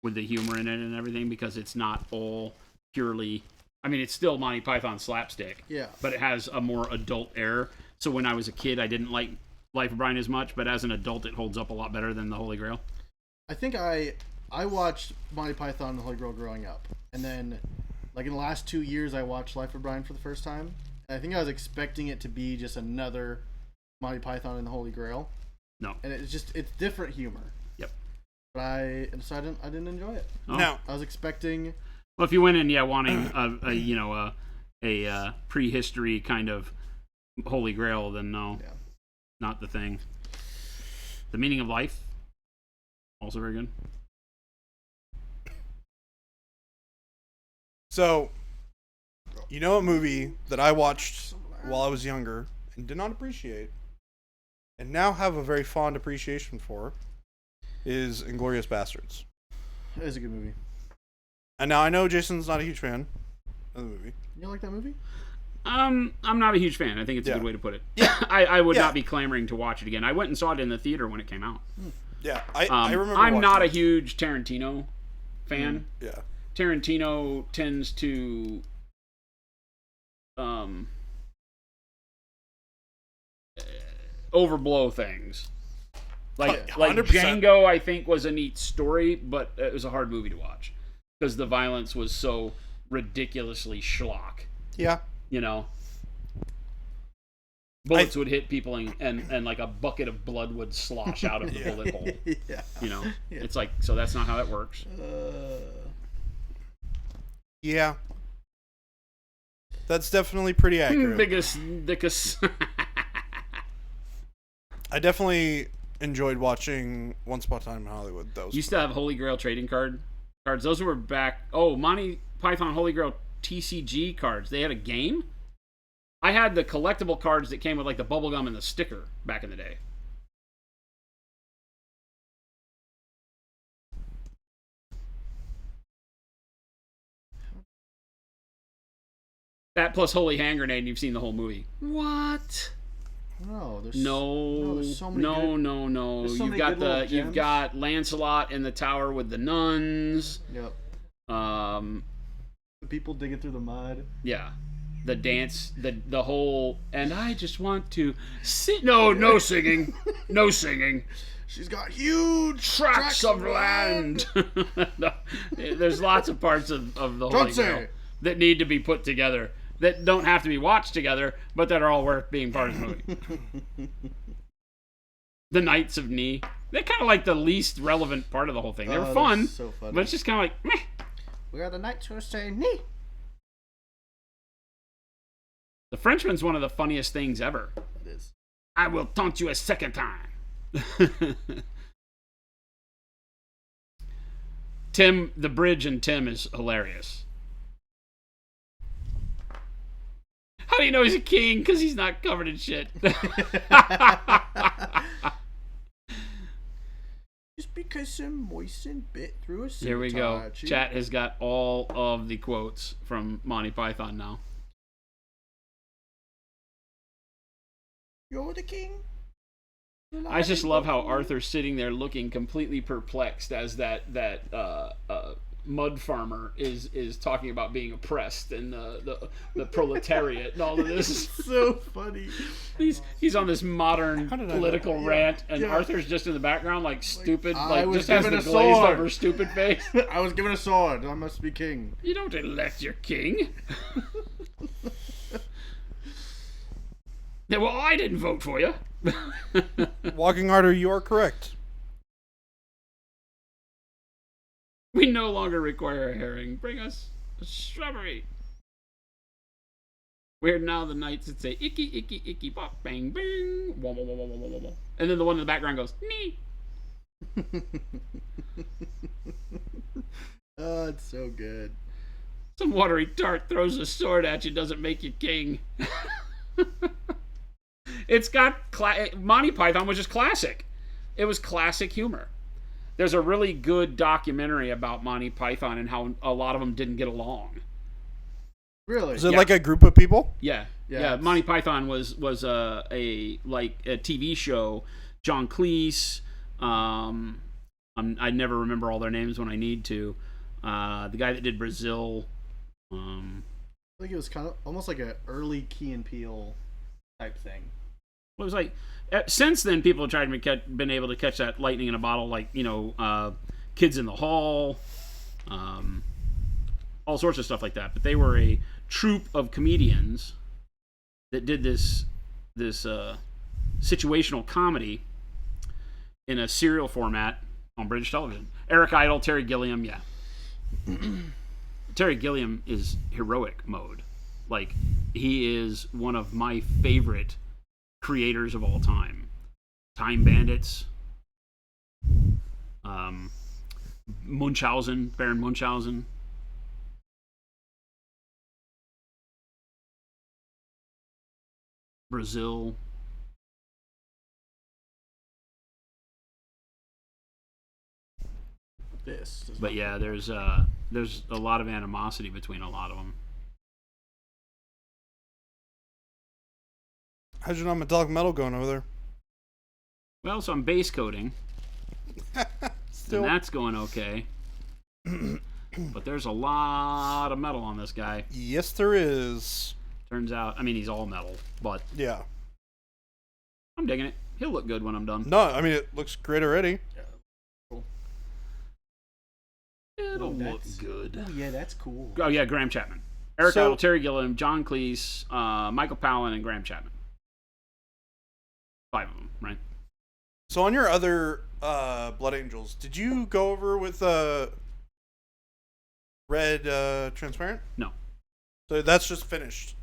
Speaker 1: with the humor in it and everything because it's not all purely... I mean, it's still Monty Python slapstick.
Speaker 3: Yeah.
Speaker 1: But it has a more adult air. So when I was a kid, I didn't like Life of Brian as much, but as an adult, it holds up a lot better than the Holy Grail.
Speaker 3: I think I watched Monty Python and the Holy Grail growing up. And then, like in the last 2 years, I watched Life of Brian for the first time. And I think I was expecting it to be just another Monty Python and the Holy Grail.
Speaker 1: No.
Speaker 3: And it's different humor.
Speaker 1: Yep.
Speaker 3: But I didn't enjoy it.
Speaker 1: Oh.
Speaker 6: no.
Speaker 3: I was expecting...
Speaker 1: Well, if you went in, wanting a prehistory kind of Holy Grail, then no,
Speaker 3: Yeah.
Speaker 1: not the thing. The Meaning of Life, also very good.
Speaker 6: So, you know a movie that I watched while I was younger and did not appreciate, and now have a very fond appreciation for, is Inglourious Bastards.
Speaker 3: It is a good movie.
Speaker 6: And now I know Jason's not a huge fan of the movie.
Speaker 3: You don't like that movie?
Speaker 1: I'm not a huge fan. I think it's a
Speaker 6: Yeah.
Speaker 1: good way to put it.
Speaker 6: Yeah.
Speaker 1: I would
Speaker 6: Yeah.
Speaker 1: not be clamoring to watch it again. I went and saw it in the theater when it came out.
Speaker 6: Yeah, I remember.
Speaker 1: I'm not a
Speaker 6: watching it.
Speaker 1: huge Tarantino fan.
Speaker 6: Yeah.
Speaker 1: Tarantino tends to overblow things. Like
Speaker 6: 100%.
Speaker 1: Django, I think was a neat story, but it was a hard movie to watch because the violence was so ridiculously schlock.
Speaker 6: Yeah.
Speaker 1: You know, bullets would hit people and like a bucket of blood would slosh out of the bullet hole.
Speaker 3: Yeah.
Speaker 1: You know, it's like, so that's not how that works.
Speaker 6: Yeah. That's definitely pretty accurate.
Speaker 1: Biggest.
Speaker 6: I definitely enjoyed watching Once Upon a Time in Hollywood. That was
Speaker 1: Used to have Holy Grail trading cards. Those were back. Oh, Monty Python Holy Grail TCG cards. They had a game. I had the collectible cards that came with like the bubble gum and the sticker back in the day. That plus Holy Hand Grenade, and you've seen the whole movie. What?
Speaker 3: No, there's
Speaker 1: No,
Speaker 3: there's so many
Speaker 1: no,
Speaker 3: good-
Speaker 1: no, no.
Speaker 3: there's so
Speaker 1: You've
Speaker 3: many
Speaker 1: got
Speaker 3: good little
Speaker 1: you've
Speaker 3: gems.
Speaker 1: got Lancelot in the tower with the nuns.
Speaker 3: Yep.
Speaker 1: The
Speaker 3: people digging through the mud.
Speaker 1: Yeah. The dance, the whole, and I just want to sit. No singing. No singing.
Speaker 3: She's got huge
Speaker 1: Tracts of land. No, there's lots of parts of the Holy Grail that need to be put together that don't have to be watched together, but that are all worth being part of the movie. The Knights of Ni. They're kind of like the least relevant part of the whole thing. They were
Speaker 3: they're
Speaker 1: fun,
Speaker 3: so funny.
Speaker 1: but it's just kind of like, meh.
Speaker 3: We are the knights who say nee.
Speaker 1: The Frenchman's one of the funniest things ever.
Speaker 3: It is.
Speaker 1: I will taunt you a second time. Tim, the bridge in Tim is hilarious. How do you know he's a king? Because he's not covered in shit.
Speaker 3: Just because some moistened bit through a
Speaker 1: Here we go.
Speaker 3: scimitar.
Speaker 1: Chat has got all of the quotes from Monty Python now.
Speaker 3: You're the king.
Speaker 1: I just love how Arthur's sitting there looking completely perplexed as that mud farmer is talking about being oppressed and the proletariat and all of this.
Speaker 3: so funny.
Speaker 1: He's on this modern
Speaker 6: How did I know
Speaker 1: political
Speaker 6: that?
Speaker 1: rant, and
Speaker 3: Yeah.
Speaker 1: Arthur's just in the background, like stupid,
Speaker 3: I
Speaker 1: like
Speaker 3: was
Speaker 1: just has
Speaker 3: given
Speaker 1: the
Speaker 3: a
Speaker 1: glazed
Speaker 3: sword.
Speaker 1: over stupid face.
Speaker 3: I was given a sword. I must be king.
Speaker 1: You don't elect your king. Yeah, well, I didn't vote for you.
Speaker 6: Walking harder, you are correct.
Speaker 1: We no longer require a herring. Bring us a shrubbery. We're now the knights that say icky, icky, icky, pop, bang, bang, wah, wah, wah, wah, wah, wah, wah. And then the one in the background goes, nee.
Speaker 3: Oh, it's so good.
Speaker 1: Some watery tart throws a sword at you doesn't make you king. It's got Monty Python was just classic. It was classic humor. There's a really good documentary about Monty Python and how a lot of them didn't get along.
Speaker 3: Really?
Speaker 6: Is it
Speaker 1: Yeah.
Speaker 6: like a group of people?
Speaker 1: Yeah.
Speaker 3: Yeah,
Speaker 1: Yeah.
Speaker 3: it's-
Speaker 1: Monty Python was a TV show. John Cleese. I never remember all their names when I need to. The guy that did Brazil.
Speaker 3: I think it was kind of almost like an early Key and Peele type thing.
Speaker 1: It was like since then people have tried to been able to catch that lightning in a bottle, like Kids in the Hall, all sorts of stuff like that. But they were a troupe of comedians that did this situational comedy in a serial format on British television. Eric Idle, Terry Gilliam, yeah. Terry Gilliam is heroic mode. Like, he is one of my favorite creators of all time. Time Bandits, Munchausen, Baron Munchausen. Brazil.
Speaker 3: This. does
Speaker 1: But
Speaker 3: not-
Speaker 1: yeah, there's a lot of animosity between a lot of them.
Speaker 6: How's your non-metallic metal going over there?
Speaker 1: Well, so I'm base coating,
Speaker 6: Still.
Speaker 1: and that's going okay. But there's a lot of metal on this guy.
Speaker 6: Yes, there is.
Speaker 1: Turns out, I mean, he's all metal, but
Speaker 6: Yeah.
Speaker 1: I'm digging it. He'll look good when I'm done.
Speaker 6: No, I mean, it looks great already.
Speaker 1: It'll
Speaker 3: Oh,
Speaker 1: look
Speaker 3: that's-
Speaker 1: good.
Speaker 3: Oh yeah, that's cool.
Speaker 1: Oh yeah, Graham Chapman, Eric
Speaker 6: So-
Speaker 1: Idle, Terry Gilliam, John Cleese, Michael Palin, and Graham Chapman. 5 of them, right?
Speaker 6: So on your other Blood Angels, did you go over with red transparent?
Speaker 1: No.
Speaker 6: So that's just finished.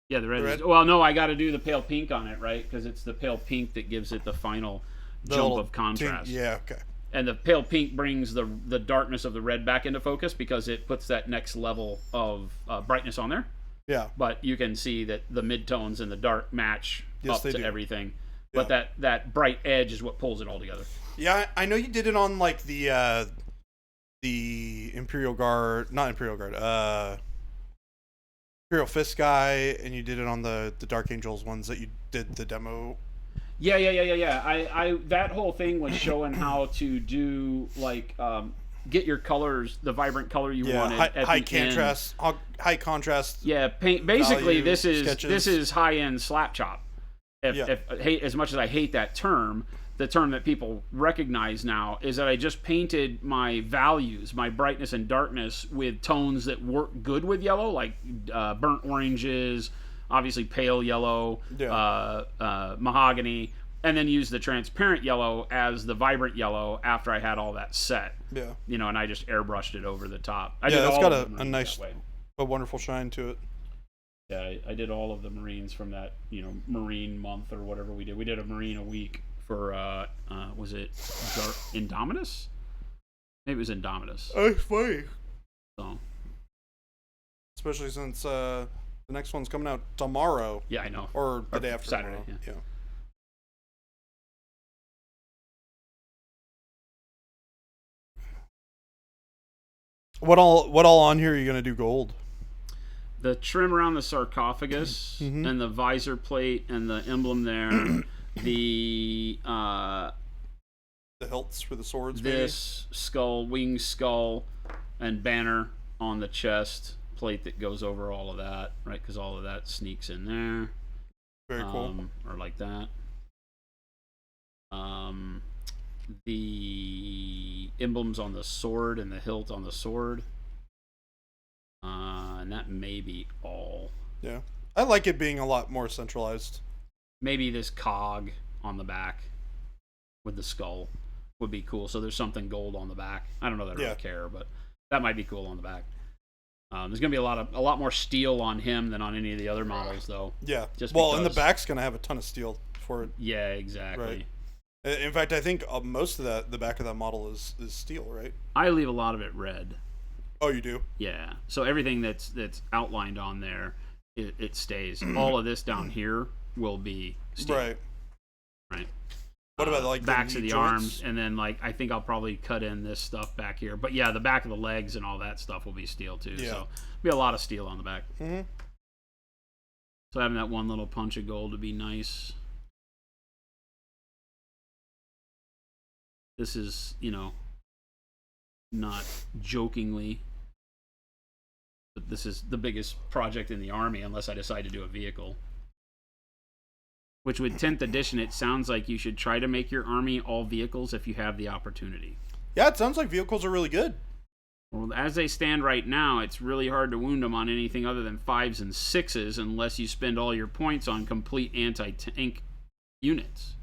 Speaker 1: Yeah, the red.
Speaker 6: The red?
Speaker 1: Well, no, I got to do the pale pink on it, right? Because it's the pale pink that gives it the final
Speaker 6: The
Speaker 1: jump
Speaker 6: little
Speaker 1: of contrast.
Speaker 6: Yeah, okay.
Speaker 1: And the pale pink brings the darkness of the red back into focus because it puts that next level of brightness on there.
Speaker 6: Yeah.
Speaker 1: But you can see that the midtones and the dark match
Speaker 6: Yes,
Speaker 1: up
Speaker 6: they
Speaker 1: to
Speaker 6: do.
Speaker 1: everything.
Speaker 6: Yeah.
Speaker 1: But that bright edge is what pulls it all together.
Speaker 6: Yeah, I know you did it on like the Imperial Guard, not Imperial Guard, Imperial Fist guy, and you did it on the Dark Angels ones that you did the demo.
Speaker 1: Yeah. I that whole thing was showing how to do like get your colors, the vibrant color you
Speaker 6: Yeah,
Speaker 1: wanted.
Speaker 6: high,
Speaker 1: at
Speaker 6: high
Speaker 1: the end.
Speaker 6: contrast, high contrast.
Speaker 1: Yeah, paint. Basically,
Speaker 6: value
Speaker 1: this
Speaker 6: sketches.
Speaker 1: is high end slap chop.
Speaker 6: Yeah.
Speaker 1: As much as I hate that term, the term that people recognize now is that I just painted my values, my brightness and darkness, with tones that work good with yellow, like burnt oranges, obviously pale yellow,
Speaker 6: Yeah.
Speaker 1: mahogany, and then use the transparent yellow as the vibrant yellow after I had all that set.
Speaker 6: Yeah.
Speaker 1: You know, and I just airbrushed it over the top. I
Speaker 6: Yeah,
Speaker 1: did
Speaker 6: it's
Speaker 1: all
Speaker 6: got
Speaker 1: of the
Speaker 6: a
Speaker 1: Marines
Speaker 6: nice,
Speaker 1: that way.
Speaker 6: a wonderful shine to it.
Speaker 1: Yeah, I did all of the Marines from that, you know, Marine month or whatever we did. We did a Marine a week for, was it Indominus? Maybe it was Indominus.
Speaker 6: That's funny.
Speaker 1: So,
Speaker 6: Especially since the next one's coming out tomorrow.
Speaker 1: yeah, I know.
Speaker 6: Or the
Speaker 1: Or
Speaker 6: day after
Speaker 1: Saturday,
Speaker 6: tomorrow.
Speaker 1: yeah.
Speaker 6: Yeah. What all on here are you gonna do gold?
Speaker 1: The trim around the sarcophagus
Speaker 6: Mhm.
Speaker 1: and the visor plate and the emblem there. The
Speaker 6: The hilts for the swords,
Speaker 1: this skull, wing skull, and banner on the chest plate that goes over all of that, right? Because all of that sneaks in there.
Speaker 6: maybe? Very cool.
Speaker 1: Or like that. The emblems on the sword and the hilt on the sword. And that may be all.
Speaker 6: Yeah. I like it being a lot more centralized.
Speaker 1: Maybe this cog on the back with the skull would be cool. So there's something gold on the back. I don't know that I
Speaker 6: Yeah.
Speaker 1: really care, but that might be cool on the back. There's gonna be a lot more steel on him than on any of the other models, though.
Speaker 6: Yeah.
Speaker 1: Just
Speaker 6: well, and the
Speaker 1: because-
Speaker 6: back's gonna have a ton of steel for it.
Speaker 1: Yeah, exactly.
Speaker 6: Right. In fact, I think most of the back of that model is steel, right?
Speaker 1: I leave a lot of it red.
Speaker 6: Oh, you do?
Speaker 1: Yeah. So everything that's outlined on there, it stays. All of this down here will be steel.
Speaker 6: Right.
Speaker 1: Right.
Speaker 6: What about like
Speaker 1: backs
Speaker 6: the
Speaker 1: of the
Speaker 6: joints?
Speaker 1: arms, and then like I think I'll probably cut in this stuff back here. But yeah, the back of the legs and all that stuff will be steel too.
Speaker 6: Yeah.
Speaker 1: So be a lot of steel on the back.
Speaker 6: Mm-hmm.
Speaker 1: So having that one little punch of gold would be nice. This is, you know, not jokingly, but this is the biggest project in the Army unless I decide to do a vehicle. Which with 10th edition, it sounds like you should try to make your Army all vehicles if you have the opportunity.
Speaker 6: Yeah, it sounds like vehicles are really good.
Speaker 1: Well, as they stand right now, it's really hard to wound them on anything other than 5s and 6s unless you spend all your points on complete anti-tank units.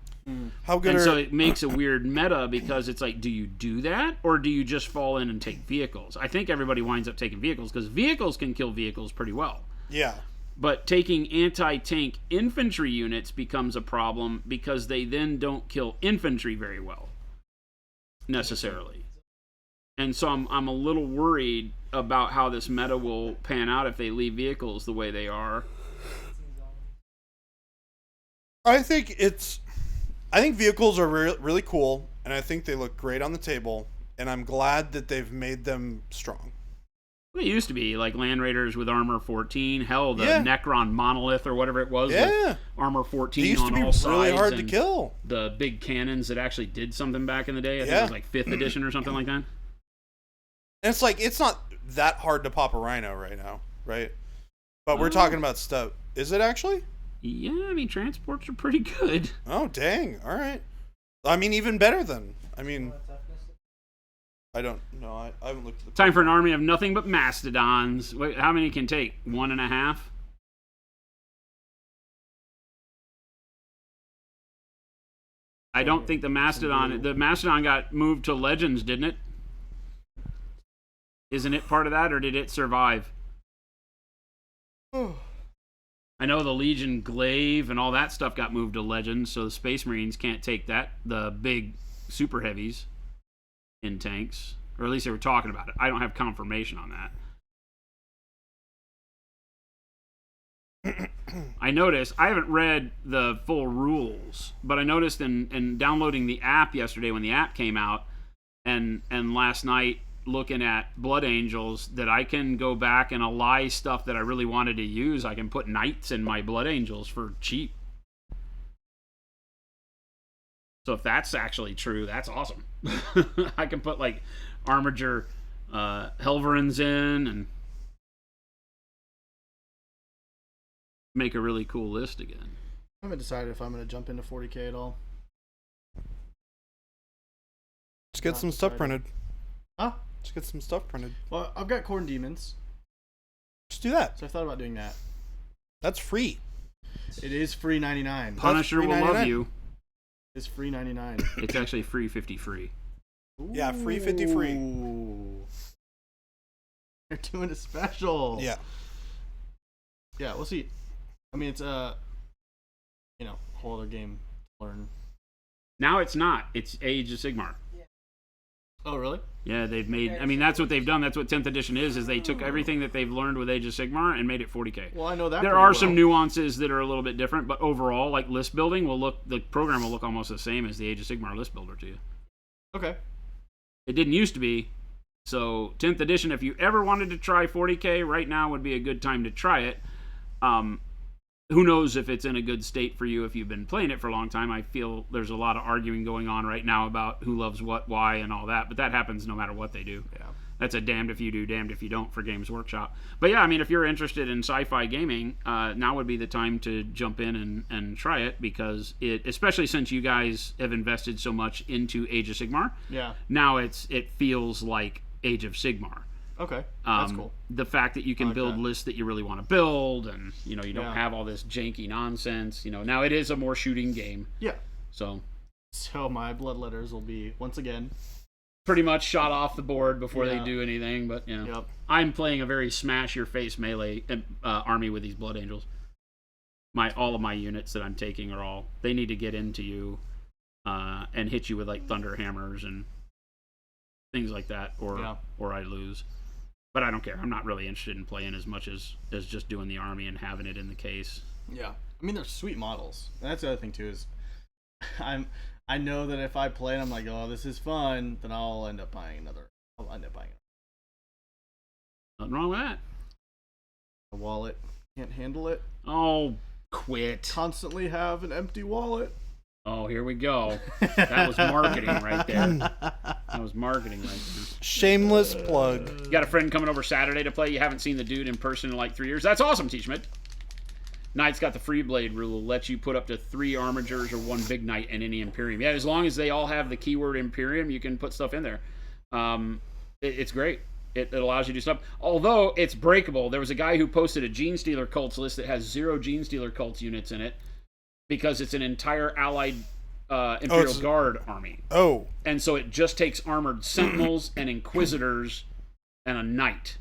Speaker 6: How good
Speaker 1: And
Speaker 6: are
Speaker 1: so it makes a weird meta because it's like, do you do that or do you just fall in and take vehicles? I think everybody winds up taking vehicles because vehicles can kill vehicles pretty well.
Speaker 6: yeah.
Speaker 1: But taking anti-tank infantry units becomes a problem because they then don't kill infantry very well, necessarily. And so I'm a little worried about how this meta will pan out if they leave vehicles the way they are.
Speaker 6: I think vehicles are really cool, and I think they look great on the table, and I'm glad that they've made them strong.
Speaker 1: They used to be like Land Raiders with armor 14. Hell, the
Speaker 6: Yeah.
Speaker 1: Necron monolith or whatever it was with
Speaker 6: Yeah.
Speaker 1: armor 14
Speaker 6: They used
Speaker 1: on
Speaker 6: to be
Speaker 1: all sides.
Speaker 6: really hard to
Speaker 1: and
Speaker 6: kill.
Speaker 1: The big cannons that actually did something back in the day. I think
Speaker 6: Yeah.
Speaker 1: it was like 5th edition or something like that.
Speaker 6: And it's like, it's not that hard to pop a rhino right now, right? But we're talking about stuff. Is it actually?
Speaker 1: Yeah, I mean, transports are pretty good.
Speaker 6: Oh, dang. All right. I mean, even better than. I mean, I don't know. I haven't looked at the.
Speaker 1: Time for an army of nothing but mastodons. Wait, how many can take? 1.5? I don't think the Mastodon got moved to Legends, didn't it? Isn't it part of that, or did it survive? I know the Legion Glaive and all that stuff got moved to Legends, so the Space Marines can't take that, the big super heavies in tanks. Or at least they were talking about it. I don't have confirmation on that. I noticed, I haven't read the full rules, but I noticed in downloading the app yesterday when the app came out, and last night looking at Blood Angels, that I can go back and ally stuff that I really wanted to use. I can put knights in my Blood Angels for cheap. So if that's actually true, that's awesome. I can put like Armiger Helverins in and make a really cool list again.
Speaker 3: I haven't decided if I'm going to jump into 40k at all.
Speaker 6: Just get some stuff
Speaker 3: decided.
Speaker 6: printed.
Speaker 3: Huh?
Speaker 6: Just get some stuff printed.
Speaker 3: Well, I've got Corn Demons,
Speaker 6: Just do that.
Speaker 3: so I thought about doing that.
Speaker 6: That's free.
Speaker 3: It is free 99.
Speaker 1: Punisher will love
Speaker 6: $3.99.
Speaker 1: you.
Speaker 3: It's free 99.
Speaker 1: It's actually free 50 free.
Speaker 6: Yeah, free 50 free.
Speaker 3: Ooh. They're doing a special.
Speaker 6: Yeah.
Speaker 3: Yeah, we'll see. I mean, it's a whole other game to learn.
Speaker 1: Now it's not. It's Age of Sigmar.
Speaker 3: Oh, really?
Speaker 1: Yeah, they've made. I mean, that's what they've done. That's what 10th edition is they took everything that they've learned with Age of Sigmar and made it 40K.
Speaker 3: Well, I know that.
Speaker 1: There
Speaker 3: pretty
Speaker 1: are
Speaker 3: well.
Speaker 1: some nuances that are a little bit different, but overall, like list building the program will look almost the same as the Age of Sigmar list builder to you.
Speaker 3: Okay.
Speaker 1: It didn't used to be. So 10th edition, if you ever wanted to try 40K, right now would be a good time to try it. Who knows if it's in a good state for you if you've been playing it for a long time. I feel there's a lot of arguing going on right now about who loves what, why, and all that, but that happens no matter what they do.
Speaker 3: Yeah.
Speaker 1: That's a damned if you do, damned if you don't for Games Workshop. But yeah, I mean, if you're interested in sci-fi gaming, now would be the time to jump in and try it, because especially since you guys have invested so much into Age of Sigmar,
Speaker 3: Yeah.
Speaker 1: now it feels like Age of Sigmar.
Speaker 3: Okay. That's cool.
Speaker 1: The fact that you can
Speaker 3: like
Speaker 1: build
Speaker 3: that.
Speaker 1: lists that you really want to build, and you don't
Speaker 3: Yeah.
Speaker 1: have all this janky nonsense. Now it is a more shooting game,
Speaker 3: Yeah.
Speaker 1: so
Speaker 3: So my bloodletters will be once again.
Speaker 1: pretty much shot off the board before they
Speaker 3: Yeah.
Speaker 1: do anything. But
Speaker 3: Yep.
Speaker 1: I'm playing a very smash your face melee army with these Blood Angels. All of my units that I'm taking they need to get into you and hit you with like thunder hammers and things like that, or I lose. But I don't care. I'm not really interested in playing as much as just doing the army and having it in the case.
Speaker 3: Yeah. I mean, they're sweet models. And that's the other thing too is, I know that if I play and I'm like, oh, this is fun, then I'll end up buying another.
Speaker 1: Nothing wrong with that.
Speaker 3: A wallet can't handle it.
Speaker 1: Oh, quit.
Speaker 3: Constantly have an empty wallet.
Speaker 1: Oh, here we go. That was marketing right there. That was marketing right there.
Speaker 6: Shameless plug.
Speaker 1: You got a friend coming over Saturday to play. You haven't seen the dude in person in like 3 years. That's awesome, T. Schmidt. Knight's got the free blade rule. Lets you put up to 3 armigers or 1 big knight in any Imperium. Yeah, as long as they all have the keyword Imperium, you can put stuff in there. It's great. It allows you to do stuff. Although it's breakable. There was a guy who posted a Gene Stealer cults list that has 0 Gene Stealer cults units in it, because it's an entire allied Imperial Guard army.
Speaker 6: Oh.
Speaker 1: And so it just takes armored sentinels and inquisitors and a knight.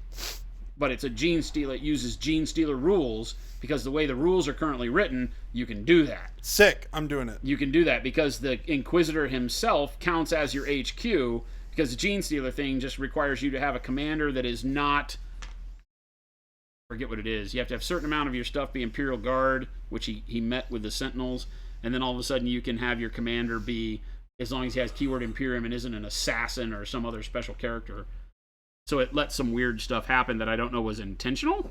Speaker 1: But it's a Gene Stealer. It uses Gene Stealer rules, because the way the rules are currently written, you can do that.
Speaker 6: Sick. I'm doing it.
Speaker 1: You can do that because the Inquisitor himself counts as your HQ, because the Gene Stealer thing just requires you to have a commander that is not... forget what it is. You have to have a certain amount of your stuff be Imperial Guard, which he met with the Sentinels, and then all of a sudden you can have your commander be, as long as he has keyword Imperium and isn't an assassin or some other special character. So it lets some weird stuff happen that I don't know was intentional.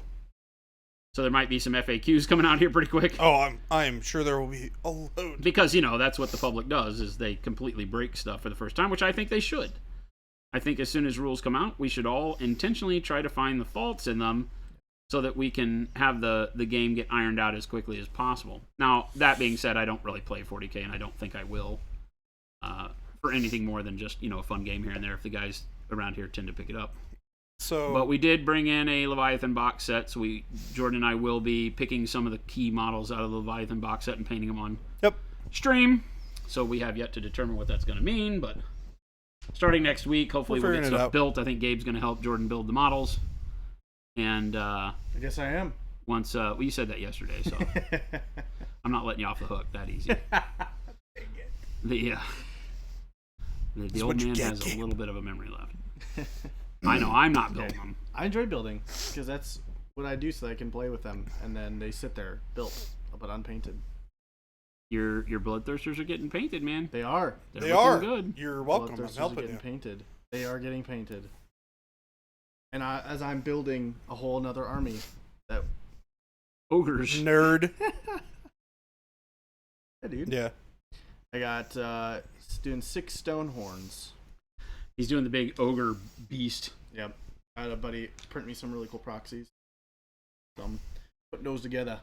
Speaker 1: So there might be some FAQs coming out here pretty quick.
Speaker 6: Oh, I'm sure there will be a load.
Speaker 1: Because, that's what the public does, is they completely break stuff for the first time, which I think they should. I think as soon as rules come out, we should all intentionally try to find the faults in them, so that we can have the game get ironed out as quickly as possible. Now, that being said, I don't really play 40K, and I don't think I will for anything more than just, a fun game here and there if the guys around here tend to pick it up. But we did bring in a Leviathan box set, so Jordan and I will be picking some of the key models out of the Leviathan box set and painting them on stream. So we have yet to determine what that's going to mean, but starting next week, hopefully we'll get stuff built. I think Gabe's going to help Jordan build the models. And
Speaker 3: I guess I am.
Speaker 1: Once you said that yesterday, so I'm not letting you off the hook that easy. The old man has a little bit of a memory left. I know I'm not building them.
Speaker 3: I enjoy building because that's what I do, so that I can play with them, and then they sit there built but unpainted.
Speaker 1: Your bloodthirsters are getting painted, man.
Speaker 3: They are.
Speaker 6: They are
Speaker 1: good.
Speaker 6: You're welcome. I'm
Speaker 3: Bloodthirsters
Speaker 6: helping
Speaker 3: are getting
Speaker 6: you.
Speaker 3: painted. They are getting painted. And as I'm building a whole another army, that
Speaker 1: ogres
Speaker 6: nerd.
Speaker 3: Yeah, dude.
Speaker 6: Yeah.
Speaker 3: I got doing 6 stone horns.
Speaker 1: He's doing the big ogre beast.
Speaker 3: Yep. I had a buddy print me some really cool proxies. So I'm putting those together.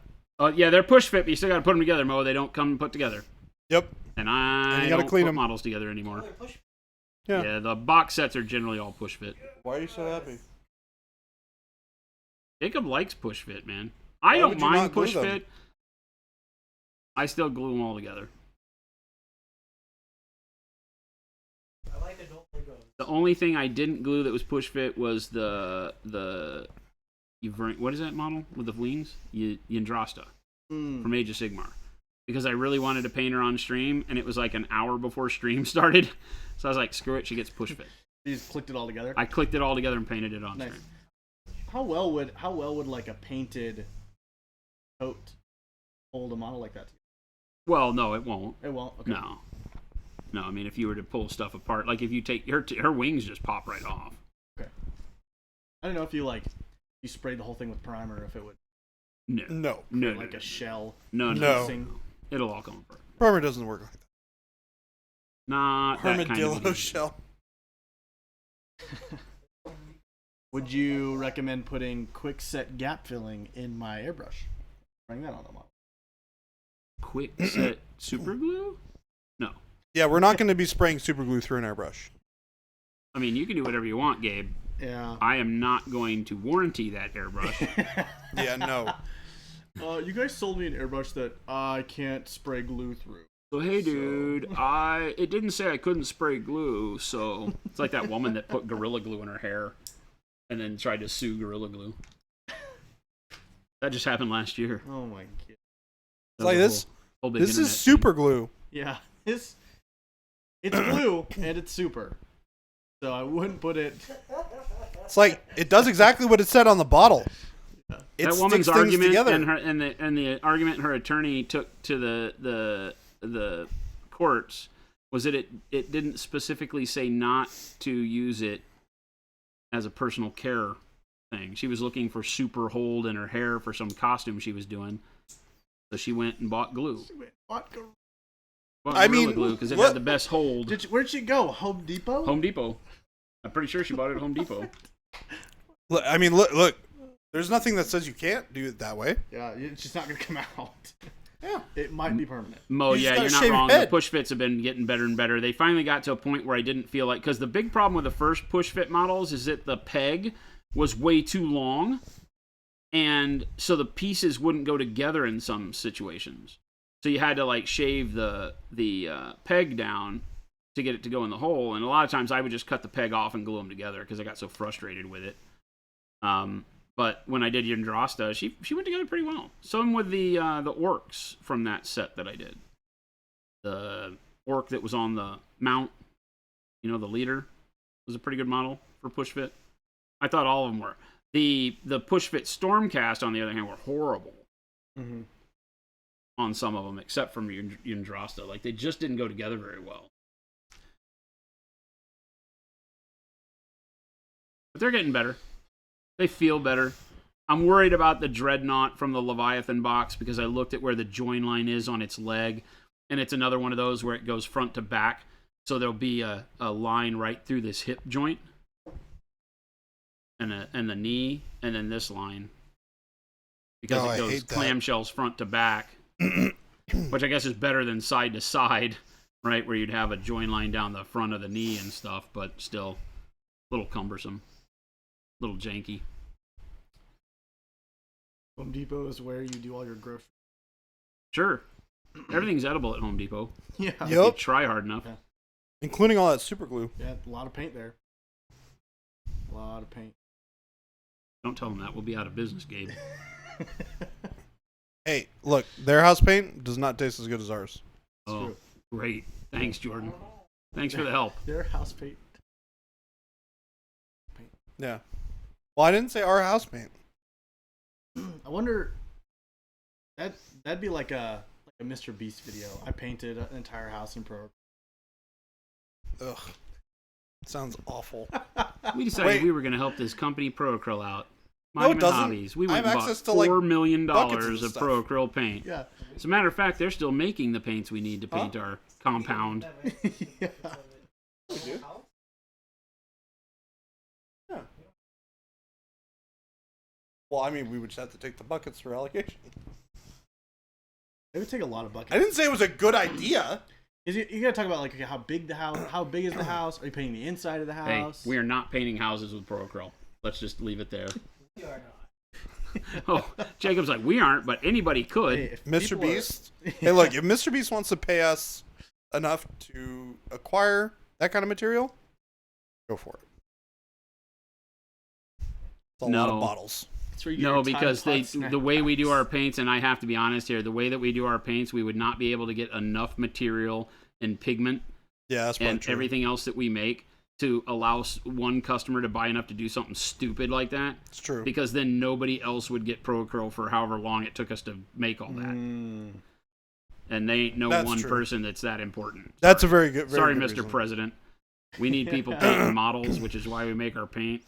Speaker 1: Yeah, they're push fit, but you still got to put them together, Mo. They don't come put together.
Speaker 6: Yep.
Speaker 1: And I
Speaker 6: you gotta
Speaker 1: don't
Speaker 6: clean
Speaker 1: put
Speaker 6: them.
Speaker 1: models together anymore.
Speaker 6: Yeah.
Speaker 1: Yeah, the box sets are generally all push fit.
Speaker 6: Why are you so happy?
Speaker 1: Jacob likes push fit, man. I
Speaker 6: Why
Speaker 1: don't
Speaker 6: would you
Speaker 1: mind
Speaker 6: not glue
Speaker 1: push
Speaker 6: them?
Speaker 1: fit. I still glue them all together. The only thing I didn't glue that was push fit was the what is that model with the wings? Yndrasta from Age of Sigmar. Because I really wanted to paint her on stream, and it was like an hour before stream started. So I was like, screw it, she gets push fit.
Speaker 3: You just clicked it all together?
Speaker 1: I clicked it all together and painted it on
Speaker 3: Nice.
Speaker 1: stream.
Speaker 3: How well would like a painted coat hold a model like that?
Speaker 1: Well, no, it won't.
Speaker 3: It won't. Okay.
Speaker 1: No. I mean, if you were to pull stuff apart, like if you take her wings just pop right off.
Speaker 3: Okay. I don't know if you sprayed the whole thing with primer, if it would
Speaker 1: No,
Speaker 3: like a shell.
Speaker 1: No.
Speaker 3: casing.
Speaker 1: It'll all come apart.
Speaker 6: Primer doesn't work like that.
Speaker 1: Not that kind
Speaker 6: Armadillo
Speaker 1: of adhesive.
Speaker 6: shell.
Speaker 3: Would you recommend putting quick set gap filling in my airbrush? Bring that on the model.
Speaker 1: Quick set super glue? No.
Speaker 6: Yeah, we're not going to be spraying super glue through an airbrush.
Speaker 1: I mean, you can do whatever you want, Gabe.
Speaker 3: Yeah.
Speaker 1: I am not going to warranty that airbrush.
Speaker 6: Yeah, no.
Speaker 3: You guys sold me an airbrush that I can't spray glue through.
Speaker 1: So hey, dude, it didn't say I couldn't spray glue, so it's like that woman that put Gorilla Glue in her hair and then tried to sue Gorilla Glue. That just happened last year.
Speaker 3: Oh my god.
Speaker 1: That
Speaker 6: Like
Speaker 1: was
Speaker 6: this.
Speaker 1: a whole big
Speaker 6: This
Speaker 1: internet
Speaker 6: is super glue.
Speaker 3: Yeah. It's glue and it's super. So I wouldn't put it.
Speaker 6: It's like it does exactly what it said on the bottle. It
Speaker 1: That
Speaker 6: sticks
Speaker 1: woman's
Speaker 6: things
Speaker 1: argument
Speaker 6: together.
Speaker 1: and the argument her attorney took to the courts was that it didn't specifically say not to use it as a personal care thing. She was looking for super hold in her hair for some costume she was doing, so she went and bought glue. Bought
Speaker 6: I mean,
Speaker 1: Gorilla Glue because it
Speaker 6: what-
Speaker 1: had the best hold.
Speaker 3: Where'd she go? Home Depot?
Speaker 1: Home Depot. I'm pretty sure she bought it at Home Depot.
Speaker 6: Look, I mean, look. There's nothing that says you can't do it that way.
Speaker 3: Yeah, it's just not gonna come out.
Speaker 6: Yeah.
Speaker 3: It might be permanent.
Speaker 1: Mo,
Speaker 6: You just
Speaker 1: yeah,
Speaker 6: gotta
Speaker 1: you're not
Speaker 6: shave your
Speaker 1: wrong. The
Speaker 6: head.
Speaker 1: push fits have been getting better and better. They finally got to a point where I didn't feel like, because the big problem with the first push fit models is that the peg was way too long, and so the pieces wouldn't go together in some situations. So you had to like shave the peg down to get it to go in the hole, and a lot of times I would just cut the peg off and glue them together because I got so frustrated with it. But when I did Yndrasta, she went together pretty well. Same with the orcs from that set that I did. The orc that was on the mount, the leader, was a pretty good model for push fit. I thought all of them were. The push fit Stormcast, on the other hand, were horrible on some of them, except from Yndrasta. Like they just didn't go together very well. But they're getting better. They feel better. I'm worried about the Dreadnought from the Leviathan box because I looked at where the join line is on its leg, and it's another one of those where it goes front to back. So there'll be a line right through this hip joint and the knee, and then this line. Because
Speaker 6: Oh, I
Speaker 1: it goes
Speaker 6: hate that.
Speaker 1: clamshells front to back, which I guess is better than side to side, right? Where you'd have a join line down the front of the knee and stuff, but still a little cumbersome. Little janky.
Speaker 3: Home Depot is where you do all your groceries.
Speaker 1: Sure. Everything's edible at Home Depot.
Speaker 3: Yeah.
Speaker 1: If you
Speaker 6: Yep.
Speaker 1: try hard enough.
Speaker 3: Yeah.
Speaker 6: Including all that super glue.
Speaker 3: Yeah, a lot of paint there. A lot of paint.
Speaker 1: Don't tell them that. We'll be out of business, Gabe.
Speaker 6: Hey, look, their house paint does not taste as good as ours.
Speaker 1: Oh,
Speaker 3: true.
Speaker 1: great. Thanks, Jordan. Thanks for the help.
Speaker 3: Their house paint.
Speaker 6: Yeah. Well, I didn't say our house paint.
Speaker 3: I wonder. That'd be like a Mr. Beast video. I painted an entire house in Pro.
Speaker 6: Ugh. Sounds awful.
Speaker 1: We decided
Speaker 6: Wait.
Speaker 1: we were going to help this company Pro Acryl out.
Speaker 6: No, it
Speaker 1: Monument
Speaker 6: doesn't.
Speaker 1: Hobbies. We
Speaker 6: I
Speaker 1: went
Speaker 6: have
Speaker 1: and bought
Speaker 6: access to, like,
Speaker 1: $4 million
Speaker 6: buckets of
Speaker 1: of
Speaker 6: stuff.
Speaker 1: Pro Acryl paint.
Speaker 3: Yeah.
Speaker 1: As a matter of fact, they're still making the paints we need to paint our compound.
Speaker 3: Yeah.
Speaker 6: We do. Yeah. Well, I mean, we would just have to take the buckets for allocation.
Speaker 3: It would take a lot of buckets.
Speaker 6: I didn't say it was a good idea.
Speaker 3: You gotta talk about like okay, how big the house. How big is the house? Are you painting the inside of the
Speaker 1: Hey,
Speaker 3: house?
Speaker 1: we are not painting houses with Pro Acryl. Let's just leave it there.
Speaker 5: We are not.
Speaker 1: Oh, Jacob's like, we aren't, but anybody could.
Speaker 3: Hey, if
Speaker 6: Mr.
Speaker 3: people are-
Speaker 6: Beast. Hey, look, if Mr. Beast wants to pay us enough to acquire that kind of material, go for it. It's a lot
Speaker 1: No.
Speaker 6: of bottles.
Speaker 3: It's for your
Speaker 1: No,
Speaker 3: Tide
Speaker 1: because
Speaker 3: Pod snack.
Speaker 1: the way we do our paints, and I have to be honest here, the way that we do our paints, we would not be able to get enough material and pigment
Speaker 6: Yeah, that's probably
Speaker 1: and
Speaker 6: true.
Speaker 1: everything else that we make to allow one customer to buy enough to do something stupid like that.
Speaker 6: It's true.
Speaker 1: Because then nobody else would get Pro Acryl for however long it took us to make all that. And they ain't no
Speaker 6: That's
Speaker 1: one
Speaker 6: true.
Speaker 1: person that's that important.
Speaker 6: That's a very good. Very
Speaker 1: Sorry,
Speaker 6: good
Speaker 1: Mr.
Speaker 6: reason.
Speaker 1: President. We need people painting models, which is why we make our paint.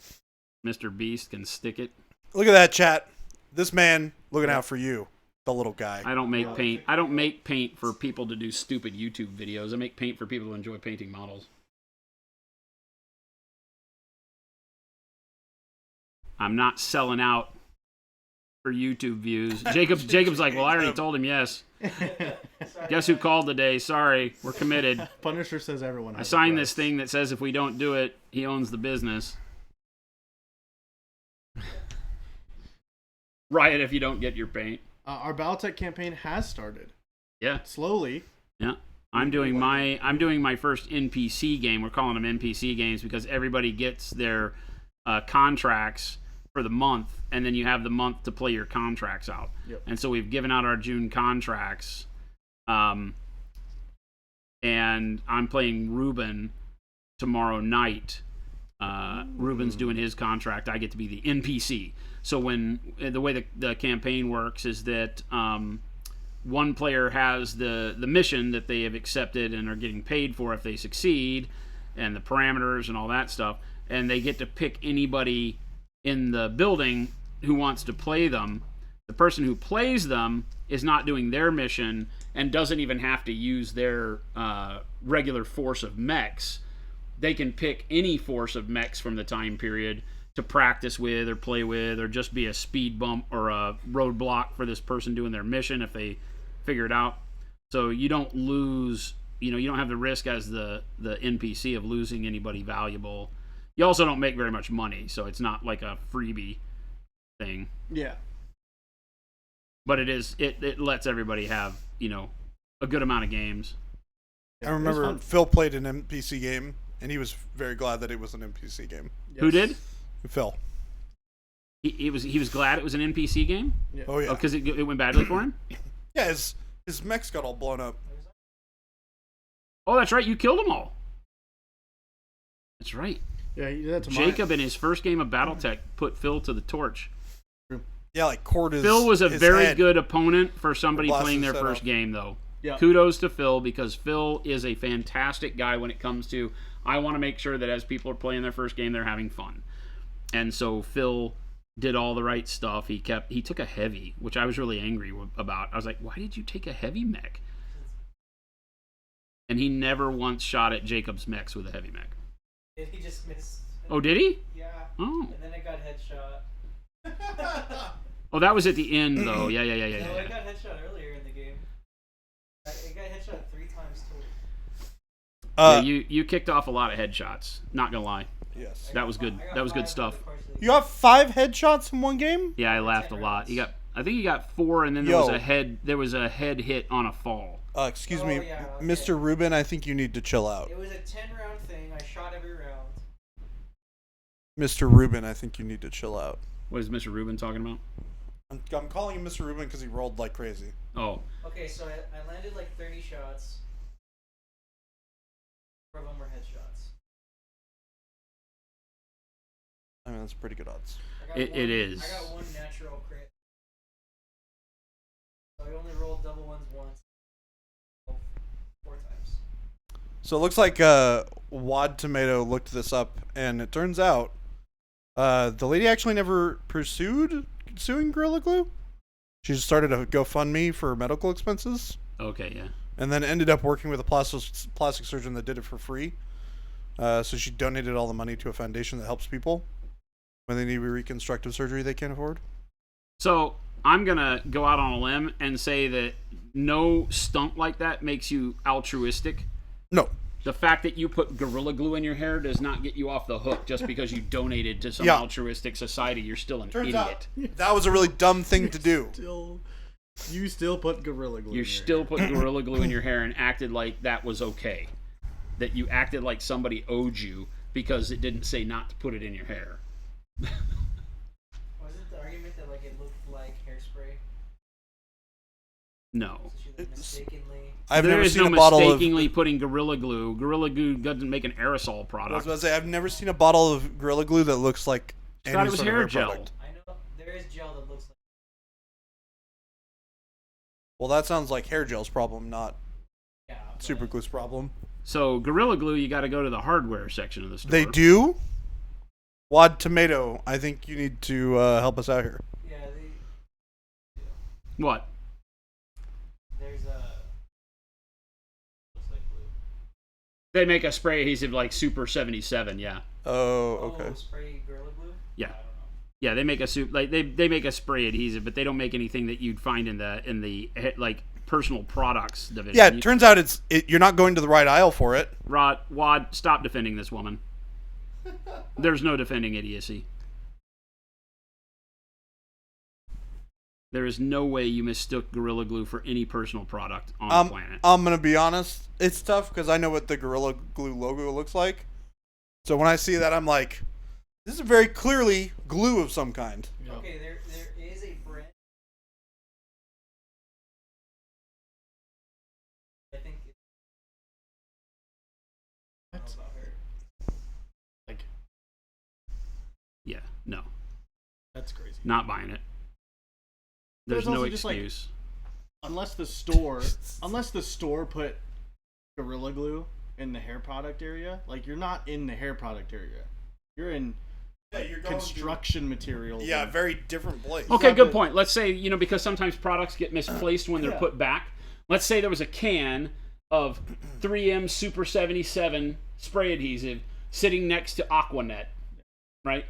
Speaker 1: Mr. Beast can stick it.
Speaker 6: Look at that, chat. This man looking out for you, the little guy.
Speaker 1: I don't make paint. I don't make paint for people to do stupid YouTube videos. I make paint for people who enjoy painting models. I'm not selling out for YouTube views. Jacob's like, well, I already told him yes. Guess who called today? Sorry, we're committed.
Speaker 3: Punisher says everyone.
Speaker 1: I
Speaker 3: has a
Speaker 1: signed
Speaker 3: price.
Speaker 1: this thing that says if we don't do it, he owns the business. Riot if you don't get your paint.
Speaker 3: Our Battletech campaign has started
Speaker 1: Yeah,
Speaker 3: slowly.
Speaker 1: yeah. I'm doing my first NPC game. We're calling them NPC games because everybody gets their contracts for the month, and then you have the month to play your contracts out.
Speaker 3: Yep.
Speaker 1: And so we've given out our June contracts, and I'm playing Ruben tomorrow night. Ruben's doing his contract. I get to be the NPC. So when the way the campaign works is that one player has the mission that they have accepted and are getting paid for if they succeed, and the parameters and all that stuff, and they get to pick anybody in the building who wants to play them. The person who plays them is not doing their mission and doesn't even have to use their regular force of mechs. They can pick any force of mechs from the time period to practice with or play with or just be a speed bump or a roadblock for this person doing their mission if they figure it out. So you don't lose, you don't have the risk as the NPC of losing anybody valuable. You also don't make very much money, so it's not like a freebie thing.
Speaker 3: Yeah.
Speaker 1: But it lets everybody have, a good amount of games.
Speaker 6: I remember Phil played an NPC game, and he was very glad that it was an NPC game.
Speaker 3: Yes.
Speaker 1: Who did?
Speaker 6: Phil.
Speaker 1: He was glad it was an NPC game?
Speaker 3: Yeah.
Speaker 6: Oh yeah.
Speaker 1: Because it went badly for him?
Speaker 6: Yeah, his mechs got all blown up.
Speaker 1: Oh, that's right. You killed them all. That's right.
Speaker 3: Yeah, he did that to
Speaker 1: Jacob, in his first game of Battletech, put Phil to the torch.
Speaker 6: Yeah, like cord his.
Speaker 1: Phil was a
Speaker 6: his
Speaker 1: very
Speaker 6: head.
Speaker 1: good opponent for somebody
Speaker 6: Blasted
Speaker 1: playing their
Speaker 6: his head
Speaker 1: first
Speaker 6: off.
Speaker 1: game, though.
Speaker 3: Yeah.
Speaker 1: Kudos to Phil, because Phil is a fantastic guy when it comes to, I want to make sure that as people are playing their first game, they're having fun. And so Phil did all the right stuff. He took a heavy, which I was really angry about. I was like, why did you take a heavy mech? And he never once shot at Jacob's mechs with a heavy mech.
Speaker 5: He just missed.
Speaker 1: Oh, did he?
Speaker 5: Yeah.
Speaker 1: Oh.
Speaker 5: And then I got headshot.
Speaker 1: Oh, that was at the end, though. Yeah.
Speaker 5: No, I got headshot earlier in the game. I got headshot 3 times total.
Speaker 1: Yeah, you kicked off a lot of headshots. Not gonna lie.
Speaker 6: Yes.
Speaker 1: That was good.
Speaker 5: I got
Speaker 1: That was good
Speaker 5: 5
Speaker 1: stuff.
Speaker 5: partially.
Speaker 6: You got 5 headshots in one game?
Speaker 1: Yeah, I laughed a lot. I think he got 4, and then there was a head hit on a fall.
Speaker 6: Excuse
Speaker 5: Oh,
Speaker 6: me,
Speaker 5: yeah, okay.
Speaker 6: Mr. Rubin. I think you need to chill out.
Speaker 5: It was a 10-round thing. I shot every round.
Speaker 6: Mr. Rubin, I think you need to chill out.
Speaker 1: What is Mr. Rubin talking about?
Speaker 6: I'm calling him Mr. Rubin because he rolled like crazy.
Speaker 1: Oh,
Speaker 5: Okay, so I landed like 30 shots. 4 of them were headshots.
Speaker 6: I mean, that's pretty good odds.
Speaker 5: I got
Speaker 1: It is.
Speaker 5: I got 1 natural crit. So I only rolled double ones once. 4 times.
Speaker 6: So it looks like Wad Tomato looked this up, and it turns out the lady actually never pursued suing Gorilla Glue. She just started a GoFundMe for medical expenses,
Speaker 1: okay, yeah.
Speaker 6: and then ended up working with a plastic surgeon that did it for free. So she donated all the money to a foundation that helps people when they need reconstructive surgery they can't afford.
Speaker 1: So I'm gonna go out on a limb and say that no stunt like that makes you altruistic.
Speaker 6: No.
Speaker 1: The fact that you put Gorilla Glue in your hair does not get you off the hook just because you donated to some
Speaker 6: Yeah.
Speaker 1: altruistic society. You're still an
Speaker 6: Turns
Speaker 1: idiot.
Speaker 6: out that was a really dumb thing to do.
Speaker 3: You still put Gorilla Glue.
Speaker 1: You
Speaker 3: in your
Speaker 1: still put Gorilla Glue in your hair and acted like that was okay. That you acted like somebody owed you because it didn't say not to put it in your hair.
Speaker 5: Was it the argument that like it looked like hairspray?
Speaker 1: No.
Speaker 5: So she like, mistakenly.
Speaker 6: I've
Speaker 1: There
Speaker 6: never
Speaker 1: is
Speaker 6: seen
Speaker 1: no
Speaker 6: a bottle of.
Speaker 1: mistakenly putting Gorilla Glue. Gorilla Glue doesn't make an aerosol
Speaker 6: I was
Speaker 1: product.
Speaker 6: about to say I've never seen a bottle of Gorilla Glue that looks like any
Speaker 1: Thought it was
Speaker 6: sort of
Speaker 1: hair gel.
Speaker 6: product.
Speaker 5: I know there is gel that looks like.
Speaker 6: Well, that sounds like hair gel's problem, not
Speaker 5: Yeah. but-
Speaker 6: Super Glue's problem.
Speaker 1: So Gorilla Glue, you got to go to the hardware section of the store.
Speaker 6: They do. Wad Tomato, I think you need to help us out here.
Speaker 5: Yeah.
Speaker 1: What?
Speaker 5: There's a. Looks like glue.
Speaker 1: They make a spray adhesive like Super 77. Yeah.
Speaker 6: Oh, okay.
Speaker 5: Oh, spray Gorilla Glue.
Speaker 1: Yeah.
Speaker 5: I don't know.
Speaker 1: Yeah, they make a they make a spray adhesive, but they don't make anything that you'd find in the like personal products division.
Speaker 6: Yeah, it turns out you're not going to the right aisle for it.
Speaker 1: Wad, stop defending this woman. There's no defending idiocy. There is no way you mistook Gorilla Glue for any personal product on the planet.
Speaker 6: I'm gonna be honest. It's tough because I know what the Gorilla Glue logo looks like. So when I see that, I'm like, this is very clearly glue of some kind.
Speaker 3: Yep.
Speaker 5: Okay, there is a brand. I think. I don't know about her.
Speaker 3: Like,
Speaker 1: Yeah, no,
Speaker 3: that's crazy.
Speaker 1: not buying it.
Speaker 3: But
Speaker 1: There's
Speaker 3: it's
Speaker 1: no
Speaker 3: also just, like,
Speaker 1: excuse.
Speaker 3: Unless the store put Gorilla Glue in the hair product area, like you're not in the hair product area. You're in construction materials.
Speaker 6: Yeah,
Speaker 3: and-
Speaker 6: very different place.
Speaker 1: Okay,
Speaker 3: Yeah,
Speaker 1: good
Speaker 3: but-
Speaker 1: point. Let's say, because sometimes products get misplaced when they're
Speaker 3: Yeah.
Speaker 1: put back. Let's say there was a can of 3M Super 77 spray adhesive sitting next to Aquanet, right?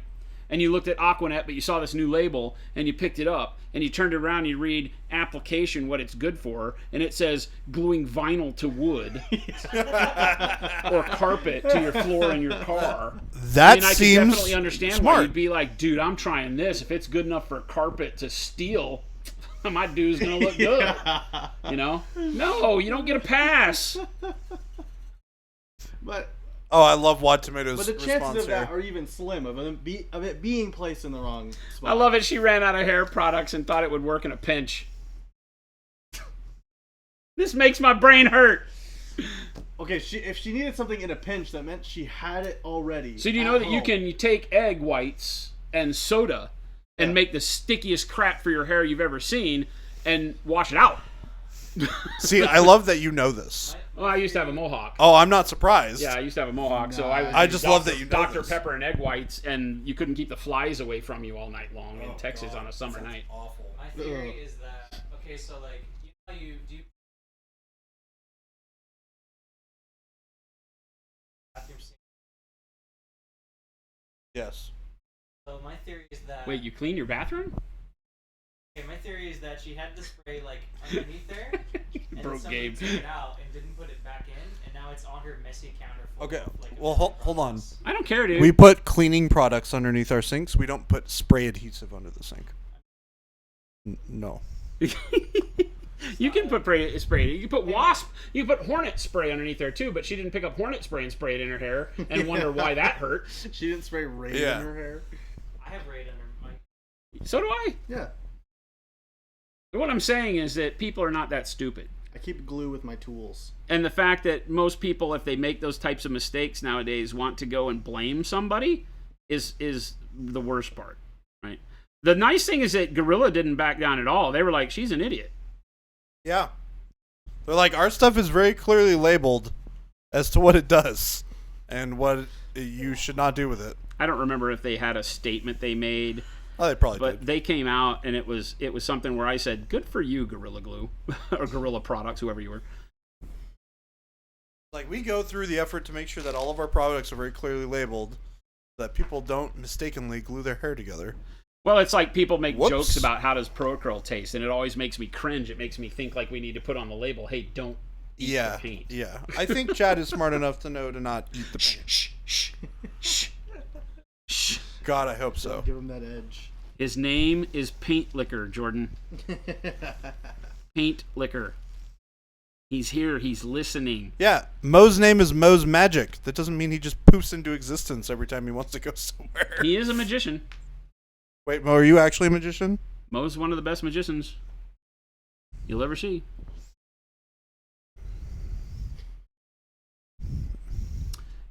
Speaker 1: And you looked at Aquanet, but you saw this new label, and you picked it up, and you turned it around, and you read application, what it's good for, and it says gluing vinyl to wood or carpet to your floor in your car.
Speaker 6: That
Speaker 1: I can
Speaker 6: seems
Speaker 1: definitely understand why
Speaker 6: smart.
Speaker 1: you'd be like, dude, I'm trying this. If it's good enough for carpet to steel, my dude's gonna look good. No, you don't get a pass.
Speaker 3: But
Speaker 6: Oh, I love Wad Tomato's
Speaker 3: the
Speaker 6: response
Speaker 3: chances of
Speaker 6: here.
Speaker 3: that are even slim of it being placed in the wrong spot.
Speaker 1: I love it. She ran out of hair products and thought it would work in a pinch. This makes my brain hurt.
Speaker 3: Okay, if she needed something in a pinch, that meant she had it already.
Speaker 1: So do you
Speaker 3: at
Speaker 1: know that you
Speaker 3: home.
Speaker 1: can take egg whites and soda and
Speaker 3: Yeah.
Speaker 1: make the stickiest crap for your hair you've ever seen and wash it out?
Speaker 6: See, I love that you know this.
Speaker 1: Well, I used to have a mohawk.
Speaker 6: Oh, I'm not surprised.
Speaker 1: Yeah, I used to have a mohawk, so I would
Speaker 6: I
Speaker 1: use
Speaker 6: just love that you know
Speaker 1: Dr.
Speaker 6: this.
Speaker 1: Pepper and egg whites, and you couldn't keep the flies away from you all night long in Texas on a summer night.
Speaker 6: Awful.
Speaker 5: My theory is that okay, so like you do bathroom sink.
Speaker 6: Yes.
Speaker 5: So my theory is that
Speaker 1: Wait, you clean your bathroom?
Speaker 5: okay, my theory is that she had the spray like underneath there, and then
Speaker 1: Broke
Speaker 5: somebody
Speaker 1: Gabe.
Speaker 5: took it out and didn't put it back in, and now it's on her messy counter. Full
Speaker 6: Okay,
Speaker 5: of, like,
Speaker 6: well,
Speaker 5: assembly
Speaker 6: hold on.
Speaker 5: products.
Speaker 1: I don't care, dude.
Speaker 6: We put cleaning products underneath our sinks. We don't put spray adhesive under the sink. No.
Speaker 1: You can put spray. You can put wasp. You can put hornet spray underneath there too. But she didn't pick up hornet spray and spray it in her hair and wonder why that hurt.
Speaker 3: She didn't spray rain
Speaker 6: Yeah.
Speaker 3: in her hair.
Speaker 5: I have Raid under my.
Speaker 1: So do I.
Speaker 3: Yeah.
Speaker 1: What I'm saying is that people are not that stupid.
Speaker 3: I keep glue with my tools.
Speaker 1: And the fact that most people, if they make those types of mistakes nowadays, want to go and blame somebody is the worst part, right? The nice thing is that Gorilla didn't back down at all. They were like, she's an idiot.
Speaker 6: Yeah. They're like, our stuff is very clearly labeled as to what it does and what you should not do with it.
Speaker 1: I don't remember if they had a statement they made,
Speaker 6: Oh, they probably
Speaker 1: but
Speaker 6: did.
Speaker 1: they came out and it was something where I said, good for you, Gorilla Glue, or Gorilla Products, whoever you were.
Speaker 6: Like, we go through the effort to make sure that all of our products are very clearly labeled so that people don't mistakenly glue their hair together.
Speaker 1: Well, it's like people make
Speaker 6: Whoops.
Speaker 1: jokes about how does Pro Acryl taste, and it always makes me cringe. It makes me think like we need to put on the label, hey, don't eat
Speaker 6: Yeah.
Speaker 1: the paint.
Speaker 6: Yeah. I think Chad is smart enough to know to not eat the paint.
Speaker 1: Shh.
Speaker 6: God, I hope so.
Speaker 3: Give him that edge.
Speaker 1: His name is Paint Liquor, Jordan. Paint Liquor. He's here. He's listening.
Speaker 6: Yeah, Mo's name is Mo's Magic. That doesn't mean he just poofs into existence every time he wants to go somewhere.
Speaker 1: He is a magician.
Speaker 6: Wait, Mo, are you actually a magician?
Speaker 1: Mo's one of the best magicians you'll ever see.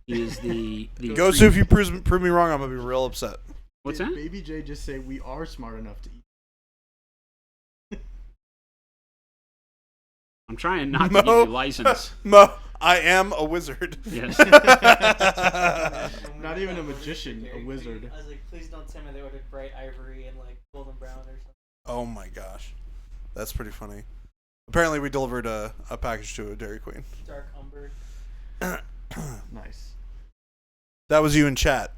Speaker 1: He is the
Speaker 6: Gosu, if you prove me wrong, I'm going to be real upset.
Speaker 1: What's
Speaker 3: Did
Speaker 1: that?
Speaker 3: Baby J just say we are smart enough to eat?
Speaker 1: I'm trying not to give you license.
Speaker 6: Mo, I am a wizard.
Speaker 1: Yes.
Speaker 3: Not even a magician, a
Speaker 5: Dairy
Speaker 3: wizard.
Speaker 5: Queen, I was like, please don't tell me they ordered bright ivory and like golden brown or something.
Speaker 6: Oh my gosh. That's pretty funny. Apparently we delivered a package to a Dairy Queen.
Speaker 5: Dark umber.
Speaker 3: Nice.
Speaker 6: That was you in chat.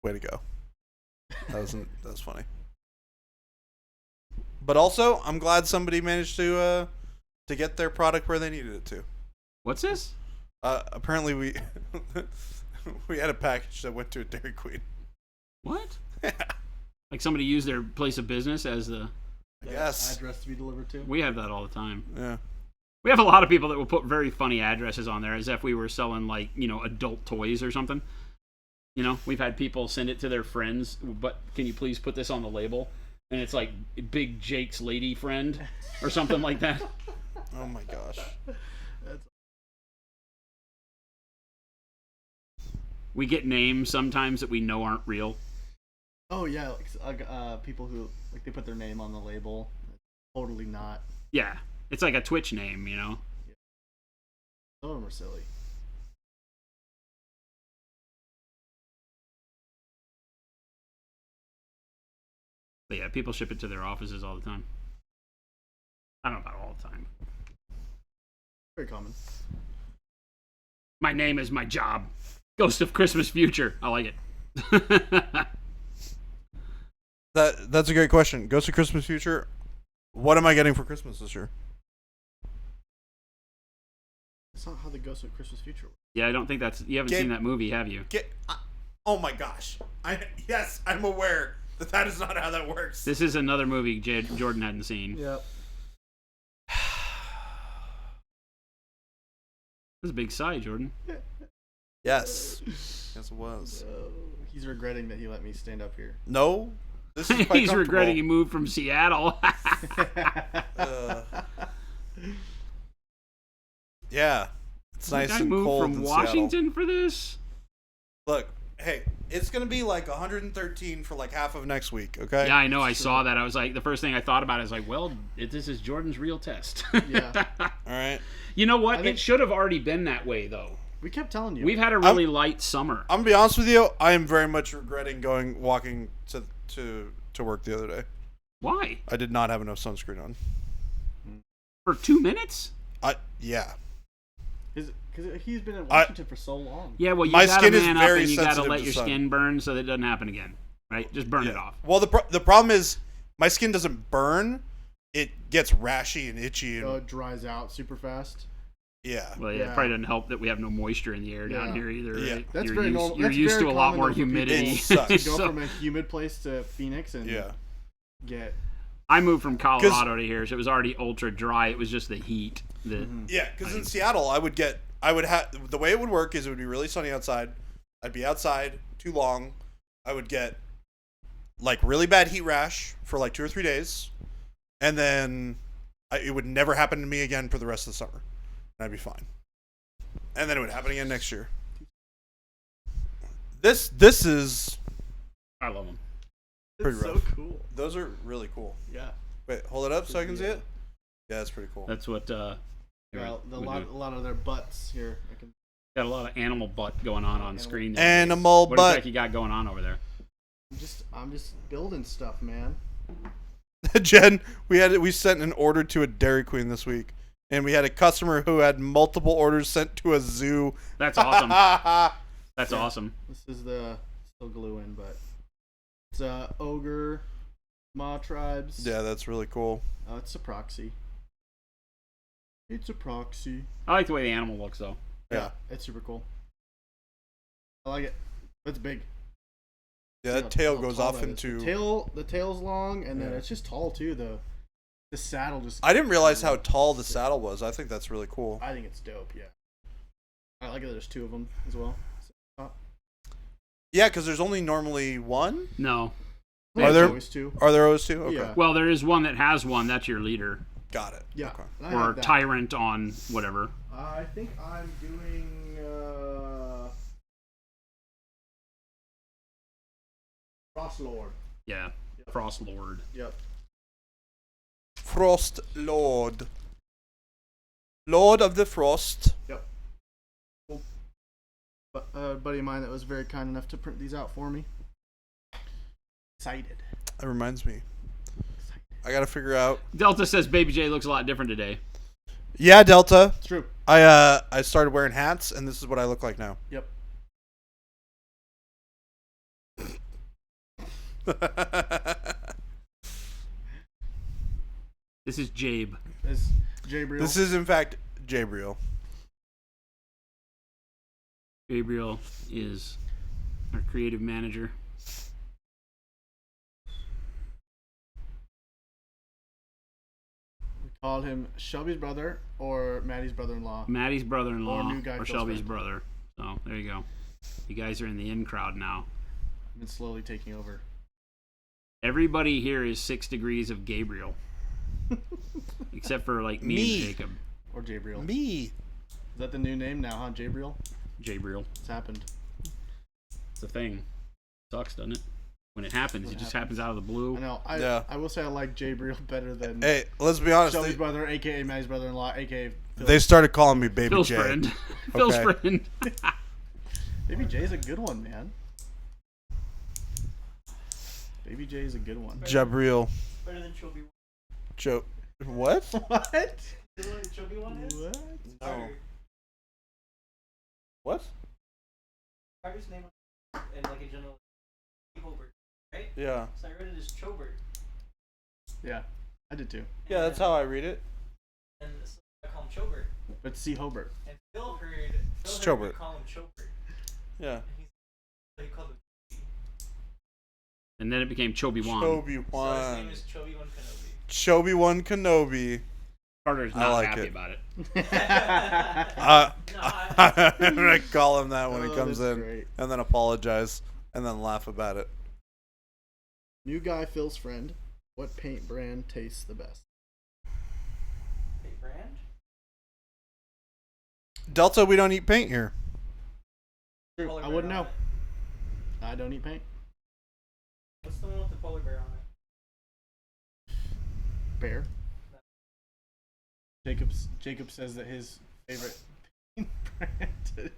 Speaker 6: Way to go. That was funny. But also, I'm glad somebody managed to get their product where they needed it to.
Speaker 1: What's this?
Speaker 6: Apparently we we had a package that went to a Dairy Queen.
Speaker 1: What? Like somebody used their place of business as the...
Speaker 6: Yes.
Speaker 3: Address to be delivered to.
Speaker 1: We have that all the time.
Speaker 6: Yeah.
Speaker 1: We have a lot of people that will put very funny addresses on there as if we were selling, like, adult toys or something. We've had people send it to their friends, but can you please put this on the label? And it's like Big Jake's lady friend or something like that.
Speaker 6: Oh my gosh.
Speaker 1: We get names sometimes that we know aren't real.
Speaker 3: Oh yeah, like people who like they put their name on the label. Totally not.
Speaker 1: Yeah. It's like a Twitch name,
Speaker 3: Some of them are silly.
Speaker 1: But yeah, people ship it to their offices all the time. I don't know about all the time.
Speaker 3: Very common.
Speaker 1: My name is my job. Ghost of Christmas Future. I like it.
Speaker 6: That's a great question. Ghost of Christmas Future. What am I getting for Christmas this year?
Speaker 3: That's not how the Ghost of Christmas Future works.
Speaker 1: Yeah, I don't think that's... You haven't seen that movie, have you?
Speaker 6: Oh my gosh. Yes, I'm aware that is not how that works.
Speaker 1: This is another movie Jordan hadn't seen.
Speaker 3: Yep.
Speaker 1: This is a big sigh, Jordan.
Speaker 6: Yes. Yes, it was.
Speaker 3: He's regretting that he let me stand up here.
Speaker 6: No. This is quite
Speaker 1: He's regretting he
Speaker 6: comfortable.
Speaker 1: moved from Seattle.
Speaker 6: Yeah. It's nice
Speaker 1: I
Speaker 6: and
Speaker 1: moved
Speaker 6: cold
Speaker 1: from
Speaker 6: in
Speaker 1: Washington
Speaker 6: Seattle.
Speaker 1: for this?
Speaker 6: Look, hey, it's going to be like 113 for like half of next week, okay?
Speaker 1: Yeah, I know. I saw that. I was like, the first thing I thought about is like, well, this is Jordan's real test.
Speaker 3: Yeah.
Speaker 6: All right.
Speaker 1: You know what?
Speaker 3: I think-
Speaker 1: It should have already been that way, though.
Speaker 3: We kept telling you.
Speaker 1: We've had a really light summer.
Speaker 6: I'm going to be honest with you. I am very much regretting walking to work the other day.
Speaker 1: Why?
Speaker 6: I did not have enough sunscreen on.
Speaker 1: For 2 minutes?
Speaker 6: Yeah.
Speaker 3: Because he's been in Washington for so long.
Speaker 1: Yeah, well, you
Speaker 6: My
Speaker 1: gotta
Speaker 6: skin is
Speaker 1: man up
Speaker 6: very
Speaker 1: and you gotta
Speaker 6: sensitive
Speaker 1: let
Speaker 6: to
Speaker 1: your
Speaker 6: sun.
Speaker 1: skin burn so that it doesn't happen again. Right? Just burn it off.
Speaker 6: Well, the problem is my skin doesn't burn. It gets rashy and itchy. And,
Speaker 3: So it dries out super fast.
Speaker 6: yeah.
Speaker 1: Well, yeah,
Speaker 3: Yeah.
Speaker 1: it probably doesn't help that we have no moisture in the air down
Speaker 3: Yeah.
Speaker 1: here either.
Speaker 6: Yeah.
Speaker 1: Right?
Speaker 3: That's
Speaker 1: you're
Speaker 3: very
Speaker 1: used,
Speaker 3: normal.
Speaker 1: You're
Speaker 3: That's
Speaker 1: used
Speaker 3: very
Speaker 1: to a lot
Speaker 3: common
Speaker 1: more
Speaker 3: though for people.
Speaker 1: humidity.
Speaker 6: It sucks.
Speaker 3: To go
Speaker 1: So-
Speaker 3: from a humid place to Phoenix and
Speaker 6: Yeah.
Speaker 3: get...
Speaker 1: I moved from Colorado to here, so it was already ultra dry. It was just the heat.
Speaker 6: Yeah, because in Seattle, I would have the way it would work is it would be really sunny outside. I'd be outside too long. I would get like really bad heat rash for like 2 or 3 days, and then it would never happen to me again for the rest of the summer, and I'd be fine. And then it would happen again next year. This is
Speaker 1: I love them.
Speaker 6: pretty
Speaker 3: It's
Speaker 6: rough.
Speaker 3: so cool.
Speaker 6: Those are really cool.
Speaker 3: Yeah.
Speaker 6: Wait, hold it up so I can see it. Yeah, that's pretty cool.
Speaker 1: That's what.
Speaker 3: Well,
Speaker 1: we
Speaker 3: a
Speaker 1: do.
Speaker 3: lot of their butts here. I can...
Speaker 1: Got a lot of animal butt going on screen. there.
Speaker 6: Animal
Speaker 1: What
Speaker 6: butt.
Speaker 1: exactly you got going on over there?
Speaker 3: I'm just building stuff, man.
Speaker 6: Jen, we sent an order to a Dairy Queen this week, and we had a customer who had multiple orders sent to a zoo.
Speaker 1: That's awesome. That's awesome.
Speaker 3: This is the still glue in, but it's ogre, Ma tribes.
Speaker 6: Yeah, that's really cool.
Speaker 3: It's a proxy. It's a proxy.
Speaker 1: I like the way the animal looks, though.
Speaker 6: Yeah,
Speaker 3: It's super cool. I like it. It's big.
Speaker 6: yeah.
Speaker 3: See
Speaker 6: That
Speaker 3: how
Speaker 6: tail goes
Speaker 3: tall
Speaker 6: off
Speaker 3: that is.
Speaker 6: into.
Speaker 3: The tail's long, and then
Speaker 6: Yeah.
Speaker 3: it's just tall too. The saddle just.
Speaker 6: I didn't realize how tall the saddle was. I think that's really cool.
Speaker 3: I think it's dope. Yeah. I like it. There's 2 of them as well.
Speaker 6: Yeah, because there's only normally one.
Speaker 1: No.
Speaker 6: Are there
Speaker 3: always 2?
Speaker 6: Are there always 2? Okay.
Speaker 3: Yeah.
Speaker 1: Well, there is one that has one. That's your leader.
Speaker 6: Got it.
Speaker 3: Yeah.
Speaker 6: Okay.
Speaker 3: I
Speaker 1: Or
Speaker 3: have that.
Speaker 1: tyrant on whatever.
Speaker 3: I think I'm doing. Frost Lord.
Speaker 1: Yeah. Frost Lord.
Speaker 3: Yep.
Speaker 6: Frost Lord. Lord of the Frost.
Speaker 3: Yep. Cool. But a buddy of mine that was very kind enough to print these out for me. Excited.
Speaker 6: That reminds me. I gotta figure out.
Speaker 1: Delta says Baby J looks a lot different today.
Speaker 6: Yeah, Delta.
Speaker 3: It's true.
Speaker 6: I started wearing hats, and this is what I look like now.
Speaker 3: Yep.
Speaker 1: This is Jabe.
Speaker 3: Is Jabriel.
Speaker 6: This is in fact Jabriel.
Speaker 1: Gabriel is our creative manager.
Speaker 3: We called him Shelby's brother or Maddie's brother-in-law.
Speaker 1: Maddie's brother-in-law
Speaker 3: Or new guy
Speaker 1: or
Speaker 3: Phil's
Speaker 1: Shelby's
Speaker 3: friend.
Speaker 1: brother. So there you go. You guys are in the in crowd now.
Speaker 3: I've been slowly taking over.
Speaker 1: Everybody here is 6 degrees of Gabriel. Except for like me,
Speaker 6: Me.
Speaker 1: and Jacob.
Speaker 3: Or Jabriel.
Speaker 6: Me.
Speaker 3: Is that the new name now, huh? Jabriel?
Speaker 1: Jabriel.
Speaker 3: It's happened.
Speaker 1: It's a thing. Sucks, doesn't it? When it happens,
Speaker 3: When
Speaker 1: it
Speaker 3: it
Speaker 1: just
Speaker 3: happens.
Speaker 1: happens out of the
Speaker 3: I
Speaker 1: blue.
Speaker 3: know.
Speaker 6: Yeah.
Speaker 3: I will say I like Jabriel better than
Speaker 6: Hey, let's be honest.
Speaker 3: Shelby's brother, aka Maddie's brother-in-law, aka Phil.
Speaker 6: They started calling me Baby
Speaker 1: Phil's
Speaker 6: J.
Speaker 1: friend. Phil's
Speaker 6: Okay.
Speaker 1: friend.
Speaker 3: Baby J's a good one, man. Baby J is a good one.
Speaker 6: Jabriel.
Speaker 5: Better than Chubby.
Speaker 6: Joe. What?
Speaker 3: What?
Speaker 5: You know what the Chubby one is?
Speaker 3: What?
Speaker 6: No.
Speaker 5: Carter.
Speaker 6: What?
Speaker 5: Carter's name in like a general Hobart, right?
Speaker 6: Yeah.
Speaker 5: So I read it as Chobert.
Speaker 3: Yeah, I did too.
Speaker 6: Yeah, that's how I read it.
Speaker 5: And so I call him Chobert.
Speaker 3: But see Hobart.
Speaker 5: And Phil heard
Speaker 6: It's
Speaker 5: me
Speaker 6: Chobert.
Speaker 5: call him Chobert.
Speaker 6: Yeah.
Speaker 5: And so he called him.
Speaker 1: And then it became Chobi Wan.
Speaker 5: So his name
Speaker 6: Chobi-Wan.
Speaker 5: is Chobi-Wan Kenobi.
Speaker 6: Chobi-Wan Kenobi.
Speaker 1: Carter's
Speaker 6: I
Speaker 1: not
Speaker 6: like
Speaker 1: happy
Speaker 6: it.
Speaker 1: about it.
Speaker 6: I'm gonna call him that when he
Speaker 3: Oh,
Speaker 6: comes
Speaker 3: that's
Speaker 6: in,
Speaker 3: great.
Speaker 6: and then apologize, and then laugh about it.
Speaker 3: New guy Phil's friend. What paint brand tastes the best?
Speaker 5: Hey, brand?
Speaker 6: Delta, we don't eat paint here.
Speaker 5: Polar
Speaker 3: I
Speaker 5: bear
Speaker 3: wouldn't
Speaker 5: on
Speaker 3: know.
Speaker 5: it.
Speaker 3: I don't eat paint.
Speaker 5: What's the one with the polar bear on it?
Speaker 3: Bear. Jacob says that his favorite paint brand to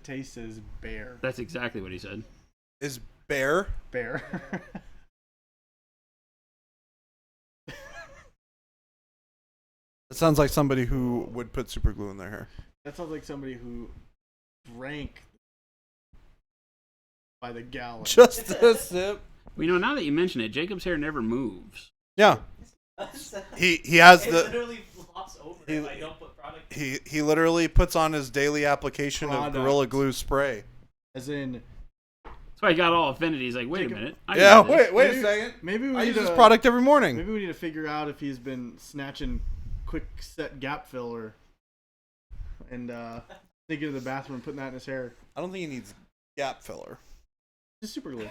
Speaker 3: taste is bear.
Speaker 1: That's exactly what he said.
Speaker 6: Is bear?
Speaker 3: Bear.
Speaker 6: It sounds like somebody who would put super glue in their hair.
Speaker 3: That sounds like somebody who drank by the gallon.
Speaker 6: Just a sip.
Speaker 1: Well, you know, now that you mention it, Jacob's hair never moves.
Speaker 6: Yeah, he has
Speaker 5: It
Speaker 6: the
Speaker 5: literally flops over if I don't put product.
Speaker 6: he literally puts on his daily application of
Speaker 3: Product.
Speaker 6: Gorilla Glue spray.
Speaker 3: As in,
Speaker 1: That's why he got all offended. He's like, wait
Speaker 3: Jacob-
Speaker 1: a minute. I
Speaker 6: Yeah,
Speaker 1: got this.
Speaker 6: wait a
Speaker 3: Maybe-
Speaker 6: second.
Speaker 3: maybe we
Speaker 6: I
Speaker 3: need
Speaker 6: use this
Speaker 3: to
Speaker 6: product every morning.
Speaker 3: maybe we need to figure out if he's been snatching quick set gap filler and taking it to the bathroom and putting that in his hair.
Speaker 6: I don't think he needs gap filler,
Speaker 3: Just super glue.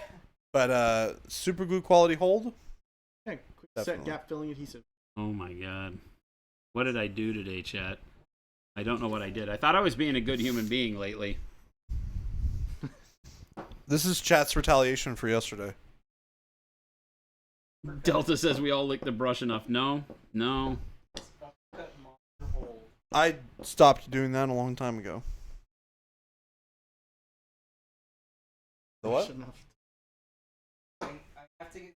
Speaker 6: but super glue quality hold.
Speaker 3: Yeah, quick set
Speaker 6: Definitely.
Speaker 3: gap filling adhesive.
Speaker 1: Oh my god. What did I do today, chat? I don't know what I did. I thought I was being a good human being lately.
Speaker 6: This is chat's retaliation for yesterday.
Speaker 1: Delta says we all lick the brush enough. No.
Speaker 5: Cut monster hole.
Speaker 6: I stopped doing that a long time ago. The what?
Speaker 3: Shouldn't have-
Speaker 5: I have to get.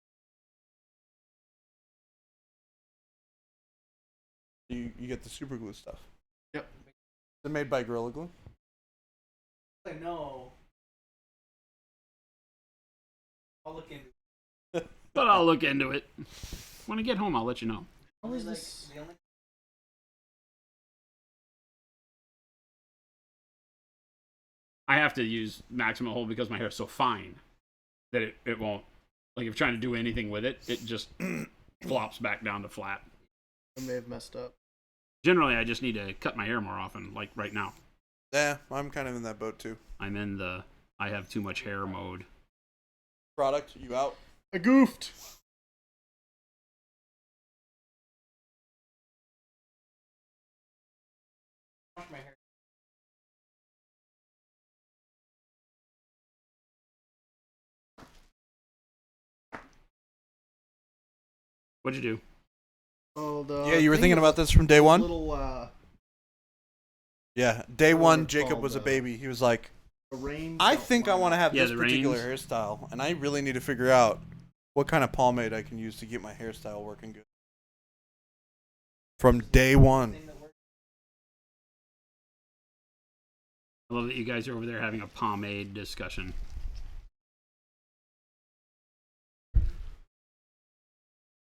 Speaker 6: You get the super glue stuff.
Speaker 3: Yep.
Speaker 6: Is it made by Gorilla Glue?
Speaker 5: I know. I'll look into.
Speaker 1: But I'll look into it. When I get home, I'll let you know.
Speaker 3: How is
Speaker 5: Like,
Speaker 3: this?
Speaker 5: the only
Speaker 1: I have to use maximum hold because my hair is so fine that it won't. Like, if trying to do anything with it, it just flops back down to flat.
Speaker 3: I may have messed up.
Speaker 1: Generally, I just need to cut my hair more often, like right now.
Speaker 6: Yeah, I'm kind of in that boat too.
Speaker 1: I'm in the I have too much hair mode.
Speaker 6: Product, you out?
Speaker 3: I goofed.
Speaker 5: Wash my hair.
Speaker 1: What'd you do?
Speaker 3: Oh, the
Speaker 6: Yeah, you were
Speaker 3: thing
Speaker 6: thinking
Speaker 3: was
Speaker 6: about this from day one?
Speaker 3: Little
Speaker 6: Yeah, day
Speaker 3: What
Speaker 6: one,
Speaker 3: are it
Speaker 6: Jacob
Speaker 3: called,
Speaker 6: was a baby. He was like,
Speaker 3: rain.
Speaker 6: I think I want to have
Speaker 1: Yeah,
Speaker 6: this
Speaker 1: the
Speaker 6: particular
Speaker 1: reins.
Speaker 6: hairstyle, and I really need to figure out what kind of pomade I can use to get my hairstyle working good. From day one.
Speaker 5: Thing that works.
Speaker 1: I love that you guys are over there having a pomade discussion.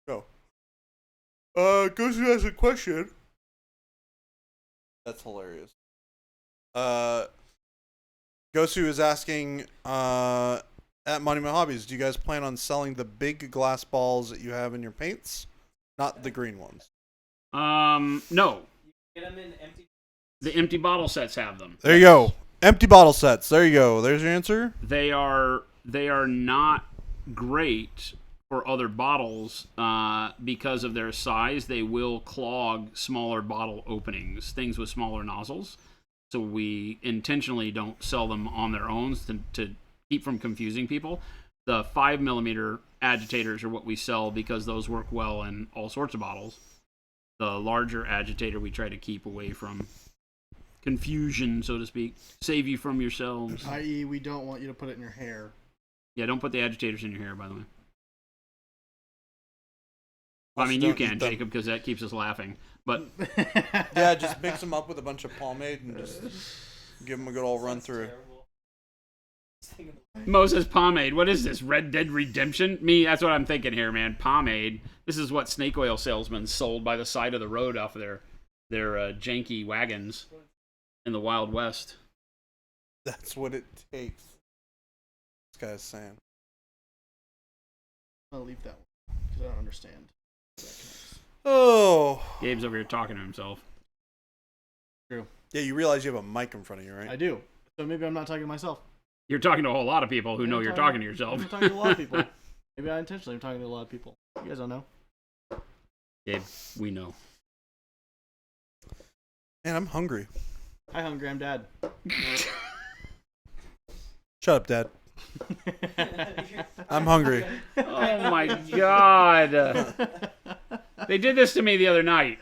Speaker 6: Go. Goes to ask a question. That's hilarious. Gosu is asking, at Monument Hobbies, do you guys plan on selling the big glass balls that you have in your paints? Not the green ones.
Speaker 1: No.
Speaker 5: Get them in empty.
Speaker 1: The empty bottle sets have them.
Speaker 6: There you go. Empty bottle sets. There you go. There's your answer.
Speaker 1: They are not great for other bottles because of their size. They will clog smaller bottle openings, things with smaller nozzles. So we intentionally don't sell them on their own to keep from confusing people. The 5mm agitators are what we sell because those work well in all sorts of bottles. The larger agitator we try to keep away from confusion, so to speak. Save you from yourselves.
Speaker 3: I.e., we don't want you to put it in your hair.
Speaker 1: Yeah, don't put the agitators in your hair, by the way. I
Speaker 6: Also
Speaker 1: mean, you
Speaker 6: don't
Speaker 1: can,
Speaker 6: eat them.
Speaker 1: Jacob, because that keeps us laughing. But
Speaker 6: Yeah, just mix them up with a bunch of pomade and just give them a good old run through.
Speaker 1: Mo says pomade. What is this? Red Dead Redemption? Me, that's what I'm thinking here, man. Pomade. This is what snake oil salesmen sold by the side of the road off of their janky wagons in the Wild West.
Speaker 6: That's what it takes. This guy's saying.
Speaker 3: I'll leave that one because I don't understand.
Speaker 6: Oh.
Speaker 1: Gabe's over here talking to himself.
Speaker 3: True.
Speaker 6: Yeah, you realize you have a mic in front of you, right?
Speaker 3: I do. So maybe I'm not talking to myself.
Speaker 1: You're talking to a whole lot of people who
Speaker 3: Yeah,
Speaker 1: know
Speaker 3: I'm
Speaker 1: you're talking to yourself.
Speaker 3: I'm talking to a lot of people. Maybe I intentionally am talking to a lot of people. You guys don't know.
Speaker 1: Gabe, we know.
Speaker 6: Man, I'm hungry.
Speaker 3: Hi, hungry. I'm Dad.
Speaker 6: Shut up, Dad. I'm hungry.
Speaker 1: Oh my God. They did this to me the other night.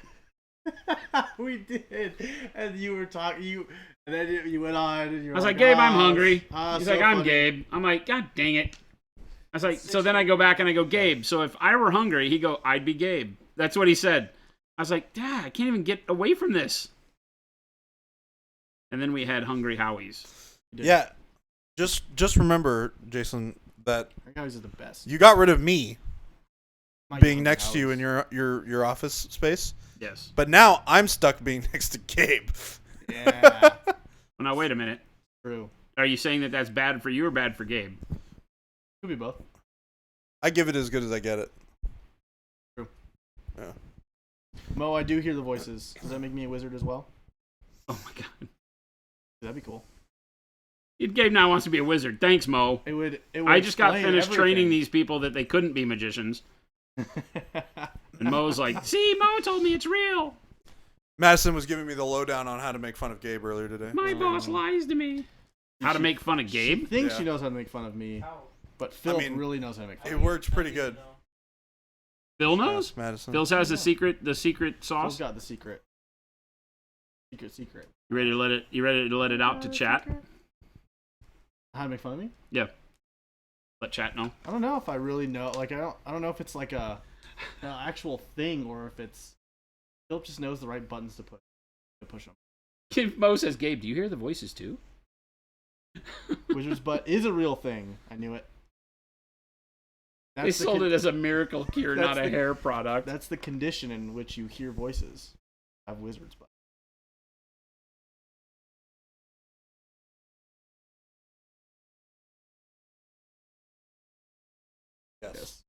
Speaker 3: We did, and you were talking. And then you went on, and you were
Speaker 1: I was like, Gabe, I'm
Speaker 3: "Ah,
Speaker 1: hungry.
Speaker 3: ah,
Speaker 1: He's
Speaker 3: so
Speaker 1: like, I'm
Speaker 3: funny."
Speaker 1: Gabe. I'm like, God dang it. I was like, so then I go back and I go, Gabe, so if I were hungry, he'd go, I'd be Gabe. That's what he said. I was like, Dad, I can't even get away from this. And then we had Hungry Howies.
Speaker 6: Yeah. Just remember, Jason, that
Speaker 3: Our guys are the best.
Speaker 6: you got rid of me
Speaker 3: My
Speaker 6: being
Speaker 3: hungry
Speaker 6: next to you
Speaker 3: hours.
Speaker 6: in your office space.
Speaker 1: Yes.
Speaker 6: But now I'm stuck being next to Gabe.
Speaker 3: Yeah,
Speaker 1: Well, now, wait a minute.
Speaker 3: true.
Speaker 1: Are you saying that that's bad for you or bad for Gabe?
Speaker 3: Could be both.
Speaker 6: I give it as good as I get it.
Speaker 3: True.
Speaker 6: Yeah.
Speaker 3: Mo, I do hear the voices. Does that make me a wizard as well?
Speaker 1: Oh, my God.
Speaker 3: That'd be cool.
Speaker 1: Gabe now wants to be a wizard. Thanks, Mo.
Speaker 3: It would.
Speaker 1: I just got
Speaker 3: explain
Speaker 1: finished training
Speaker 3: everything.
Speaker 1: these people that they couldn't be magicians. And Mo's like, see, Mo told me it's real.
Speaker 6: Madison was giving me the lowdown on how to make fun of Gabe earlier today.
Speaker 1: My boss lies to me. How to make fun of
Speaker 3: She
Speaker 1: Gabe?
Speaker 3: thinks
Speaker 6: Yeah.
Speaker 3: she knows how to make fun of me,
Speaker 5: How?
Speaker 3: but Phil
Speaker 6: mean,
Speaker 3: really knows how to make fun
Speaker 6: It
Speaker 3: of me.
Speaker 6: works pretty good.
Speaker 1: Phil knows?
Speaker 6: Yes, Madison.
Speaker 1: Phil has the secret
Speaker 3: Phil's
Speaker 1: sauce.
Speaker 3: got the secret. Secret.
Speaker 1: You ready to let it out to chat?
Speaker 3: How to make fun of me?
Speaker 1: Let chat know.
Speaker 3: I don't know if I really know. Like, I don't know if it's like an actual thing or if it's Philip just knows the right buttons to push them.
Speaker 1: Mo says, Gabe, do you hear the voices too?
Speaker 3: Wizard's butt is a real thing. I knew it.
Speaker 1: They sold it as a miracle cure,
Speaker 3: That's
Speaker 1: not a
Speaker 3: the-
Speaker 1: hair product.
Speaker 3: That's the condition in which you hear voices. Have wizard's butt.
Speaker 6: Yes.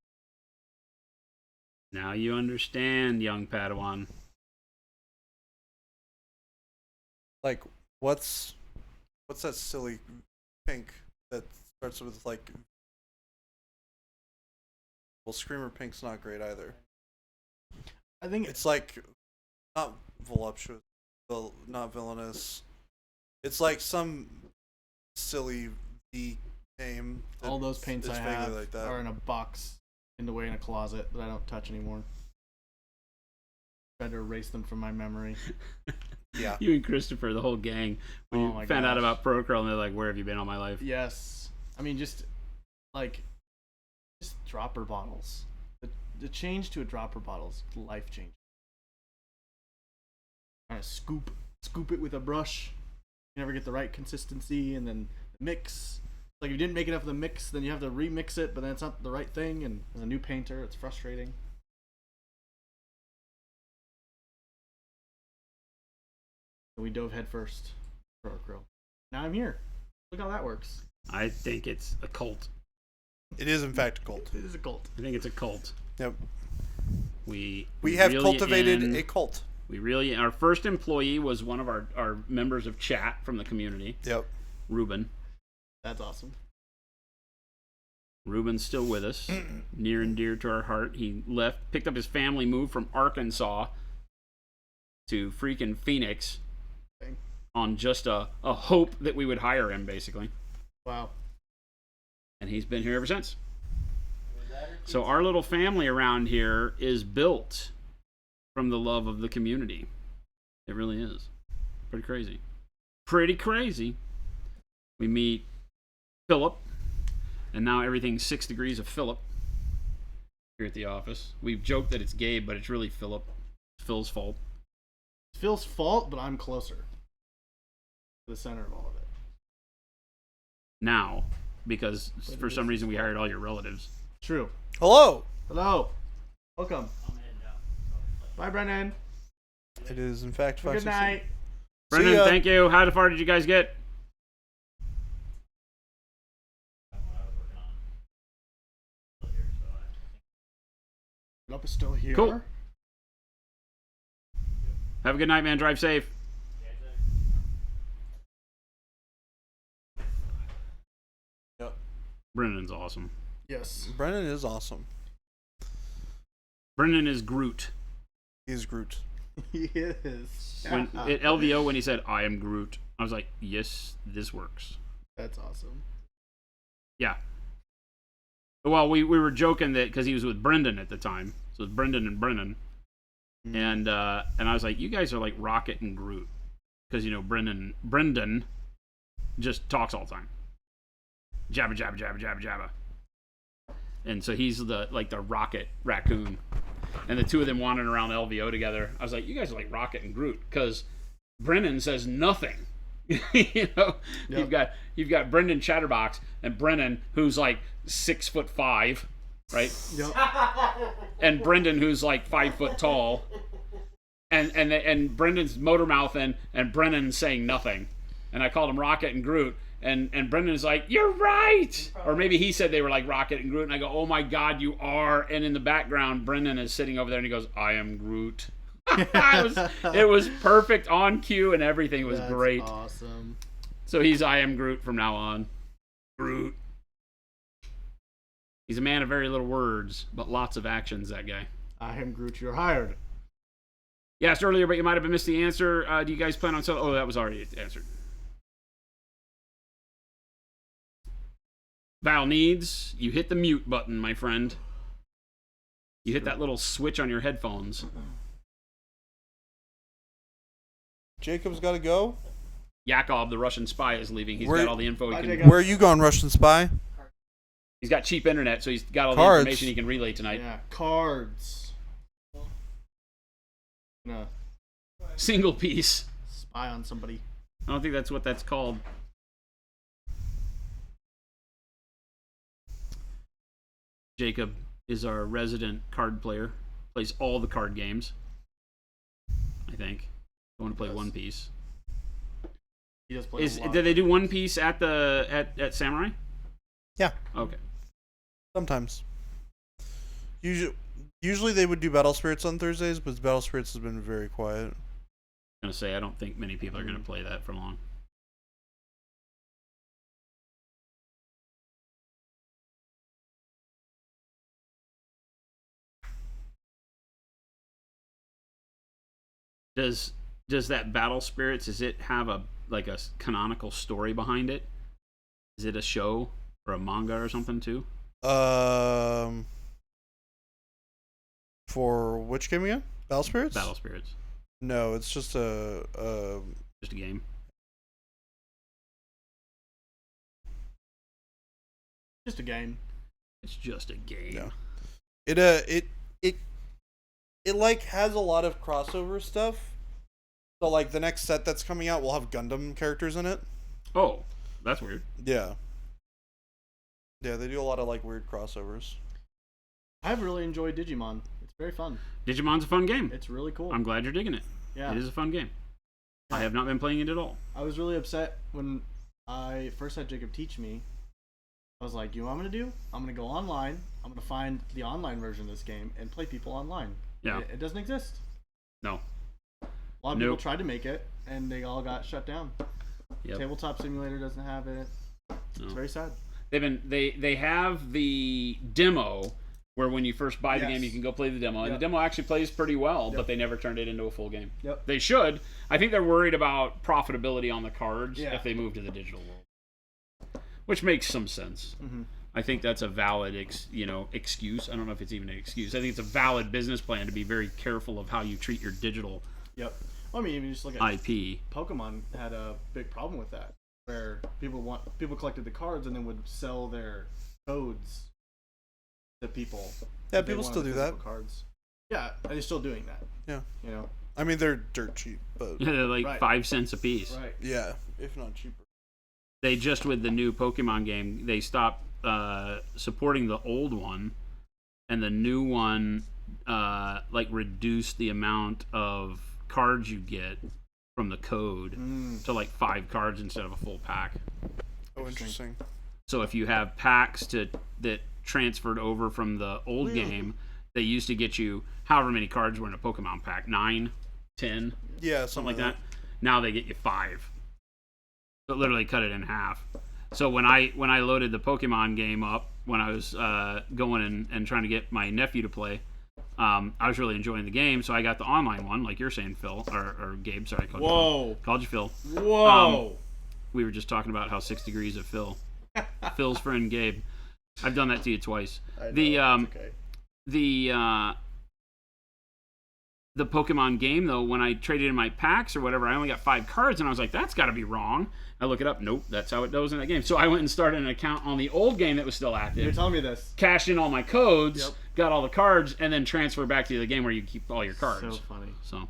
Speaker 1: Now you understand, young Padawan.
Speaker 6: Like, what's that silly pink that starts with like? Well, Screamer Pink's not great either.
Speaker 3: I think
Speaker 6: It's like not voluptuous, not villainous. It's like some silly V name.
Speaker 3: all those paints
Speaker 6: it's
Speaker 3: I
Speaker 6: vaguely
Speaker 3: have
Speaker 6: like that.
Speaker 3: are in a box, in the way in a closet that I don't touch anymore. Tried to erase them from my memory.
Speaker 6: Yeah.
Speaker 1: You and Christopher, the whole gang, when
Speaker 3: Oh
Speaker 1: you
Speaker 3: my
Speaker 1: found out
Speaker 3: gosh.
Speaker 1: about Pro Acryl, and they're like, "Where have you been all my life?"
Speaker 3: Yes, I mean just dropper bottles. The change to a dropper bottle is life changing. Kind of scoop it with a brush. You never get the right consistency, and then the mix. Like if you didn't make enough of the mix, then you have to remix it, but then it's not the right thing. And as a new painter, it's frustrating. We dove headfirst. Pro Acryl. Now I'm here. Look how that works.
Speaker 1: I think it's a cult.
Speaker 6: It is in fact a cult.
Speaker 3: It is a cult.
Speaker 1: I think it's a cult.
Speaker 6: Yep.
Speaker 1: We
Speaker 6: We have
Speaker 1: really
Speaker 6: cultivated
Speaker 1: in-
Speaker 6: a cult.
Speaker 1: We really, our first employee was one of our members of chat from the community,
Speaker 6: Yep.
Speaker 1: Ruben.
Speaker 3: That's awesome.
Speaker 1: Ruben's still with us, near and dear to our heart. He picked up his family, moved from Arkansas to freaking Phoenix
Speaker 3: Dang.
Speaker 1: on just a hope that we would hire him, basically.
Speaker 3: Wow.
Speaker 1: And he's been here ever since. So our little family around here is built from the love of the community. It really is. Pretty crazy. Pretty crazy. We meet Philip, and now everything's 6 degrees of Philip here at the office. We've joked that it's Gabe, but it's really Philip. It's Phil's fault.
Speaker 3: It's Phil's fault, but I'm closer to the center of all of it.
Speaker 1: Now, because
Speaker 3: But
Speaker 1: for
Speaker 3: it
Speaker 1: some
Speaker 3: is
Speaker 1: reason we
Speaker 3: his fault.
Speaker 1: hired all your relatives.
Speaker 3: True.
Speaker 6: Hello.
Speaker 3: Hello. Welcome. Bye, Brennan.
Speaker 6: It is in fact
Speaker 3: Have a good night.
Speaker 1: Brendan,
Speaker 6: ya.
Speaker 1: thank you. How far did you guys get?
Speaker 3: Philip is still here.
Speaker 1: Cool. Have a good night, man. Drive safe.
Speaker 6: Yep.
Speaker 1: Brendan's awesome.
Speaker 3: Yes.
Speaker 6: Brennan is awesome.
Speaker 1: Brendan is Groot.
Speaker 6: He's Groot.
Speaker 3: He is.
Speaker 1: When at LVO, when he said, "I am Groot," I was like, "Yes, this works."
Speaker 3: That's awesome.
Speaker 1: Yeah. Well, we were joking that because he was with Brendan at the time, so it was Brendan and Brennan, and I was like, "You guys are like Rocket and Groot," because Brendan just talks all the time, jabba jabba jabba jabba jabba, and so he's the Rocket raccoon, and the two of them wandering around LVO together. I was like, "You guys are like Rocket and Groot," because Brennan says nothing.
Speaker 3: Yep.
Speaker 1: You've got Brendan Chatterbox and Brennan, who's like 6'5", right?
Speaker 3: Yep.
Speaker 1: And Brendan, who's like 5 foot tall, and Brendan's motor mouthing, and Brennan saying nothing. And I called him Rocket and Groot, and Brendan's like, "You're right," or maybe he said they were like Rocket and Groot, and I go, "Oh my God, you are!" And in the background, Brendan is sitting over there, and he goes, "I am Groot." it was perfect on cue, and everything was
Speaker 3: That's
Speaker 1: great.
Speaker 3: Awesome.
Speaker 1: So he's I am Groot from now on. Groot. He's a man of very little words, but lots of actions, that guy.
Speaker 3: I am Groot. You're hired.
Speaker 1: You asked earlier, but you might have missed the answer. Do you guys plan on selling? Oh, that was already answered. Val needs, you hit the mute button, my friend. You hit that little switch on your headphones.
Speaker 6: Jacob's got to go.
Speaker 1: Yakov, the Russian spy, is leaving. He's
Speaker 6: Where-
Speaker 1: got all the info he
Speaker 3: Bye,
Speaker 1: can.
Speaker 3: Jacob.
Speaker 6: Where are you going, Russian spy?
Speaker 1: He's got cheap internet, so he's got all
Speaker 6: Cards.
Speaker 1: the information he can relay tonight.
Speaker 3: Yeah. Cards. Gonna
Speaker 1: Single piece.
Speaker 3: spy on somebody.
Speaker 1: I don't think that's what that's called. Jacob is our resident card player. Plays all the card games. I think. I want to play
Speaker 3: Yes.
Speaker 1: One Piece.
Speaker 3: He does play a lot.
Speaker 1: Did they do One Piece at at Samurai?
Speaker 6: Yeah.
Speaker 1: Okay.
Speaker 6: Sometimes. Usually, Usually they would do Battle Spirits on Thursdays, but Battle Spirits has been very quiet.
Speaker 1: I'm gonna say I don't think many people are gonna play that for long. Does that Battle Spirits, does it have a canonical story behind it? Is it a show or a manga or something too?
Speaker 6: For which game again? Battle Spirits?
Speaker 1: Battle Spirits.
Speaker 6: No, it's just a
Speaker 1: Just a game.
Speaker 3: Just a game.
Speaker 1: It's just a game.
Speaker 6: Yeah. It like has a lot of crossover stuff. So like the next set that's coming out will have Gundam characters in it.
Speaker 1: Oh, that's weird.
Speaker 6: Yeah. Yeah, they do a lot of like weird crossovers.
Speaker 3: I've really enjoyed Digimon. It's very fun.
Speaker 1: Digimon's a fun game.
Speaker 3: It's really cool.
Speaker 1: I'm glad you're digging it.
Speaker 3: Yeah.
Speaker 1: It is a fun game. I have not been playing it at all.
Speaker 3: I was really upset when I first had Jacob teach me. I was like, you know what I'm going to do? I'm going to go online. I'm going to find the online version of this game and play people online.
Speaker 1: Yeah.
Speaker 3: It doesn't exist.
Speaker 1: No.
Speaker 3: A lot of people tried to make it, and they all got shut down.
Speaker 1: Yep.
Speaker 3: Tabletop Simulator doesn't have it.
Speaker 1: No.
Speaker 3: It's very sad.
Speaker 1: They have the demo where when you first buy the game you can go play the demo, and the demo actually plays pretty well, but they never turned it into a full game.
Speaker 3: Yep.
Speaker 1: They should. I think they're worried about profitability on the cards
Speaker 3: Yeah.
Speaker 1: if they move to the digital world, which makes some sense.
Speaker 3: Mm-hmm.
Speaker 1: I think that's a valid excuse. I don't know if it's even an excuse. I think it's a valid business plan to be very careful of how you treat your digital
Speaker 3: Yep. Well, I mean, even just look at
Speaker 1: IP.
Speaker 3: Pokemon had a big problem with that, where people collected the cards and then would sell their codes to people.
Speaker 6: Yeah,
Speaker 3: if they
Speaker 6: people
Speaker 3: wanted
Speaker 6: still do
Speaker 3: physical
Speaker 6: that.
Speaker 3: Cards. Yeah, and they're still doing that.
Speaker 6: Yeah.
Speaker 3: You know.
Speaker 6: I mean, they're dirt cheap, but
Speaker 1: Yeah, they're like
Speaker 3: Right.
Speaker 1: 5 cents a piece.
Speaker 3: Right.
Speaker 6: yeah, if not cheaper.
Speaker 1: They just, with the new Pokemon game, they stopped supporting the old one, and the new one reduced the amount of cards you get from the code to like 5 cards instead of a full pack.
Speaker 6: Oh, interesting.
Speaker 1: So if you have packs that transferred over from the old game, they used to get you however many cards were in a Pokemon pack, 9, 10,
Speaker 6: Yeah,
Speaker 1: something like that. Now they get you 5. So literally cut it in half. So when I loaded the Pokemon game up, when I was going and trying to get my nephew to play, I was really enjoying the game. So I got the online one, like you're saying, Phil or Gabe. Sorry, I called you Phil.
Speaker 3: Whoa.
Speaker 1: We were just talking about how 6 degrees of Phil. Phil's friend Gabe. I've done that to you twice.
Speaker 3: I know,
Speaker 1: The
Speaker 3: it's okay.
Speaker 1: the Pokemon game, though, when I traded in my packs or whatever, I only got 5 cards, and I was like, that's got to be wrong. I look it up. Nope, that's how it goes in that game. So I went and started an account on the old game that was still
Speaker 3: You're
Speaker 1: active,
Speaker 3: telling me this.
Speaker 1: cashed in all my codes,
Speaker 3: Yep.
Speaker 1: got all the cards, and then transfer back to the game where you keep all your cards.
Speaker 3: So funny.
Speaker 1: So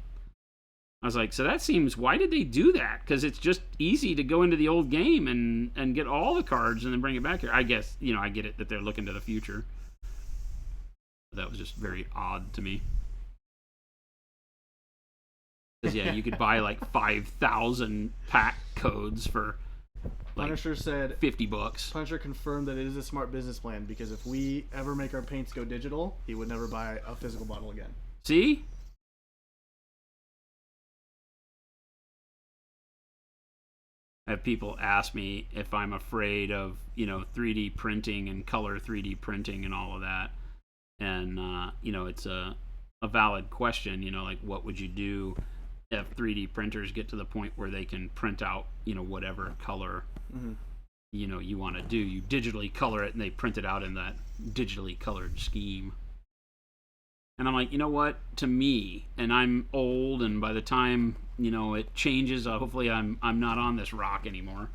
Speaker 1: I was like, so that seems, why did they do that? Because it's just easy to go into the old game and get all the cards and then bring it back here. I guess, I get it that they're looking to the future. But that was just very odd to me. Because, yeah, you could buy like 5,000 pack codes for like
Speaker 3: Punisher said,
Speaker 1: $50.
Speaker 3: Punisher confirmed that it is a smart business plan because if we ever make our paints go digital, he would never buy a physical bottle again.
Speaker 1: See? I have people ask me if I'm afraid of, 3D printing and color 3D printing and all of that. And, it's a valid question, like what would you do if 3D printers get to the point where they can print out, whatever color, you want to do. You digitally color it and they print it out in that digitally colored scheme. And I'm like, you know what? To me, and I'm old, and by the time it changes, hopefully I'm not on this rock anymore.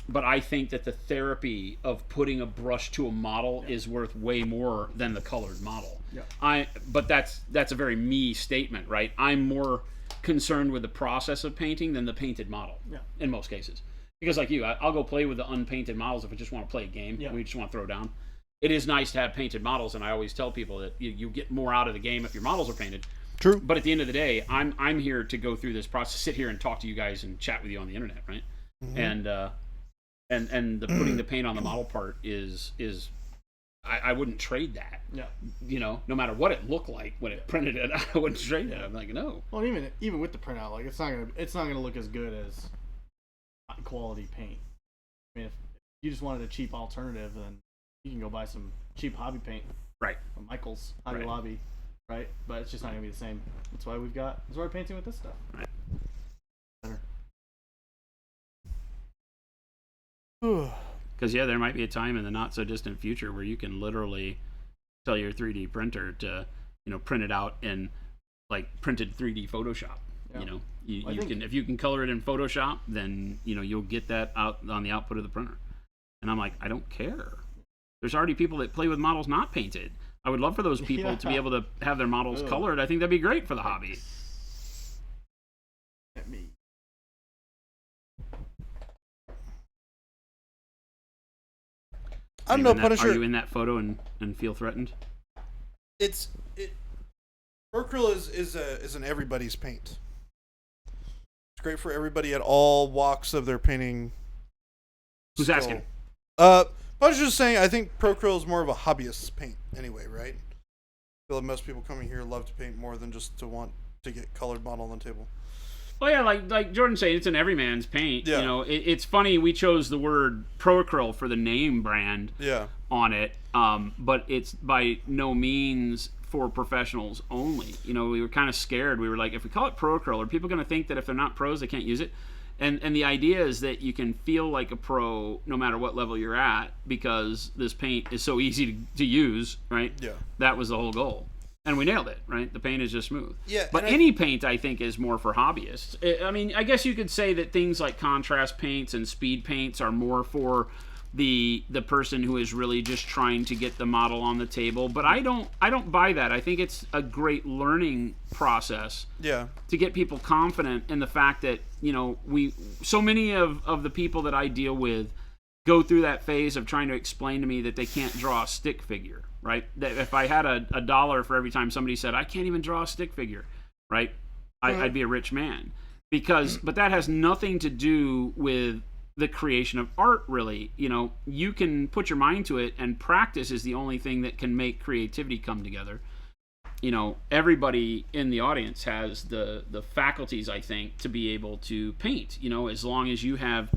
Speaker 1: But I think that the therapy of putting a brush to a model is worth way more than the colored model.
Speaker 3: Yeah.
Speaker 1: But that's a very me statement, right? I'm more concerned with the process of painting than the painted model.
Speaker 3: Yeah.
Speaker 1: In most cases, because like you, I'll go play with the unpainted models if I just want to play a game.
Speaker 3: Yeah.
Speaker 1: We just want to throw down. It is nice to have painted models, and I always tell people that you get more out of the game if your models are painted.
Speaker 6: True.
Speaker 1: But at the end of the day, I'm here to go through this process, sit here and talk to you guys and chat with you on the internet, right? And the putting the paint on the model part is I wouldn't trade that.
Speaker 3: Yeah.
Speaker 1: You know, no matter what it looked like when it printed it, I wouldn't trade it. I'm like, no.
Speaker 3: Well, even with the printout, like it's not gonna look as good as high quality paint. I mean, if you just wanted a cheap alternative, then you can go buy some cheap hobby paint.
Speaker 1: Right.
Speaker 3: From Michael's Hobby
Speaker 1: Right.
Speaker 3: Lobby, right? But it's just not gonna be the same. That's why we're painting with this stuff.
Speaker 1: Right.
Speaker 3: Better.
Speaker 1: Because there might be a time in the not so distant future where you can literally tell your 3D printer to, print it out in like printed 3D Photoshop.
Speaker 3: Yeah.
Speaker 1: You know, you,
Speaker 3: Well, I
Speaker 1: you
Speaker 3: think-
Speaker 1: can, if you can color it in Photoshop, then you'll get that out on the output of the printer. And I'm like, I don't care. There's already people that play with models not painted. I would love for those people to be
Speaker 3: Yeah.
Speaker 1: able to have their models
Speaker 3: Ugh.
Speaker 1: colored. I think that'd be great for the hobby.
Speaker 3: At me.
Speaker 6: I'm
Speaker 1: Are you
Speaker 6: no
Speaker 1: in that-
Speaker 6: Punisher.
Speaker 1: Are you in that photo and feel threatened?
Speaker 6: Pro Acryl is an everybody's paint. It's great for everybody at all walks of their painting.
Speaker 1: Who's
Speaker 6: skill.
Speaker 1: asking?
Speaker 6: I was just saying, I think Pro Acryl is more of a hobbyist's paint anyway, right? I feel like most people coming here love to paint more than just to want to get colored model on the table.
Speaker 1: Well, yeah, like Jordan said, it's an everyman's paint.
Speaker 6: Yeah.
Speaker 1: You know, it's funny we chose the word Pro Acryl for the name brand
Speaker 6: Yeah.
Speaker 1: on it, but it's by no means for professionals only. You know, we were kind of scared. We were like, if we call it Pro Acryl, are people going to think that if they're not pros, they can't use it? And the idea is that you can feel like a pro no matter what level you're at because this paint is so easy to use, right?
Speaker 6: Yeah.
Speaker 1: That was the whole goal. And we nailed it, right? The paint is just smooth.
Speaker 6: Yeah,
Speaker 1: But
Speaker 6: and
Speaker 1: any paint, I think, is more for hobbyists. I mean, I guess you could say that things like contrast paints and speed paints are more for the person who is really just trying to get the model on the table. But I don't buy that. I think it's a great learning process
Speaker 6: Yeah.
Speaker 1: to get people confident in the fact that, so many of the people that I deal with go through that phase of trying to explain to me that they can't draw a stick figure, right? That if I had a dollar for every time somebody said, I can't even draw a stick figure, right? I'd be a rich man. But that has nothing to do with the creation of art, really. You can put your mind to it, and practice is the only thing that can make creativity come together. Everybody in the audience has the faculties, I think, to be able to paint, as long as you have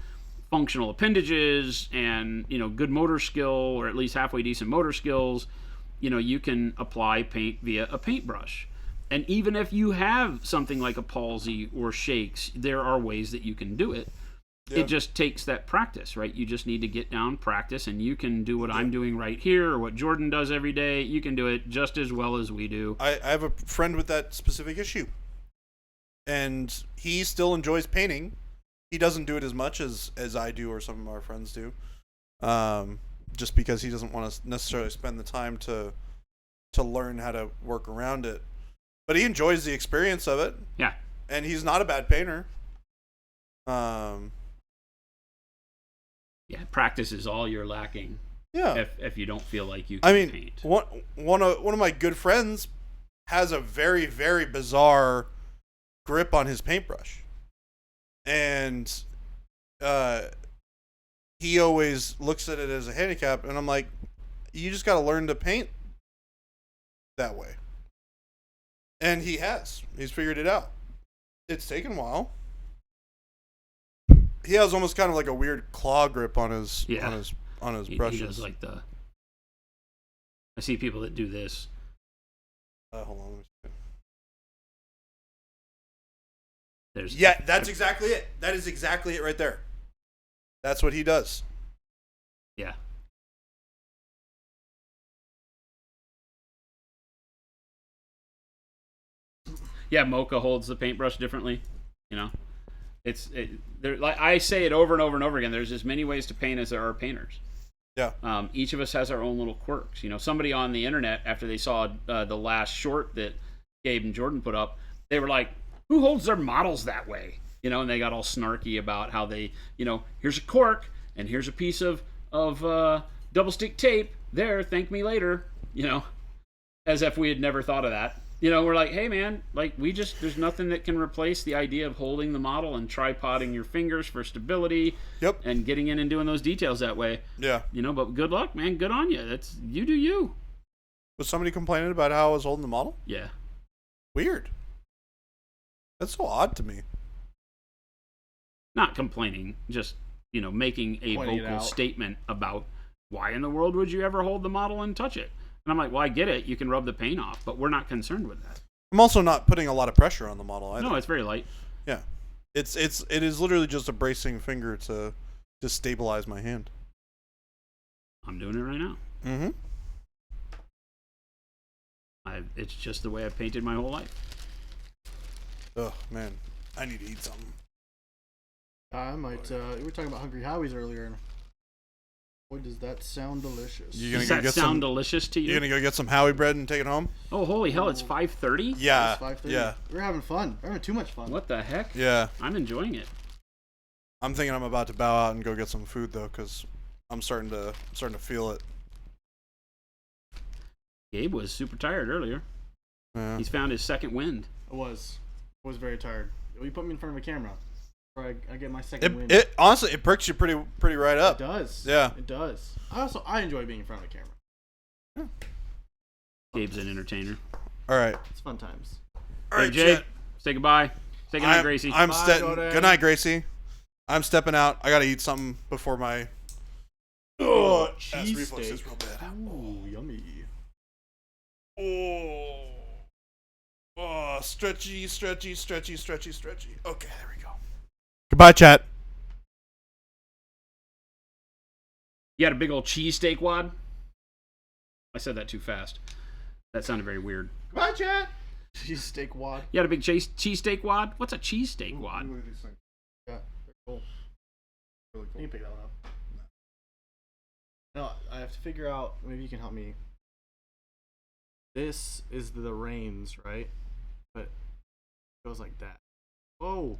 Speaker 1: functional appendages and, good motor skill, or at least halfway decent motor skills, you can apply paint via a paintbrush. And even if you have something like a palsy or shakes, there are ways that you can do it.
Speaker 6: Yeah.
Speaker 1: It just takes that practice, right? You just need to get down, practice, and you can do what I'm doing right here or what Jordan does every day. You can do it just as well as we do.
Speaker 6: I have a friend with that specific issue, and he still enjoys painting. He doesn't do it as much as I do or some of our friends do, just because he doesn't want to necessarily spend the time to learn how to work around it. But he enjoys the experience of it.
Speaker 1: Yeah.
Speaker 6: And he's not a bad painter.
Speaker 1: Yeah, practice is all you're lacking
Speaker 6: Yeah.
Speaker 1: if you don't feel like you can
Speaker 6: I mean,
Speaker 1: paint.
Speaker 6: one of my good friends has a very, very bizarre grip on his paintbrush, and he always looks at it as a handicap. And I'm like, you just got to learn to paint that way. And he's figured it out. It's taken a while. He has almost kind of like a weird claw grip on his
Speaker 1: He
Speaker 6: brushes.
Speaker 1: does like I see people that do this.
Speaker 6: Hold on. Let me see.
Speaker 1: There's
Speaker 6: Yeah, that's exactly it. That is exactly it right there. That's what he does.
Speaker 1: Yeah. Yeah, Mocha holds the paintbrush differently. Like I say it over and over and over again. There's as many ways to paint as there are painters.
Speaker 6: Yeah.
Speaker 1: Each of us has our own little quirks. Somebody on the internet, after they saw the last short that Gabe and Jordan put up, they were like, "Who holds their models that way?" And they got all snarky about how they, here's a cork and here's a piece of double stick tape. There, thank me later. As if we had never thought of that. You know, we're like, hey man, like there's nothing that can replace the idea of holding the model and tripoding your fingers for stability.
Speaker 6: Yep.
Speaker 1: And getting in and doing those details that way.
Speaker 6: Yeah.
Speaker 1: You know, but good luck, man. Good on you. You do you.
Speaker 6: Was somebody complaining about how I was holding the model?
Speaker 1: Yeah.
Speaker 6: Weird. That's so odd to me.
Speaker 1: Not complaining, just, making a
Speaker 3: Pointing it
Speaker 1: vocal
Speaker 3: out.
Speaker 1: statement about why in the world would you ever hold the model and touch it? And I'm like, well, I get it. You can rub the paint off, but we're not concerned with that.
Speaker 6: I'm also not putting a lot of pressure on the model either.
Speaker 1: No, it's very light.
Speaker 6: Yeah. It is literally just a bracing finger to stabilize my hand.
Speaker 1: I'm doing it right now.
Speaker 6: Mm-hmm.
Speaker 1: It's just the way I've painted my whole life.
Speaker 6: Oh man, I need to eat something.
Speaker 3: I might. We were talking about Hungry Howie's earlier, and boy, does that sound delicious.
Speaker 6: You gonna
Speaker 1: Does
Speaker 6: go
Speaker 1: that
Speaker 6: get
Speaker 1: sound
Speaker 6: some?
Speaker 1: delicious to you?
Speaker 6: You gonna go get some Howie bread and take it home?
Speaker 1: Oh, holy hell! It's 5:30.
Speaker 6: Yeah.
Speaker 3: It's 5:30.
Speaker 6: Yeah.
Speaker 3: We're having fun. We're having too much fun.
Speaker 1: What the heck?
Speaker 6: Yeah.
Speaker 1: I'm enjoying it.
Speaker 6: I'm thinking I'm about to bow out and go get some food though, because I'm starting to feel it.
Speaker 1: Gabe was super tired earlier.
Speaker 6: Yeah.
Speaker 1: He's found his second wind.
Speaker 3: I was very tired. You put me in front of a camera, or I get my second wind.
Speaker 6: It honestly it perks you pretty right
Speaker 3: It
Speaker 6: up.
Speaker 3: does.
Speaker 6: Yeah.
Speaker 3: It does. I enjoy being in front of a camera.
Speaker 1: Gabe's an entertainer.
Speaker 6: All right.
Speaker 3: It's fun times.
Speaker 6: All right,
Speaker 1: Hey, Jay,
Speaker 6: Chet.
Speaker 1: say goodbye. Say goodnight, Gracie.
Speaker 6: I'm
Speaker 3: Bye,
Speaker 6: stepping.
Speaker 3: Jordan.
Speaker 6: Good night, Gracie. I'm stepping out. I gotta eat something before my acid
Speaker 3: cheese
Speaker 6: reflux is
Speaker 3: steak.
Speaker 6: real bad.
Speaker 3: Ooh, yummy.
Speaker 6: Oh, stretchy. Okay, there we go. Goodbye, chat.
Speaker 1: You had a big old cheesesteak wad? I said that too fast. That sounded very weird.
Speaker 2: Goodbye, chat.
Speaker 3: Cheesesteak wad.
Speaker 1: You had a big cheesesteak wad? What's a cheesesteak wad?
Speaker 2: Look at these things.
Speaker 3: Yeah, they're cool.
Speaker 2: Really
Speaker 3: You
Speaker 2: cool.
Speaker 3: can pick that one up. No, I have to figure out. Maybe you can help me. This is the reins, right? But it goes like that. Whoa,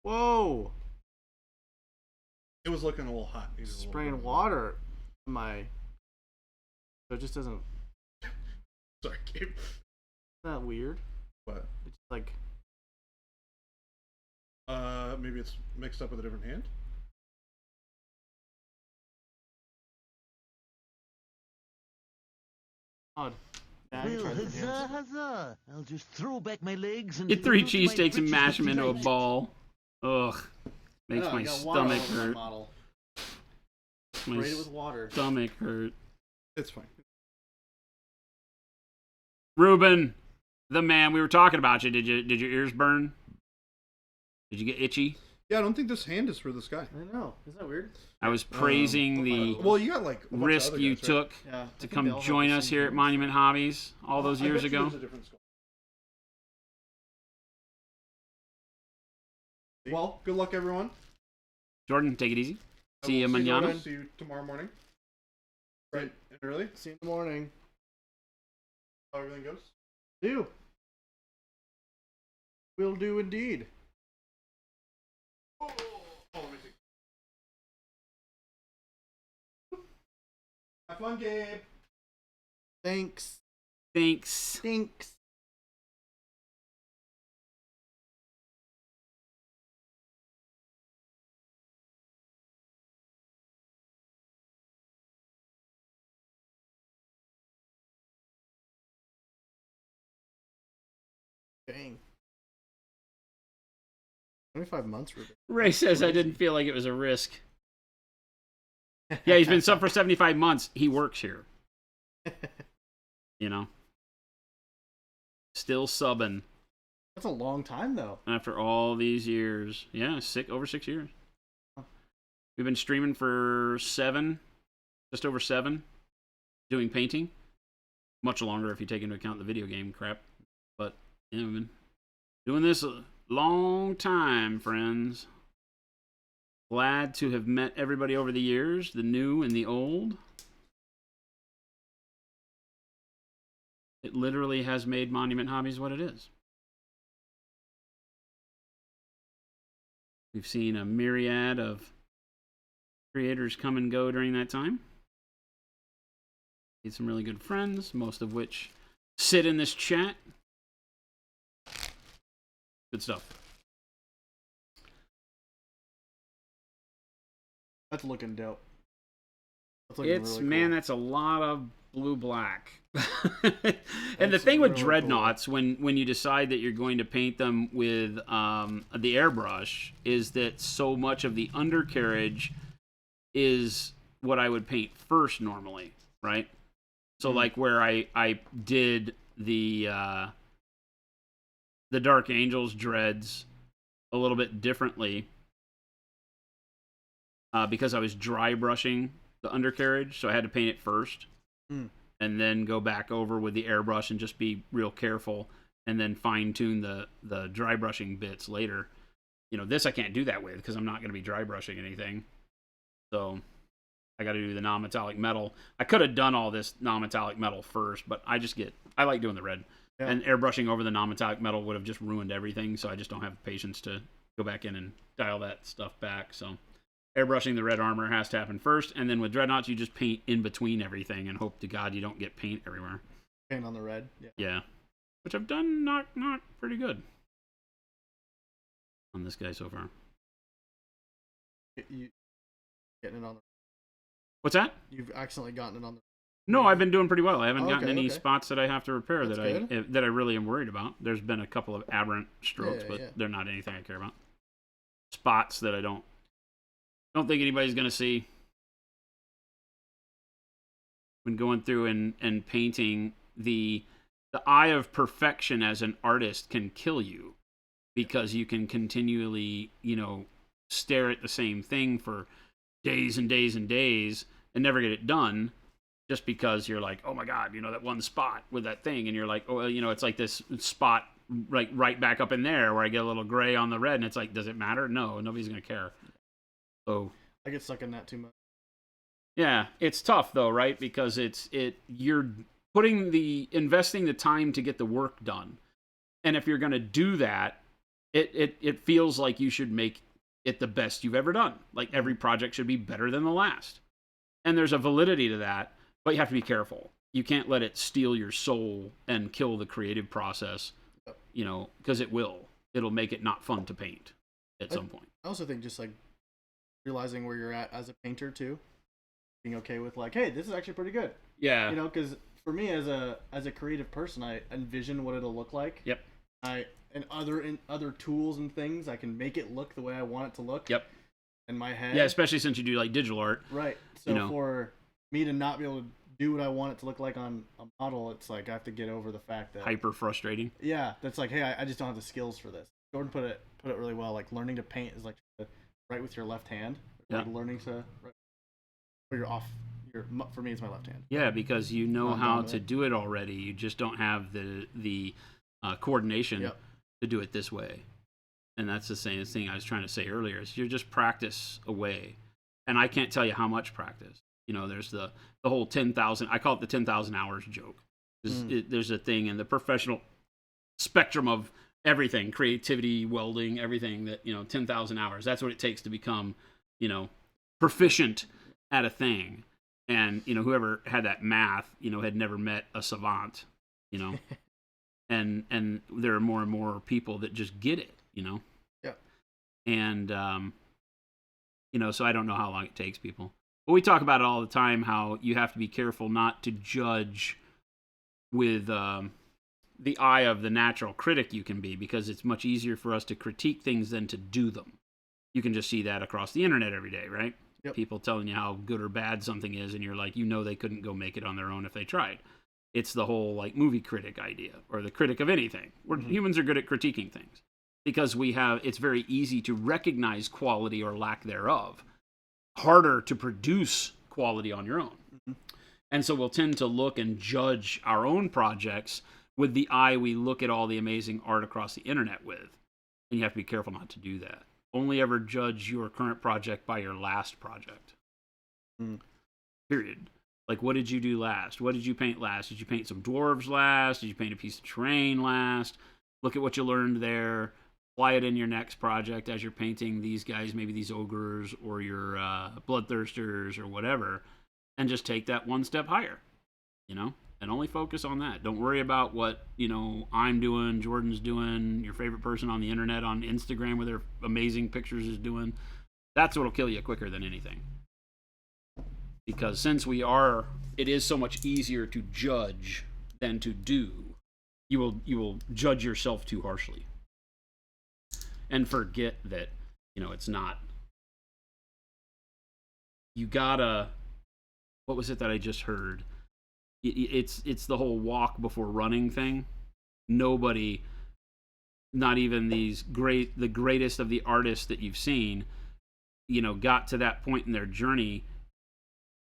Speaker 3: whoa!
Speaker 2: It was looking a little hot. Needed a little
Speaker 3: Spraying
Speaker 2: bit.
Speaker 3: water on my. So it just doesn't.
Speaker 2: Sorry, Gabe.
Speaker 3: Isn't that weird?
Speaker 2: What?
Speaker 3: It's like.
Speaker 2: Maybe it's mixed up with a different hand.
Speaker 3: Odd. Yeah, I can
Speaker 8: Well,
Speaker 3: try different
Speaker 8: huzzah,
Speaker 3: hands.
Speaker 8: huzzah! I'll just throw back my legs and
Speaker 1: Get 3 cheesesteaks and mash them into a ball. Ugh. Makes
Speaker 3: Yeah, I
Speaker 1: my
Speaker 3: got water all
Speaker 1: stomach
Speaker 3: over my
Speaker 1: hurt.
Speaker 3: model.
Speaker 1: My
Speaker 3: Sprayed it with water.
Speaker 1: stomach hurt.
Speaker 2: It's fine.
Speaker 1: Ruben, the man, we were talking about you. Did your ears burn? Did you get itchy?
Speaker 2: Yeah, I don't think this hand is for this guy.
Speaker 3: I know. Isn't that weird?
Speaker 1: I was praising the
Speaker 2: Well, you got like a bunch of
Speaker 1: risk
Speaker 2: other
Speaker 1: you
Speaker 2: guys, right?
Speaker 1: took
Speaker 3: Yeah. I
Speaker 1: to
Speaker 3: think
Speaker 1: come
Speaker 3: they all have
Speaker 1: join
Speaker 3: the
Speaker 1: us
Speaker 3: same
Speaker 1: here at
Speaker 3: hands.
Speaker 1: Monument Hobbies all those
Speaker 2: I
Speaker 1: years
Speaker 2: bet you
Speaker 1: ago.
Speaker 2: there's a different skull. Well, good luck, everyone.
Speaker 1: Jordan, take it easy.
Speaker 2: I
Speaker 1: See you
Speaker 2: will
Speaker 1: mañana.
Speaker 2: See you tomorrow morning. Right and early.
Speaker 3: See you in the morning.
Speaker 2: How everything goes.
Speaker 3: Do. Will do indeed.
Speaker 2: Oh, let me see. Have fun, Gabe.
Speaker 3: Thanks.
Speaker 1: Thanks.
Speaker 3: Thanks. Dang. 25 months, Ruben.
Speaker 1: Ray says I didn't feel like it was a risk. Yeah, he's been sub for 75 months. He works here. You know? Still subbing
Speaker 3: That's a long time, though.
Speaker 1: after all these years. Yeah, over 6 years. We've been streaming for 7, just over 7, doing painting. Much longer if you take into account the video game crap. But, yeah, we've been doing this a long time, friends. Glad to have met everybody over the years, the new and the old. It literally has made Monument Hobbies what it is. We've seen a myriad of creators come and go during that time. Made some really good friends, most of which sit in this chat Good stuff.
Speaker 3: That's looking dope. That's looking
Speaker 1: It's
Speaker 3: really
Speaker 1: man,
Speaker 3: cool.
Speaker 1: that's a lot of blue black. And the
Speaker 3: That's
Speaker 1: thing with
Speaker 3: really
Speaker 1: dreadnoughts, when you decide that you're going to paint them with the airbrush, is that so much of the undercarriage is what I would paint first normally, right? So like where I did the Dark Angels dreads a little bit differently because I was dry brushing the undercarriage, so I had to paint it first. And then go back over with the airbrush and just be real careful, and then fine tune the dry brushing bits later. You know, this I can't do that with because I'm not going to be dry brushing anything. So I got to do the non-metallic metal. I could have done all this non-metallic metal first, but I like doing the red. Yeah. And airbrushing over the non-metallic metal would have just ruined everything, so I just don't have patience to go back in and dial that stuff back. So airbrushing the red armor has to happen first, and then with dreadnoughts, you just paint in between everything and hope to God you don't get paint everywhere.
Speaker 3: Paint on the red.
Speaker 1: Yeah. Which I've done not pretty good on this guy so far.
Speaker 3: You getting it on the...
Speaker 1: What's that?
Speaker 3: You've accidentally gotten it on the...
Speaker 1: No, I've been doing pretty well. I haven't gotten any
Speaker 3: okay.
Speaker 1: spots that I have to repair
Speaker 3: That's
Speaker 1: that I really am worried about. There's been a couple of aberrant strokes, but they're not anything I care about. Spots that I don't think anybody's going to see. When going through and painting, the eye of perfection as an artist can kill you because you can continually, stare at the same thing for days and days and days and never get it done just because you're like, oh my God, that one spot with that thing. And you're like, oh, it's like this spot right back up in there where I get a little gray on the red. And it's like, does it matter? No, nobody's going to care. So
Speaker 3: I get stuck in that too much.
Speaker 1: Yeah, it's tough though, right? Because you're investing the time to get the work done. And if you're going to do that, it feels like you should make it the best you've ever done. Like every project should be better than the last. And there's a validity to that, but you have to be careful. You can't let it steal your soul and kill the creative process, because it will. It'll make it not fun to paint at some point.
Speaker 3: I also think just like realizing where you're at as a painter too, being okay with like, hey, this is actually pretty good.
Speaker 1: Yeah.
Speaker 3: Because for me as a creative person, I envision what it'll look like.
Speaker 1: Yep.
Speaker 3: And other tools and things, I can make it look the way I want it to look.
Speaker 1: Yep.
Speaker 3: In my head.
Speaker 1: Yeah, especially since you do like digital art.
Speaker 3: Right. So for me to not be able to do what I want it to look like on a model, it's like I have to get over the fact that
Speaker 1: hyper frustrating.
Speaker 3: Yeah, that's like, hey, I just don't have the skills for this. Jordan put it really well. Like learning to paint is like write with your left hand. Like learning to write, or you're off. For me, it's my left hand.
Speaker 1: Yeah, because you know how to do it already. You just don't have the coordination to do it this way. And that's the same thing I was trying to say earlier. Is you're just practice away, and I can't tell you how much practice. There's the whole 10,000. I call it the 10,000 hours joke. There's a thing in the professional spectrum of everything, creativity, welding, everything that 10,000 hours. That's what it takes to become proficient at a thing. And whoever had that math had never met a savant. And there are more and more people that just get it.
Speaker 3: Yeah.
Speaker 1: And so I don't know how long it takes people. But we talk about it all the time, how you have to be careful not to judge with the eye of the natural critic you can be, because it's much easier for us to critique things than to do them. You can just see that across the internet every day, right?
Speaker 3: Yep.
Speaker 1: People telling you how good or bad something is, and you're like, they couldn't go make it on their own if they tried. It's the whole like movie critic idea, or the critic of anything. Humans are good at critiquing things because it's very easy to recognize quality or lack thereof. Harder to produce quality on your own. And so we'll tend to look and judge our own projects with the eye we look at all the amazing art across the internet with. And you have to be careful not to do that. Only ever judge your current project by your last project. Period. Like, what did you do last? What did you paint last? Did you paint some dwarves last? Did you paint a piece of terrain last? Look at what you learned there. Apply it in your next project as you're painting these guys, maybe these ogres or your bloodthirsters or whatever, and just take that one step higher, and only focus on that. Don't worry about what, I'm doing, Jordan's doing, your favorite person on the internet, on Instagram with their amazing pictures is doing. That's what'll kill you quicker than anything. Because since it is so much easier to judge than to do, you will judge yourself too harshly. And forget that, it's not. You gotta, what was it that I just heard? It's the whole walk before running thing. Nobody, not even the greatest of the artists that you've seen, got to that point in their journey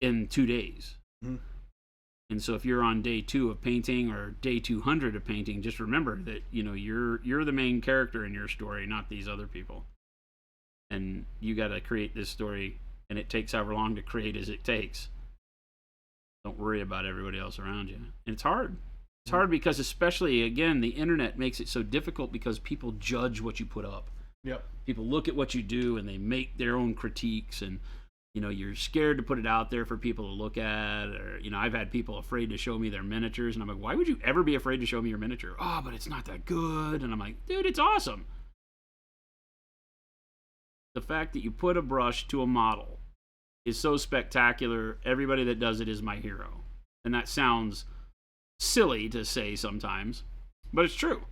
Speaker 1: in 2 days. Mm-hmm. And so if you're on day 2 of painting or day 200 of painting, just remember that, you're the main character in your story, not these other people. And you got to create this story, and it takes however long to create as it takes. Don't worry about everybody else around you. And it's hard. It's hard because, especially, again, the internet makes it so difficult because people judge what you put up.
Speaker 3: Yep.
Speaker 1: People look at what you do and they make their own critiques, and you're scared to put it out there for people to look at. Or I've had people afraid to show me their miniatures, and I'm like, why would you ever be afraid to show me your miniature? Oh, but it's not that good. And I'm like, dude, it's awesome. The fact that you put a brush to a model is so spectacular. Everybody that does it is my hero. And that sounds silly to say sometimes, but it's true,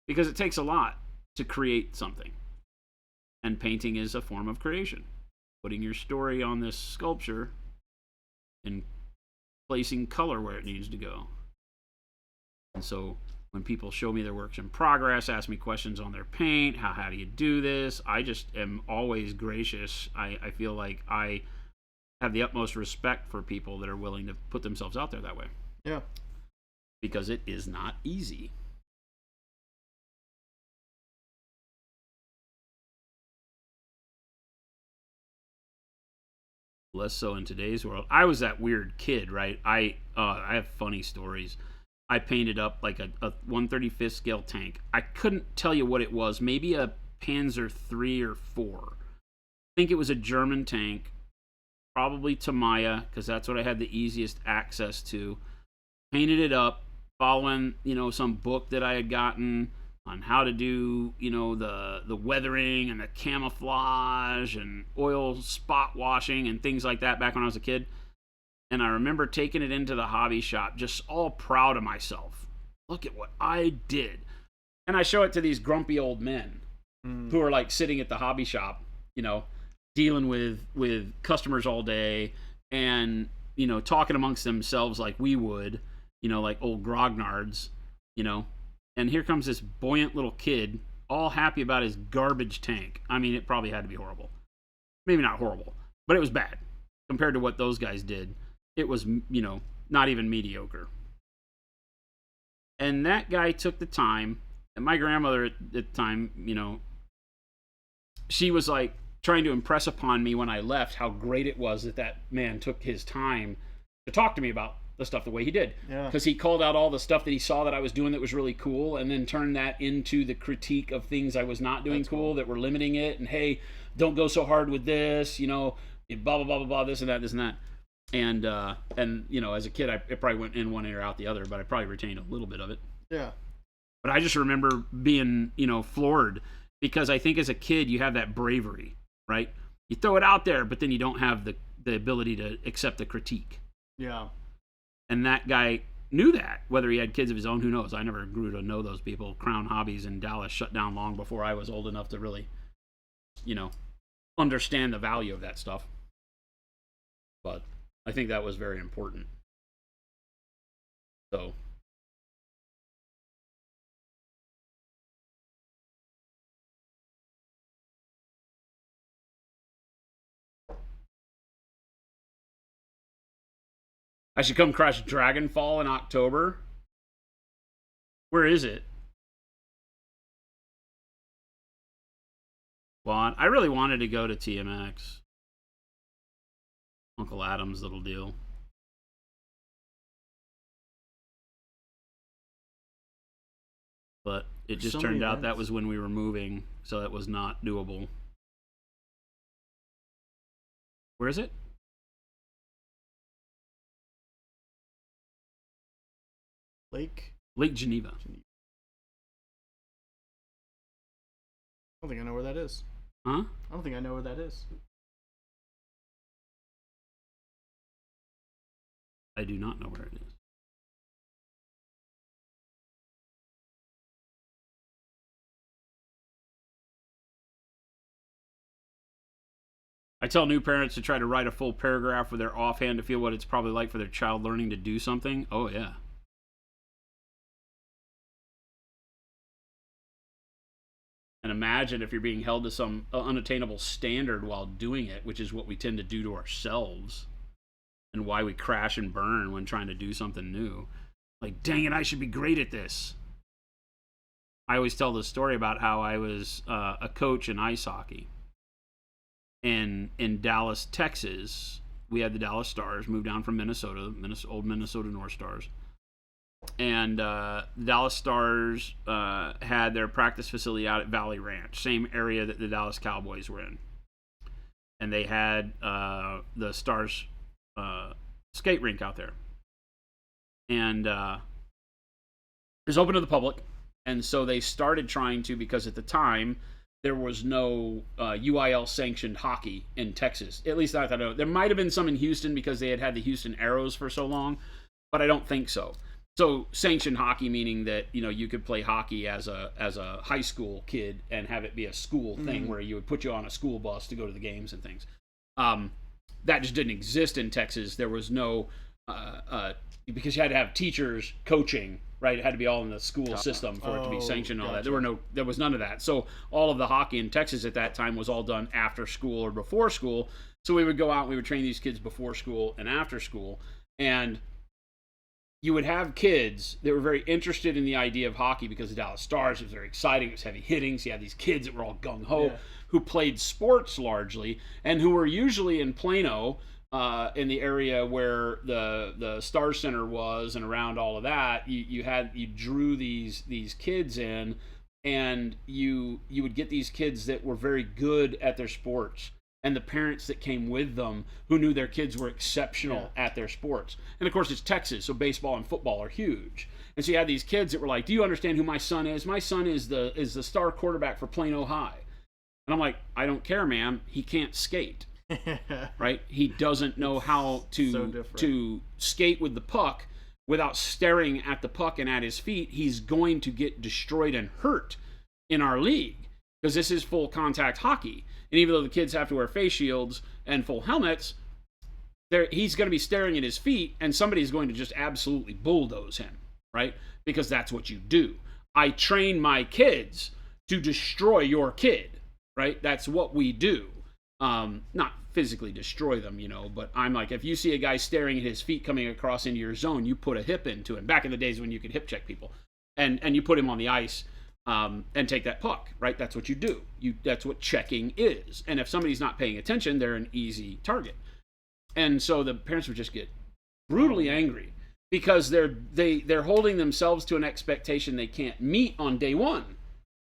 Speaker 1: because it takes a lot to create something. And painting is a form of creation. Putting your story on this sculpture and placing color where it needs to go. And so when people show me their works in progress, ask me questions on their paint, how do you do this? I just am always gracious. I feel like I have the utmost respect for people that are willing to put themselves out there that way.
Speaker 3: Yeah.
Speaker 1: Because it is not easy. Less so in today's world. I was that weird kid, right? I have funny stories. I painted up like a 1/35th scale tank. I couldn't tell you what it was. Maybe a Panzer III or IV. I think it was a German tank. Probably Tamiya, because that's what I had the easiest access to. Painted it up, following, some book that I had gotten on how to do, the weathering and the camouflage and oil spot washing and things like that back when I was a kid. And I remember taking it into the hobby shop, just all proud of myself. Look at what I did. And I show it to these grumpy old men who are like sitting at the hobby shop, dealing with customers all day and, talking amongst themselves like we would, like old grognards, And here comes this buoyant little kid, all happy about his garbage tank. I mean, it probably had to be horrible. Maybe not horrible, but it was bad compared to what those guys did. It was, not even mediocre. And that guy took the time, and my grandmother at the time, she was like trying to impress upon me when I left how great it was that man took his time to talk to me about the stuff the way he did.
Speaker 3: Yeah.
Speaker 1: Because he called out all the stuff that he saw that I was doing that was really cool, and then turned that into the critique of things I was not doing cool that were limiting it. And hey, don't go so hard with this, blah, blah, blah, blah, blah, this and that, this and that. And as a kid, it probably went in one ear out the other, but I probably retained a little bit of it.
Speaker 3: Yeah.
Speaker 1: But I just remember being, floored, because I think as a kid, you have that bravery, right? You throw it out there, but then you don't have the ability to accept the critique.
Speaker 3: Yeah.
Speaker 1: And that guy knew that. Whether he had kids of his own, who knows? I never grew to know those people. Crown Hobbies in Dallas shut down long before I was old enough to really, understand the value of that stuff. But I think that was very important. So. I should come crush Dragonfall in October. Where is it? Well, I really wanted to go to TMX. Uncle Adam's little deal. But it just turned out that was when we were moving, so that was not doable. Where is it?
Speaker 3: Lake.
Speaker 1: Lake Geneva.
Speaker 3: I don't think I know where that is.
Speaker 1: Huh?
Speaker 3: I don't think I know where that is.
Speaker 1: I do not know where it is. I tell new parents to try to write a full paragraph with their offhand to feel what it's probably like for their child learning to do something. Oh, yeah. And imagine if you're being held to some unattainable standard while doing it, which is what we tend to do to ourselves and why we crash and burn when trying to do something new. Like, dang it, I should be great at this. I always tell this story about how I was a coach in ice hockey. And in Dallas, Texas, we had the Dallas Stars, moved down from Minnesota, old Minnesota North Stars. And the Dallas Stars had their practice facility out at Valley Ranch, same area that the Dallas Cowboys were in. And they had the Stars skate rink out there. And it was open to the public. And so they started trying to, because at the time, there was no UIL sanctioned hockey in Texas. At least I thought there might have been some in Houston because they had the Houston Arrows for so long, but I don't think so. So sanctioned hockey meaning that you could play hockey as a high school kid and have it be a school thing where you would put you on a school bus to go to the games and things. That just didn't exist in Texas. There was no because you had to have teachers coaching. Right, it had to be all in the school system for it to be sanctioned and all that. There was none of that. So all of the hockey in Texas at that time was all done after school or before school. So we would go out and we would train these kids before school and after school. And you would have kids that were very interested in the idea of hockey because the Dallas Stars, it was very exciting. It was heavy hitting. So you had these kids that were all gung-ho who played sports largely and who were usually in Plano, in the area where the Star Center was and around all of that. You drew these kids in, and you would get these kids that were very good at their sports, and the parents that came with them who knew their kids were exceptional at their sports. And of course it's Texas, so baseball and football are huge. And so you had these kids that were like, do you understand who my son is? My son is the star quarterback for Plano High. And I'm like, I don't care, ma'am. He can't skate. Right? He doesn't know how to skate with the puck without staring at the puck and at his feet. He's going to get destroyed and hurt in our league because this is full contact hockey. And even though the kids have to wear face shields and full helmets, he's going to be staring at his feet and somebody's going to just absolutely bulldoze him, right? Because that's what you do. I train my kids to destroy your kid, right? That's what we do. Not physically destroy them, but I'm like, if you see a guy staring at his feet coming across into your zone, you put a hip into him. Back in the days when you could hip check people, and you put him on the ice, and take that puck, right? That's what you do. That's what checking is. And if somebody's not paying attention, they're an easy target. And so the parents would just get brutally angry because they're holding themselves to an expectation they can't meet on day one,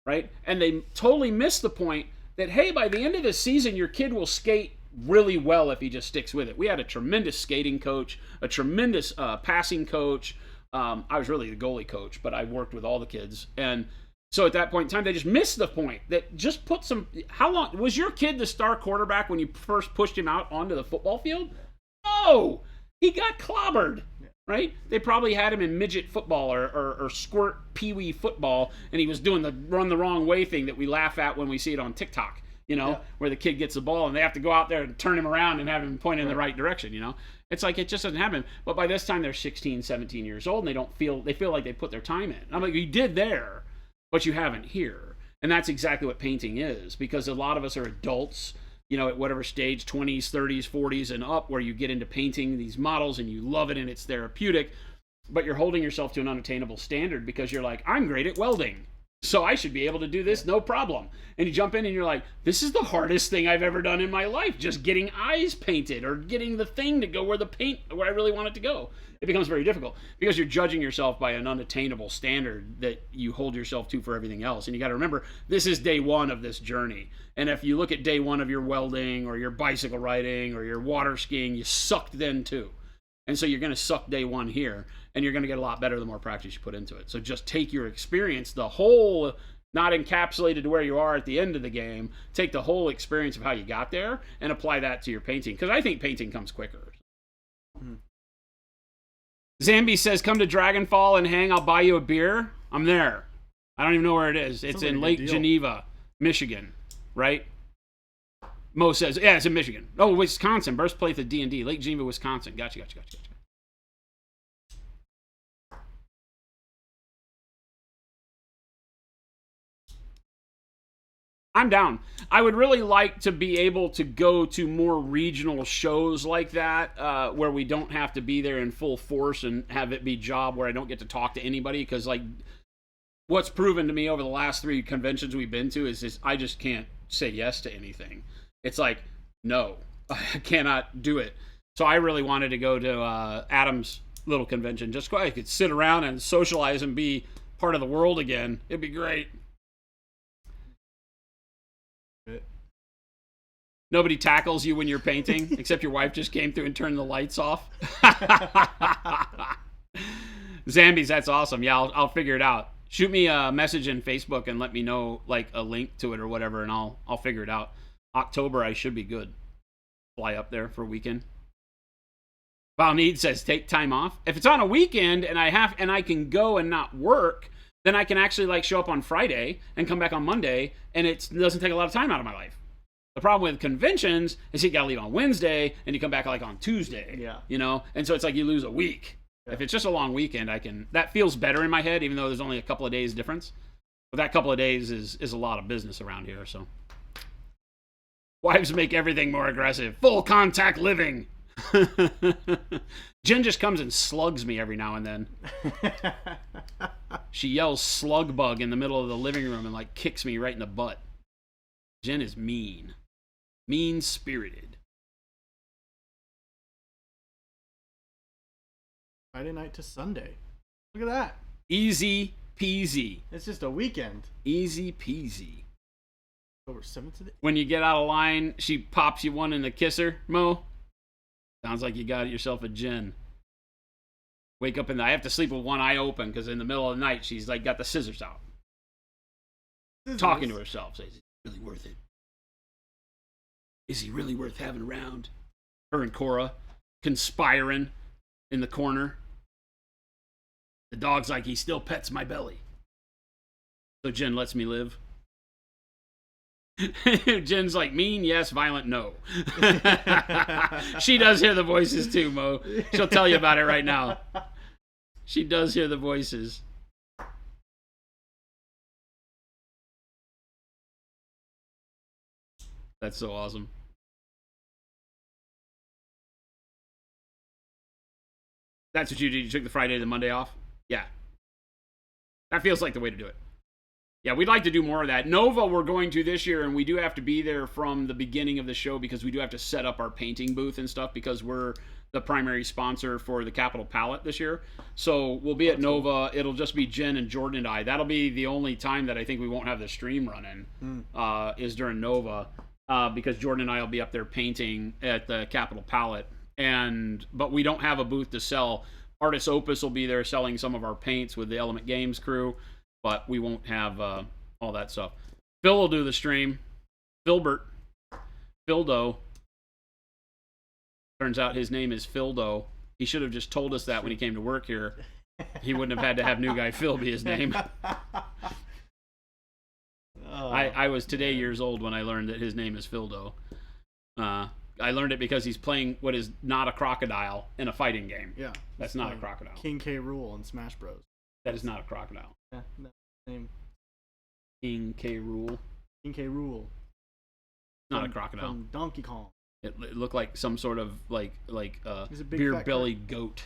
Speaker 1: right? And they totally miss the point that, hey, by the end of the season, your kid will skate really well if he just sticks with it. We had a tremendous skating coach, a tremendous passing coach. I was really the goalie coach, but I worked with all the kids. And so at that point in time, they just missed the point that just put some... How long... Was your kid the star quarterback when you first pushed him out onto the football field? No! He got clobbered. Right? They probably had him in midget football or squirt peewee football, and he was doing the run the wrong way thing that we laugh at when we see it on TikTok, where the kid gets the ball and they have to go out there and turn him around and have him point in the right direction, It's like it just doesn't happen. But by this time they're 16, 17 years old and they feel like they put their time in. I'm like, you did there, but you haven't here. And that's exactly what painting is, because a lot of us are adults, at whatever stage, 20s, 30s, 40s, and up, where you get into painting these models and you love it and it's therapeutic, but you're holding yourself to an unattainable standard because you're like, I'm great at welding, so I should be able to do this, no problem. And you jump in and you're like, this is the hardest thing I've ever done in my life, just getting eyes painted or getting the thing to go where I really want it to go. It becomes very difficult because you're judging yourself by an unattainable standard that you hold yourself to for everything else. And you got to remember, this is day one of this journey. And if you look at day one of your welding or your bicycle riding or your water skiing, you sucked then too. And so you're going to suck day one here, and you're going to get a lot better the more practice you put into it. So just take your experience, the whole, not encapsulated to where you are at the end of the game, take the whole experience of how you got there and apply that to your painting. Because I think painting comes quicker. Zambi says, come to Dragonfall and hang. I'll buy you a beer. I'm there. I don't even know where it is. It's in Lake Geneva, Michigan, right? Mo says, yeah, it's in Michigan. Oh, Wisconsin, birthplace of D&D. Lake Geneva, Wisconsin. Gotcha. I'm down. I would really like to be able to go to more regional shows like that, where we don't have to be there in full force and have it be job where I don't get to talk to anybody. Because, like, what's proven to me over the last 3 conventions we've been to is I just can't say yes to anything. It's like, no, I cannot do it. So I really wanted to go to Adam's little convention just so I could sit around and socialize and be part of the world again. It'd be great. Nobody tackles you when you're painting, except your wife just came through and turned the lights off. Zambies, that's awesome. Yeah, I'll figure it out. Shoot me a message in Facebook and let me know, like, a link to it or whatever, and I'll figure it out. October, I should be good. Fly up there for a weekend. Valneed says, take time off. If it's on a weekend and I can go and not work, then I can actually, like, show up on Friday and come back on Monday, and it doesn't take a lot of time out of my life. The problem with conventions is you got to leave on Wednesday and you come back like on Tuesday.
Speaker 3: Yeah.
Speaker 1: You know, and so it's like you lose a week. Yeah. If it's just a long weekend, that feels better in my head, even though there's only a couple of days difference. But that couple of days is a lot of business around here. So wives make everything more aggressive. Full contact living. Jen just comes and slugs me every now and then. She yells slug bug in the middle of the living room and like kicks me right in the butt. Jen is mean. Mean-spirited.
Speaker 3: Friday night to Sunday. Look at that.
Speaker 1: Easy peasy.
Speaker 3: It's just a weekend.
Speaker 1: Easy peasy.
Speaker 3: Over 7 today.
Speaker 1: When you get out of line, she pops you one in the kisser, Mo. Sounds like you got yourself a Jen. Wake up I have to sleep with one eye open because in the middle of the night, she's like got the scissors out. Talking to herself. Says, is it really worth it? Is he really worth having around? Her and Cora conspiring in the corner. The dog's like, he still pets my belly. So Jen lets me live. Jen's like, mean, yes, violent, no. She does hear the voices too, Mo. She'll tell you about it right now. She does hear the voices. That's so awesome. That's what you did. You took the Friday and the Monday off? Yeah. That feels like the way to do it. Yeah, we'd like to do more of that. Nova, we're going to this year, and we do have to be there from the beginning of the show because we do have to set up our painting booth and stuff because we're the primary sponsor for the Capital Palette this year. So we'll be at Nova. It'll just be Jen and Jordan and I. That'll be the only time that I think we won't have the stream running is during Nova because Jordan and I will be up there painting at the Capital Palette. But we don't have a booth to sell. Artist Opus will be there selling some of our paints with the Element Games crew, but we won't have all that stuff. Phil will do the stream. Philbert. Phildo. Turns out his name is Phildo. He should have just told us that when he came to work here. He wouldn't have had to have new guy Phil be his name. I was today years old when I learned that his name is Phildo. I learned it because he's playing what is not a crocodile in a fighting game.
Speaker 3: Yeah.
Speaker 1: That's not a crocodile.
Speaker 3: King K. Rool in Smash Bros.
Speaker 1: That is not a crocodile.
Speaker 3: Yeah, that name.
Speaker 1: King K. Rool.
Speaker 3: King K. Rool.
Speaker 1: Not a crocodile.
Speaker 3: From Donkey Kong.
Speaker 1: It looked like some sort of like
Speaker 3: He's a big
Speaker 1: beer
Speaker 3: fat
Speaker 1: bellied goat.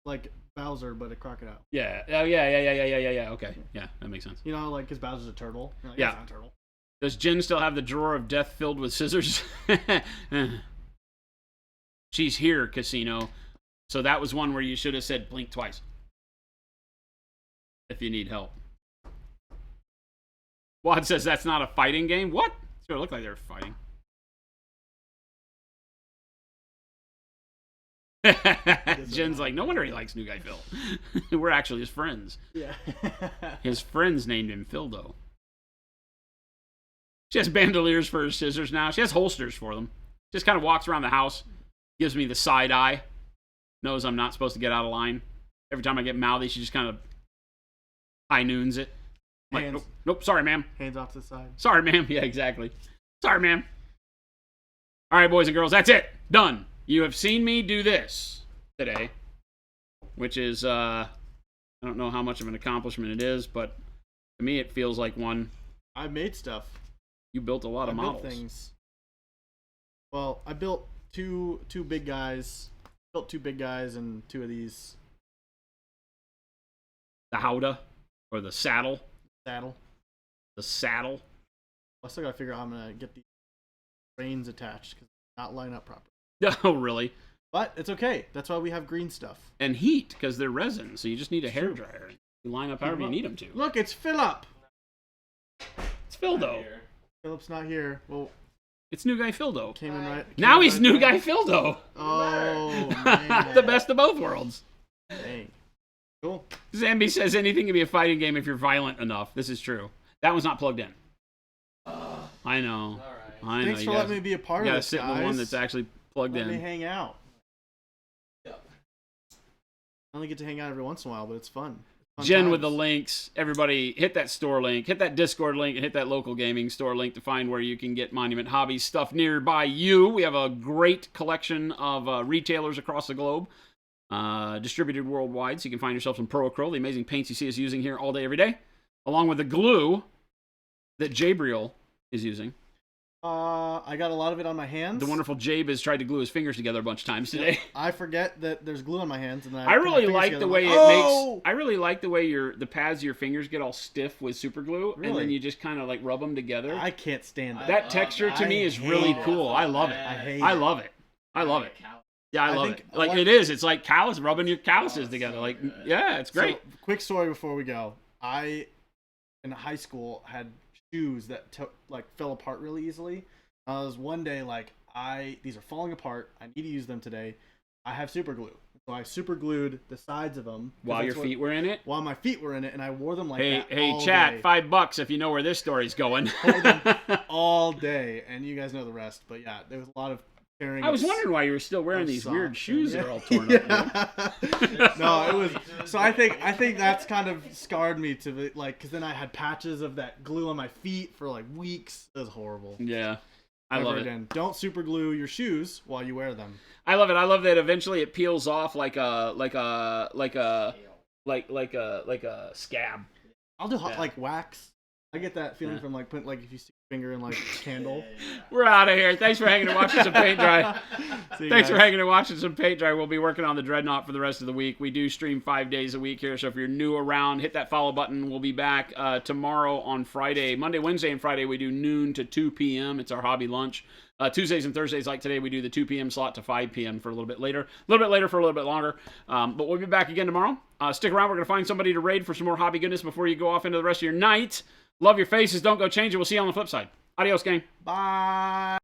Speaker 3: Like Bowser, but a crocodile.
Speaker 1: Yeah. Oh yeah. Okay. Yeah, that makes sense.
Speaker 3: You know, like because Bowser's a turtle. Like,
Speaker 1: Yeah.
Speaker 3: It's not a turtle.
Speaker 1: Does Jen still have the drawer of death filled with scissors? She's here, Casino. So that was one where you should have said blink twice. If you need help. Wad says that's not a fighting game. What? Sure, it looked like they were fighting. Jen's like, no wonder he likes New Guy Phil. We're actually his friends.
Speaker 3: Yeah.
Speaker 1: His friends named him Phildo. She has bandoliers for her scissors now. She has holsters for them. Just kind of walks around the house, gives me the side eye, knows I'm not supposed to get out of line. Every time I get mouthy, she just kind of high noons it. Like,
Speaker 3: Hands.
Speaker 1: nope, sorry, ma'am.
Speaker 3: Hands off to the side.
Speaker 1: Sorry, ma'am. Yeah, exactly. Sorry, ma'am. All right, boys and girls, that's it. Done. You have seen me do this today, which is, I don't know how much of an accomplishment it is, but to me it feels like one.
Speaker 3: I made stuff.
Speaker 1: You built a lot of
Speaker 3: I
Speaker 1: models.
Speaker 3: built things. Well, I built two big guys. Built 2 big guys and 2 of these.
Speaker 1: The howdah, or the saddle.
Speaker 3: Saddle.
Speaker 1: The saddle.
Speaker 3: I still gotta figure out how I'm gonna get the reins attached because they not line up properly.
Speaker 1: Oh, really?
Speaker 3: But it's okay. That's why we have green stuff.
Speaker 1: And heat, because they're resin, so you just need a hairdryer. You line up however you need them to.
Speaker 3: Look, it's Philip.
Speaker 1: It's Phildo.
Speaker 3: Philip's not here. Well,
Speaker 1: It's New Guy Phildo.
Speaker 3: came in right.
Speaker 1: Now
Speaker 3: came in
Speaker 1: he's
Speaker 3: right
Speaker 1: New
Speaker 3: there.
Speaker 1: Guy Phildo.
Speaker 3: Oh man.
Speaker 1: The best of both worlds.
Speaker 3: Dang. Cool.
Speaker 1: Zambi says anything can be a fighting game if you're violent enough. This is true. That one's not plugged in. I know. I know.
Speaker 3: Thanks
Speaker 1: You
Speaker 3: for
Speaker 1: gotta,
Speaker 3: letting me be a part
Speaker 1: you
Speaker 3: of
Speaker 1: gotta
Speaker 3: this,
Speaker 1: sit in the
Speaker 3: guys.
Speaker 1: one that's actually plugged
Speaker 3: Let me
Speaker 1: in.
Speaker 3: hang out. I only get to hang out every once in a while, but it's fun. Fun
Speaker 1: Jen with the
Speaker 3: times.
Speaker 1: links. Everybody hit that store link, hit that Discord link, and hit that local gaming store link to find where you can get Monument Hobbies stuff nearby you. We have a great collection of retailers across the globe, distributed worldwide, so you can find yourself some Pro Acryl, the amazing paints you see us using here all day, every day, along with the glue that Jabriel is using.
Speaker 3: I got a lot of it on my hands.
Speaker 1: The wonderful Jabe has tried to glue his fingers together a bunch of times today.
Speaker 3: I forget that there's glue on my hands, and then
Speaker 1: I
Speaker 3: put my
Speaker 1: really
Speaker 3: fingers
Speaker 1: like
Speaker 3: together,
Speaker 1: the
Speaker 3: I'm
Speaker 1: way
Speaker 3: like,
Speaker 1: it
Speaker 3: "Oh!"
Speaker 1: makes. I really like the way the pads of your fingers get all stiff with super glue, and then
Speaker 3: Really?
Speaker 1: you just kind of like rub them together.
Speaker 3: I can't stand that.
Speaker 1: That texture to me is
Speaker 3: hate
Speaker 1: really
Speaker 3: it.
Speaker 1: cool. I love it.
Speaker 3: I hate
Speaker 1: I
Speaker 3: it.
Speaker 1: love it. I love it. Yeah, I
Speaker 3: I
Speaker 1: love
Speaker 3: think
Speaker 1: it. Like
Speaker 3: what-
Speaker 1: it is. It's like callus rubbing your calluses together. Like yeah, it's great.
Speaker 3: So, quick story before we go. I, in high school, had shoes that fell apart really easily. I was one day like, these are falling apart. I need to use them today. I have super glue. So I super glued the sides of them. 'cause
Speaker 1: While your
Speaker 3: that's what-
Speaker 1: feet were in it.
Speaker 3: While my feet were in it, and I wore them like
Speaker 1: Hey,
Speaker 3: that
Speaker 1: hey,
Speaker 3: all
Speaker 1: chat,
Speaker 3: day.
Speaker 1: $5 if you know where this story's going.
Speaker 3: All day, and you guys know the rest. But yeah, there was a lot of tearing.
Speaker 1: I was
Speaker 3: of-
Speaker 1: wondering why you were still wearing
Speaker 3: of
Speaker 1: these weird
Speaker 3: socks
Speaker 1: shoes
Speaker 3: and-
Speaker 1: that are all torn up.
Speaker 3: Yeah. No, it was. So I think that's kind of scarred me to the, like, because then I had patches of that glue on my feet for like weeks. It was horrible.
Speaker 1: Yeah, I
Speaker 3: Never
Speaker 1: love it.
Speaker 3: again. Don't super glue your shoes while you wear them.
Speaker 1: I love it. I love that eventually it peels off like a scab.
Speaker 3: I'll do hot,
Speaker 1: Yeah.
Speaker 3: like wax. I get that feeling
Speaker 1: Yeah.
Speaker 3: from like putting, like, if you stick your finger in like a candle.
Speaker 1: We're out of here. Thanks for hanging and watching some paint dry.
Speaker 3: See you
Speaker 1: Thanks for
Speaker 3: guys.
Speaker 1: hanging and watching some paint dry. We'll be working on the Dreadnought for the rest of the week. We do stream 5 days a week here, so if you're new around, hit that follow button. We'll be back tomorrow on Friday. Monday, Wednesday, and Friday we do noon to 2 p.m. It's our hobby lunch. Tuesdays and Thursdays, like today, we do the 2 p.m. slot to 5 p.m. for a little bit later. A little bit later for a little bit longer. But we'll be back again tomorrow. Stick around. We're going to find somebody to raid for some more hobby goodness before you go off into the rest of your night. Love your faces. Don't go change it. We'll see you on the flip side. Adios, gang.
Speaker 3: Bye.